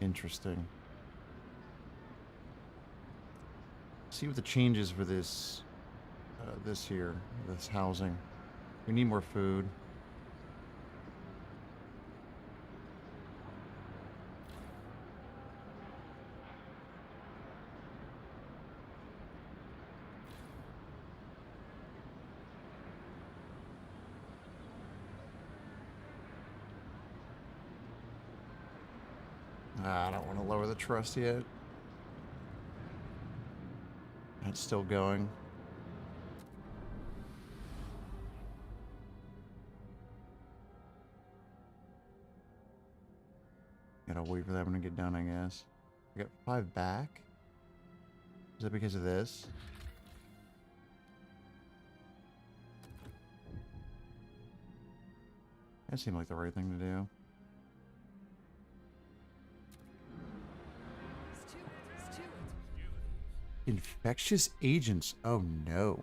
Interesting. See what the changes for this this housing. We need more food. I don't want to lower the trust yet. That's still going. Gotta wait for that one to get done, I guess. I got 5 back. Is that because of this? That seemed like the right thing to do. Infectious agents. Oh no.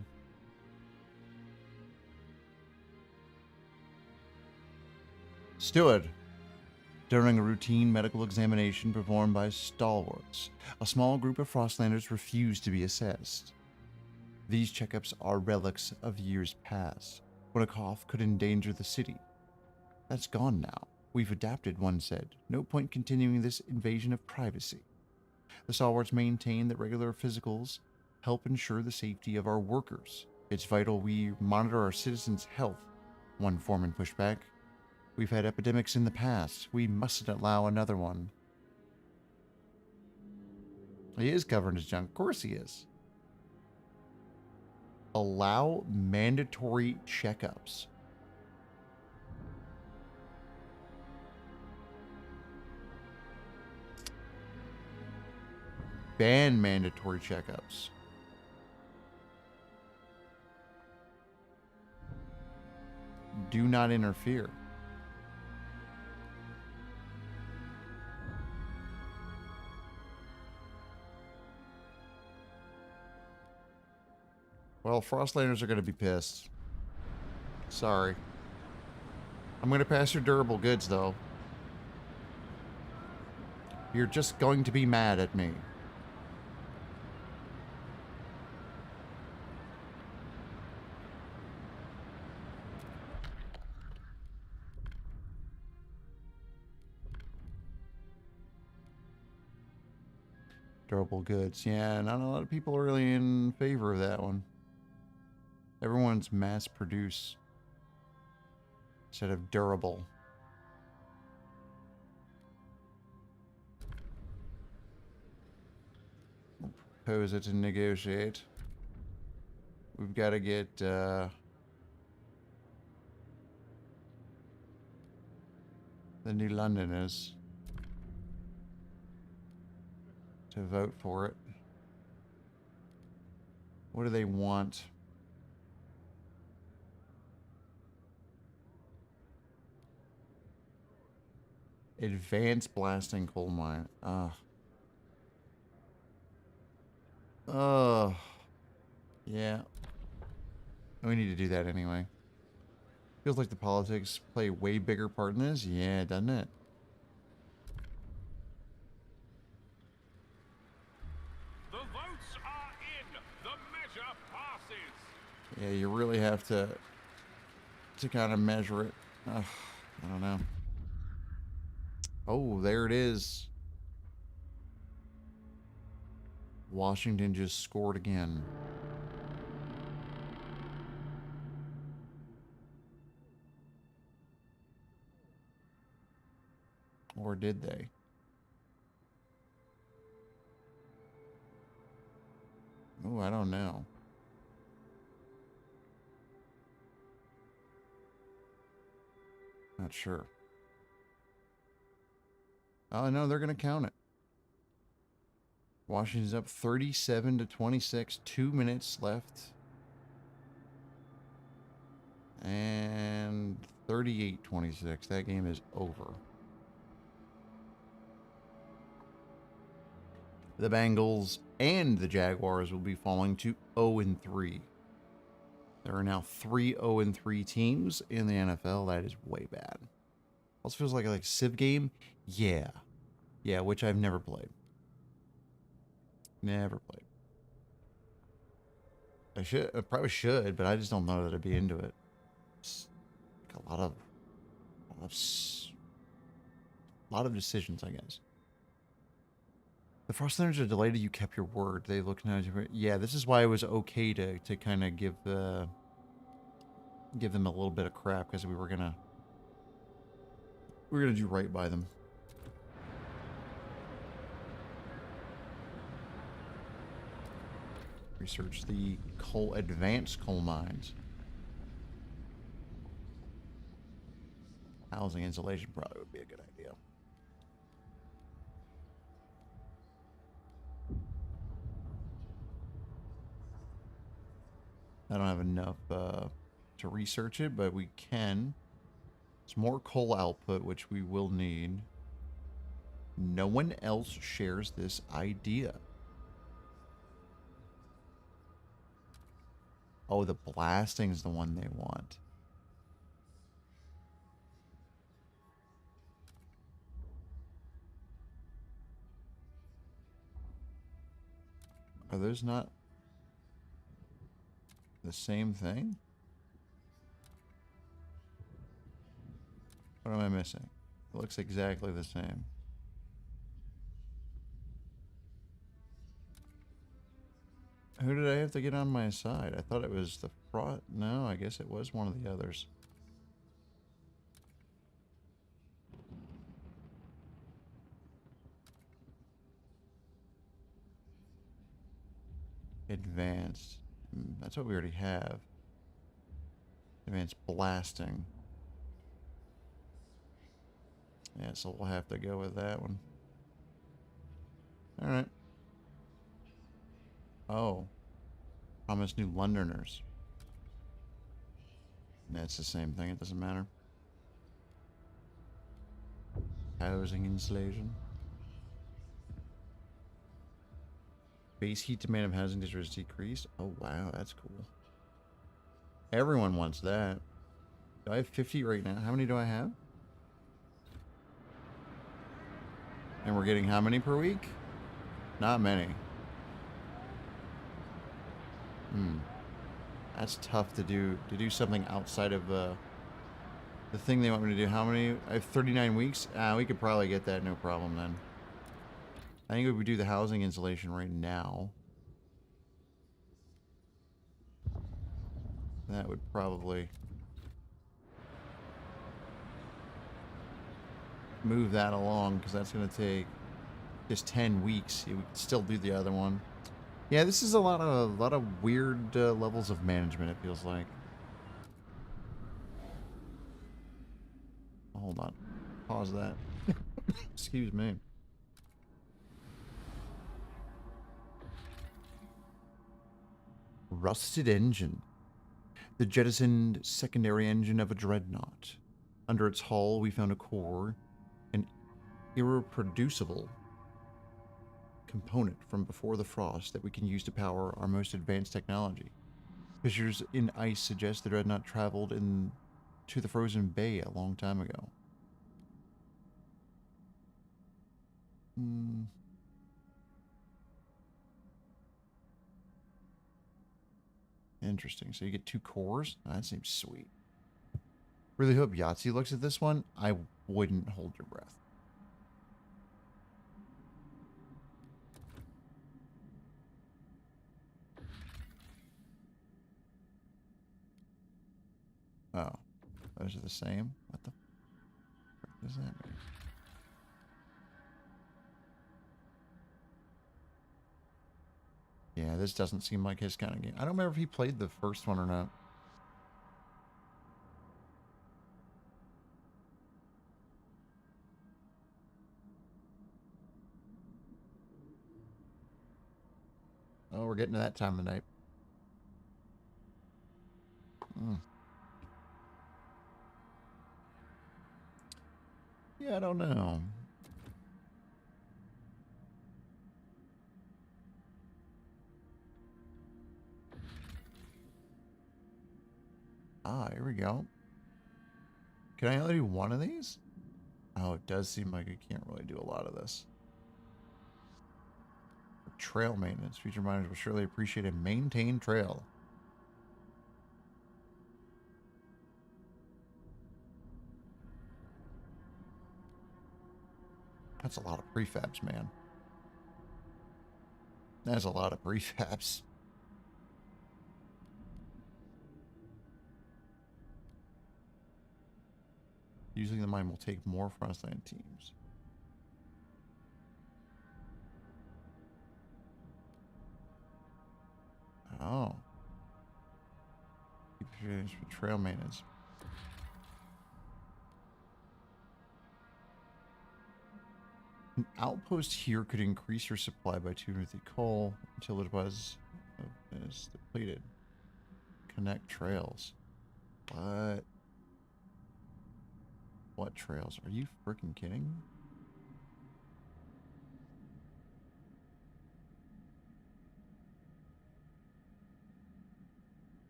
Steward. During a routine medical examination performed by stalwarts, a small group of Frostlanders refused to be assessed. These checkups are relics of years past, when a cough could endanger the city. That's gone now. We've adapted, one said. No point continuing this invasion of privacy. The stalwarts maintain that regular physicals help ensure the safety of our workers. It's vital we monitor our citizens' health, one foreman pushed back. We've had epidemics in the past. We mustn't allow another one. He is covering his junk. Of course he is. Allow mandatory checkups. Ban mandatory checkups. Do not interfere. Well, Frostlanders are going to be pissed. Sorry. I'm going to pass your durable goods, though. You're just going to be mad at me. Durable goods. Yeah, not a lot of people are really in favor of that one. Everyone's mass produce instead of durable. We'll propose it to negotiate. We've got to get the New Londoners to vote for it. What do they want? Advanced blasting coal mine. Yeah. We need to do that anyway. Feels like the politics play a way bigger part in this. Yeah, doesn't it? The votes are in. The measure passes. Yeah, you really have to kind of measure it. I don't know. Oh, there it is. Washington just scored again. Or did they? Oh, I don't know. Not sure. Oh, no, they're going to count it. Washington's up 37-26. 2 minutes left. And 38-26. That game is over. The Bengals and the Jaguars will be falling to 0-3. There are now 3 0-3 teams in the NFL. That is way bad. Also feels like a Civ game. Yeah. Yeah, which I've never played. Never played. I probably should, but I just don't know that I'd be into it. It's like a lot of decisions, I guess. The Frostlanders are delighted you kept your word. They look now. Yeah, this is why it was okay to kind of give them a little bit of crap, because we were gonna do right by them. Research the advanced coal mines. Housing insulation probably would be a good idea. I don't have enough to research it, but we can. It's more coal output, which we will need. No one else shares this idea. Oh, the blasting's the one they want. Are those not the same thing? What am I missing? It looks exactly the same. Who did I have to get on my side? I thought it was the Frost. No, I guess it was one of the others. Advanced. That's what we already have. Advanced blasting. Yeah, so we'll have to go with that one. Alright. Oh. Promise new Londoners. That's the same thing, it doesn't matter. Housing insulation. Base heat demand of housing districts decreased. Oh wow, that's cool. Everyone wants that. Do I have 50 right now? How many do I have? And we're getting how many per week? Not many. That's tough to do something outside of the thing they want me to do. How many? I have 39 weeks. We could probably get that no problem then. I think if we do the housing insulation right now, that would probably move that along, because that's going to take just 10 weeks. We could still do the other one. Yeah, this is a lot of weird levels of management, it feels like. Hold on. Pause that. Excuse me. Rusted engine. The jettisoned secondary engine of a dreadnought. Under its hull, we found a core, an irreproducible component from before the frost that we can use to power our most advanced technology. Fissures in ice suggest the dreadnought traveled to the frozen bay a long time ago. Interesting. So you get 2 cores? That seems sweet. Really hope Yahtzee looks at this one. I wouldn't hold your breath. Oh. Those are the same? What the frick does that mean? Yeah, this doesn't seem like his kind of game. I don't remember if he played the first one or not. Oh, we're getting to that time of night. Yeah, I don't know. Ah, here we go. Can I only do one of these? Oh, it does seem like I can't really do a lot of this. Trail maintenance. Future miners will surely appreciate a maintained trail. That's a lot of prefabs, man. That's a lot of prefabs. Using the mine will take more Frostland teams. Oh. Keep finished with trail maintenance. An outpost here could increase your supply by 250 coal until it is depleted. Connect trails. What? What trails? Are you freaking kidding?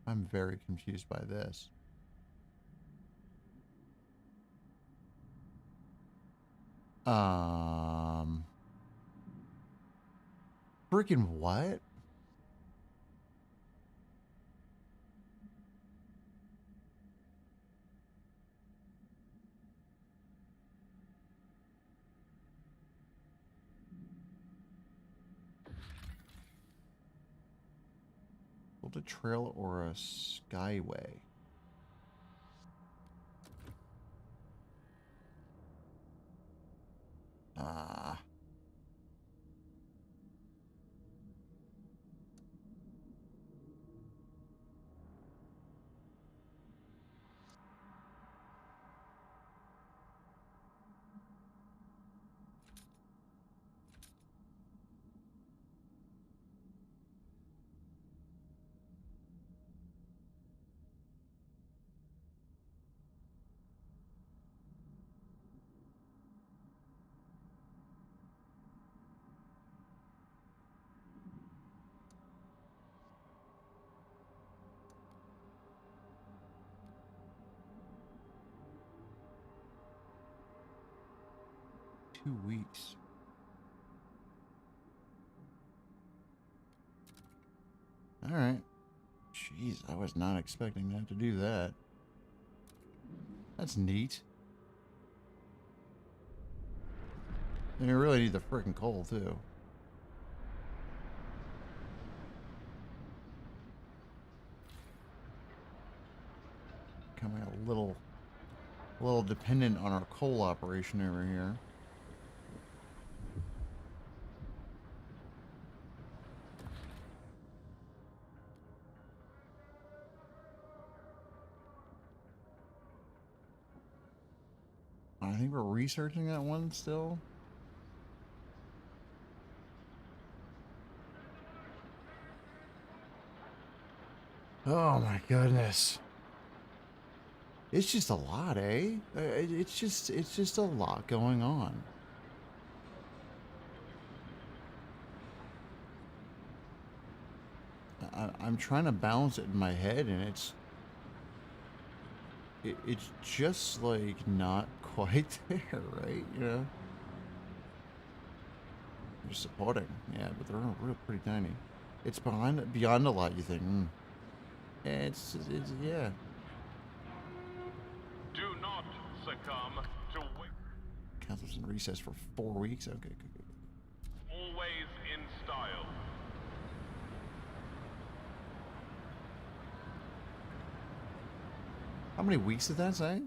I'm very confused by this. Freaking what? Build a trail or a skyway? Ah. 2 weeks. All right. Jeez, I was not expecting to have to do that. That's neat. And you really need the freaking coal, too. Becoming a little dependent on our coal operation over here. I think we're researching that one still. Oh my goodness. It's just a lot, eh? It's just a lot going on. I'm trying to balance it in my head, and it's just like not quite there, right? You know, they're supporting, yeah, but they're real pretty tiny. It's beyond a lot. You think? Yeah, it's yeah. Do not succumb to Council's in recess for 4 weeks. Okay, good. always in style. How many weeks did that say?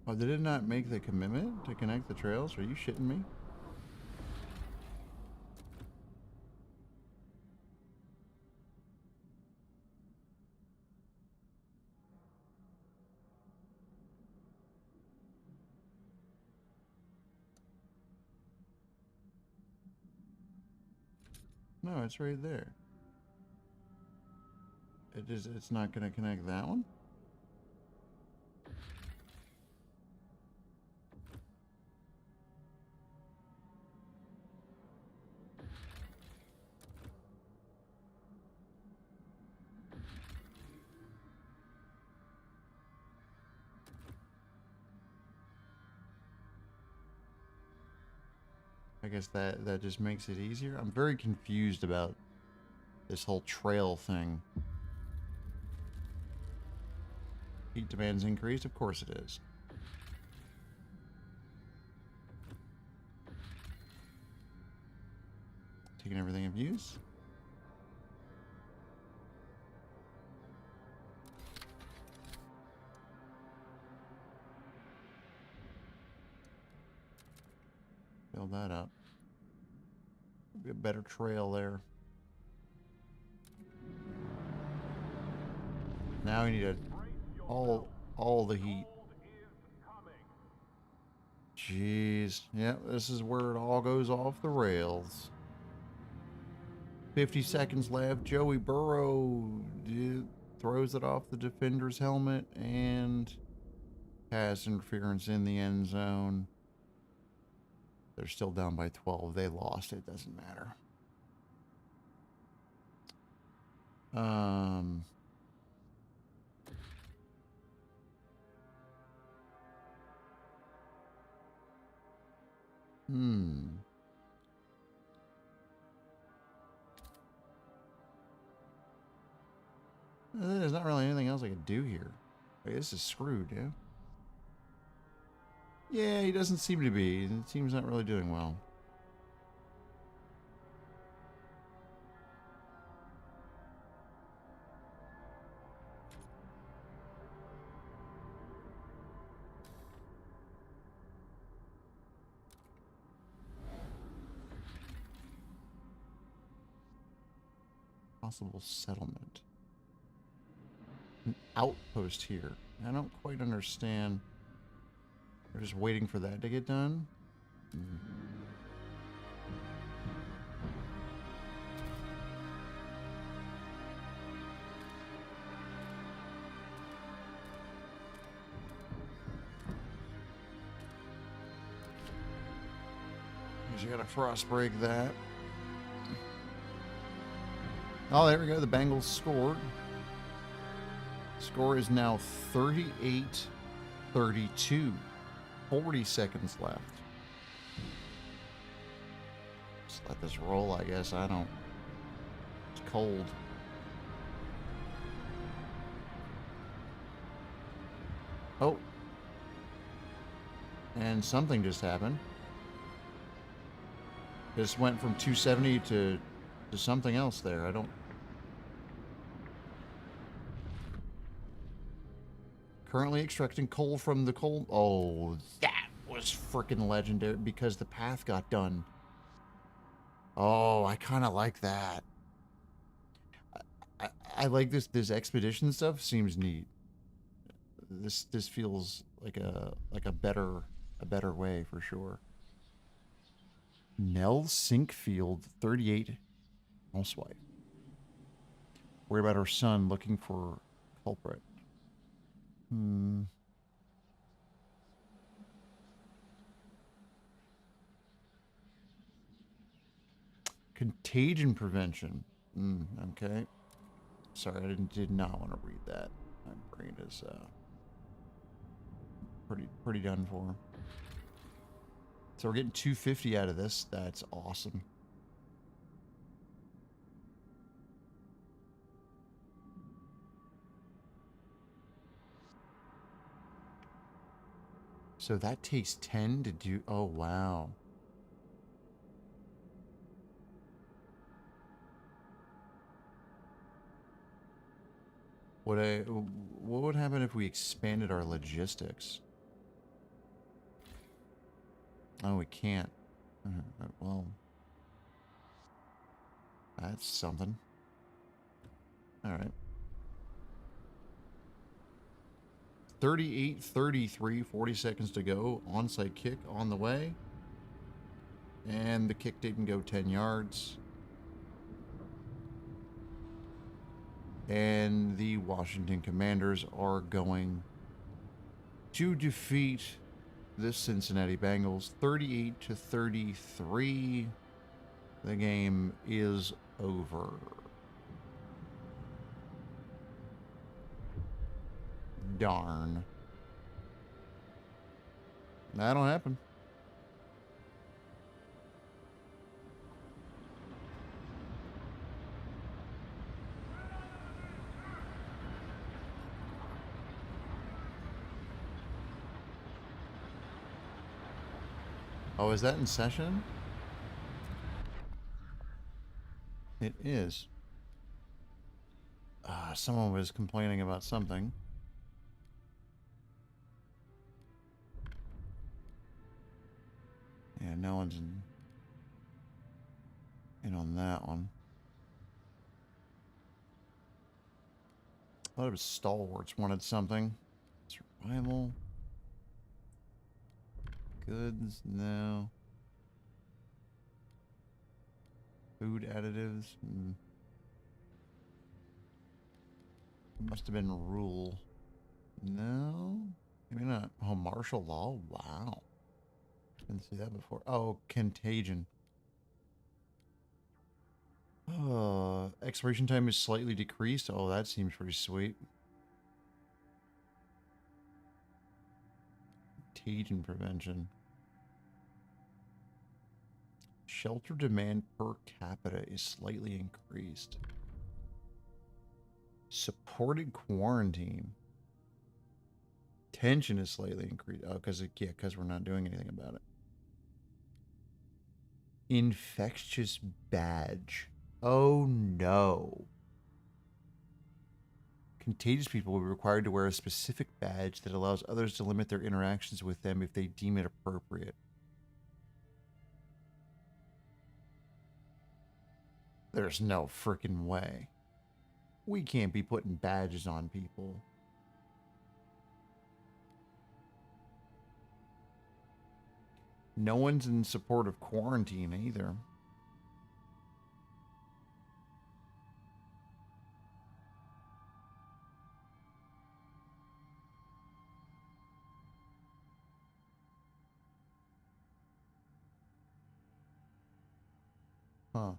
Oh, did it not make the commitment to connect the trails? Are you shitting me? No, it's right there. It's not going to connect that one? I guess that just makes it easier. I'm very confused about this whole trail thing. Heat demand's increased? Of course it is. Taking everything of use. Build that up. Be a better trail there. Now we need to all the heat. Jeez. Yep, this is where it all goes off the rails. 50 seconds left. Joey Burrow throws it off the defender's helmet and pass interference in the end zone. They're still down by 12. They lost. It doesn't matter. There's not really anything else I could do here. Like, this is screwed, yeah? Yeah, he doesn't seem to be. The team's not really doing well. Possible settlement. An outpost here. I don't quite understand. They're just waiting for that to get done. You gotta frost break that. Oh, there we go. The Bengals scored. Score is now 38-32. 40 seconds left. Just let this roll, I guess. I don't. It's cold. Oh. And something just happened. Just went from 270 to something else there. I don't. Currently extracting coal from the coal. Oh, that was freaking legendary because the path got done. Oh, I kind of like that. I like this. This expedition stuff seems neat. This feels like a better way for sure. Nell Sinkfield, 38, housewife. Worried about her son, looking for culprit. Contagion prevention. Okay. Sorry, I did not want to read that. My brain is pretty done for. So we're getting 250 out of this. That's awesome. So that takes 10 to do. Oh, wow. What would happen if we expanded our logistics? Oh, we can't. Well, that's something. All right. 38-33, 40 seconds to go. Onside kick on the way. And the kick didn't go 10 yards. And the Washington Commanders are going to defeat the Cincinnati Bengals 38-33. The game is over. Darn. That'll happen. Oh, is that in session? It is. Someone was complaining about something. Yeah, no one's in on that one. I thought it was Stalwarts wanted something. Survival. Goods, no. Food additives. Must have been rule. No? Maybe not. Oh, martial law? Wow. Didn't see that before. Oh, contagion. Expiration time is slightly decreased. Oh, that seems pretty sweet. Contagion prevention. Shelter demand per capita is slightly increased. Supported quarantine. Tension is slightly increased. Oh, because we're not doing anything about it. Infectious badge. Oh no. Contagious people will be required to wear a specific badge that allows others to limit their interactions with them if they deem it appropriate. There's no freaking way. We can't be putting badges on people. No one's in support of quarantine either. Huh.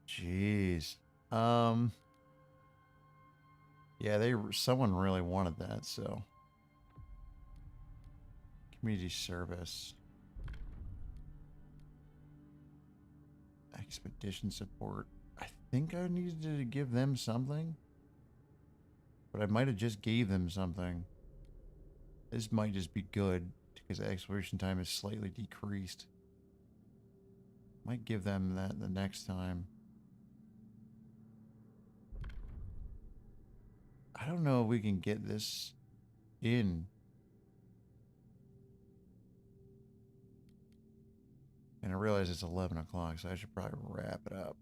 Jeez. Yeah, someone really wanted that, so. Community service. Expedition support. I think I needed to give them something. But I might have just gave them something. This might just be good because the exploration time is slightly decreased. Might give them that the next time. I don't know if we can get this in. And I realize it's 11 o'clock, so I should probably wrap it up.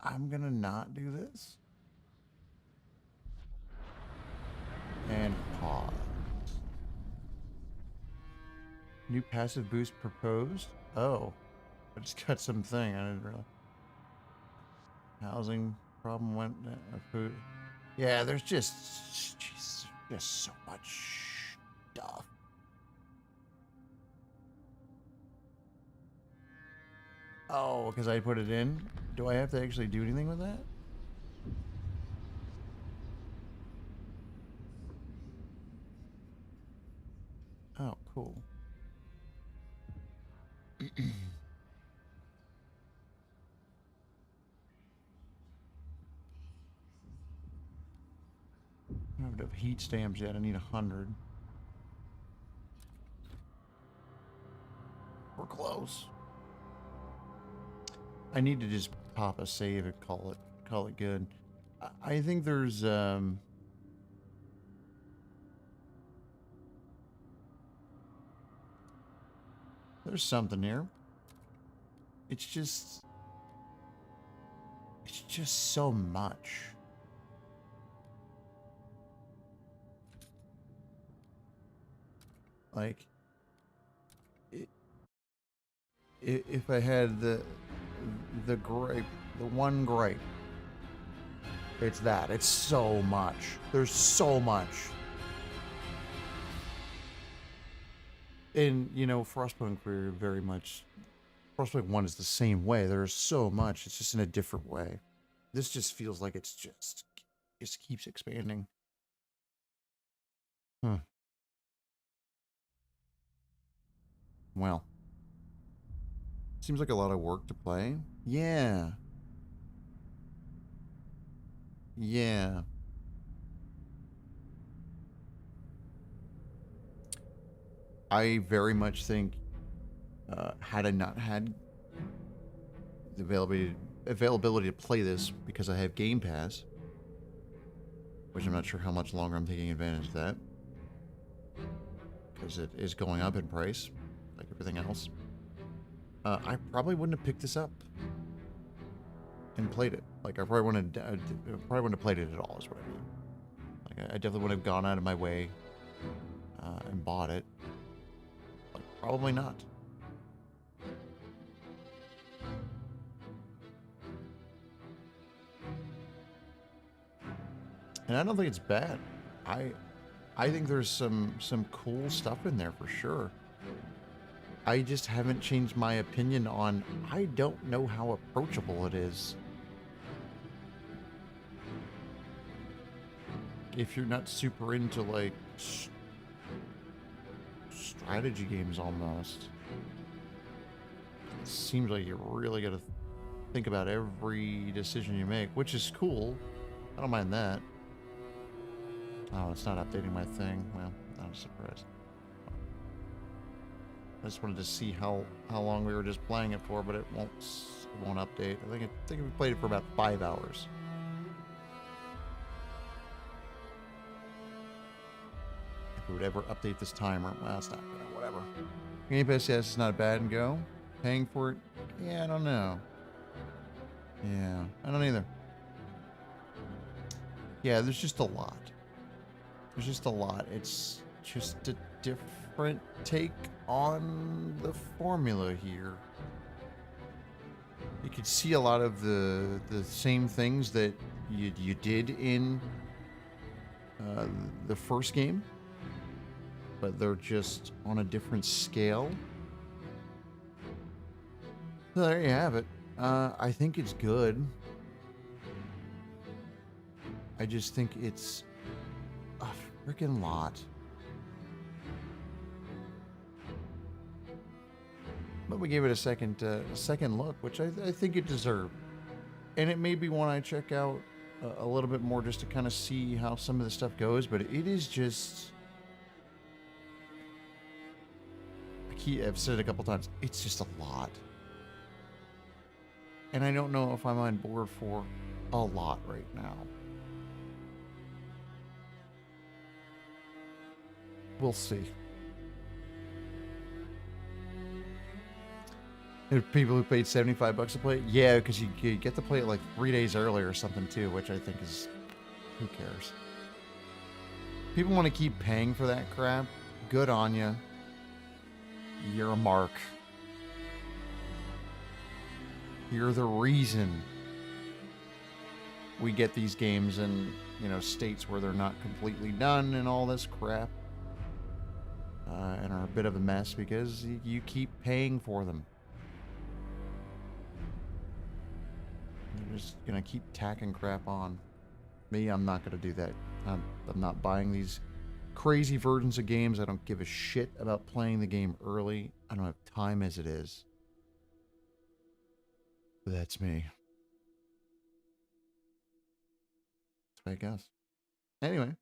I'm gonna not do this. And pause. New passive boost proposed? Oh. I just got something. I didn't realize. Housing problem went down. Food. Yeah, there's just so much stuff. Oh, because I put it in? Do I have to actually do anything with that? Oh, cool. I don't have enough heat stamps yet. I need 100. We're close. I need to just pop a save and call it good. I think there's something here. It's just so much. Like if I had the gripe, the one gripe, it's that. It's so much. There's so much. And, you know, Frostpunk, we're very much... Frostpunk 1 is the same way. There's so much. It's just in a different way. This just feels like it just keeps expanding. Well. Seems like a lot of work to play. Yeah. Yeah. I very much think, had I not had the availability to play this because I have Game Pass, which I'm not sure how much longer I'm taking advantage of that, because it is going up in price, like everything else. I probably wouldn't have picked this up and played it. Like, I probably wouldn't have played it at all, is what I mean. Like, I definitely wouldn't have gone out of my way and bought it. Like, probably not. And I don't think it's bad. I think there's some cool stuff in there for sure. I just haven't changed my opinion on, I don't know how approachable it is. If you're not super into, like, strategy games almost, it seems like you really got to think about every decision you make, which is cool. I don't mind that. Oh, it's not updating my thing. Well, not a surprise. I just wanted to see how long we were just playing it for, but it won't update. I think we played it for about 5 hours. If it would ever update this timer, well, it's not gonna. Whatever. Game Pass, yes, it's not bad and go. Paying for it, yeah, I don't know. Yeah, I don't either. Yeah, there's just a lot. There's just a lot. It's just a different take on the formula here. You could see a lot of the same things that you did in the first game, but they're just on a different scale. So there you have it. I think it's good. I just think it's a freaking lot. But we gave it a second look, which I think it deserved. And it may be one I check out a little bit more just to kind of see how some of the stuff goes. But it is just... I've said it a couple times. It's just a lot. And I don't know if I'm on board for a lot right now. We'll see. There's people who paid $75 to play it. Yeah, because you get to play it like 3 days earlier or something too, which I think is... Who cares? People want to keep paying for that crap. Good on you. You're a mark. You're the reason we get these games in, states where they're not completely done and all this crap. And are a bit of a mess because you keep paying for them. You're just going to keep tacking crap on. Me, I'm not going to do that. I'm not buying these crazy versions of games. I don't give a shit about playing the game early. I don't have time as it is. But that's me. That's what I guess. Anyway,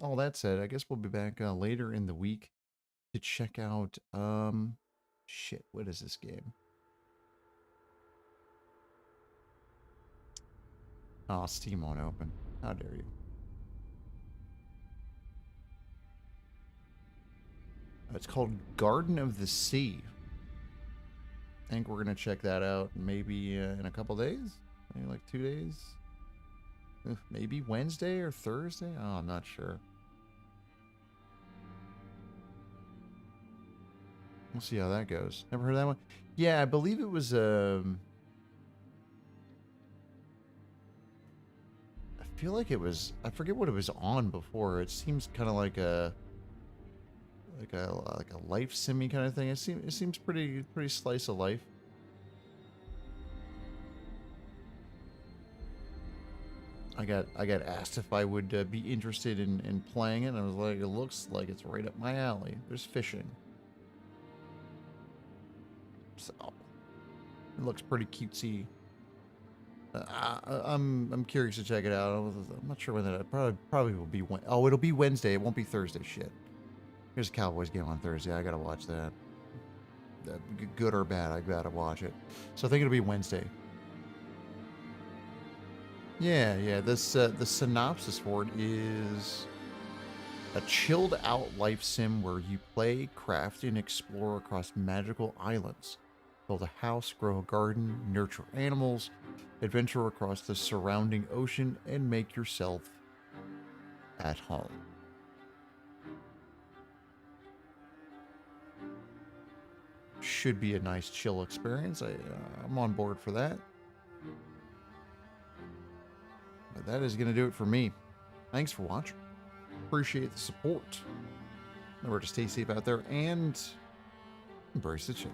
all that said, I guess we'll be back later in the week to check out, shit, what is this game? Oh, Steam won't open. How dare you? It's called Garden of the Sea. I think we're going to check that out maybe in a couple days. Maybe like 2 days. Maybe Wednesday or Thursday. Oh, I'm not sure. We'll see how that goes. Never heard of that one? Yeah, I believe it was... I feel like it was... I forget what it was on before. It seems kind of like a life simmy kind of thing. It seems pretty slice of life. I got asked if I would be interested in playing it, and I was like, it looks like it's right up my alley. There's fishing, so it looks pretty cutesy. I'm curious to check it out. I'm not sure when that probably will be. Oh, it'll be Wednesday. It won't be Thursday. Shit. There's a Cowboys game on Thursday. I gotta watch that. Good or bad, I gotta watch it. So I think it'll be Wednesday. Yeah. This the synopsis for it is a chilled out life sim where you play, craft, and explore across magical islands. Build a house, grow a garden, nurture animals, adventure across the surrounding ocean, and make yourself at home. Should be a nice chill experience. I'm on board for that. But that is going to do it for me. Thanks for watching. Appreciate the support. Remember to stay safe out there and embrace the chill.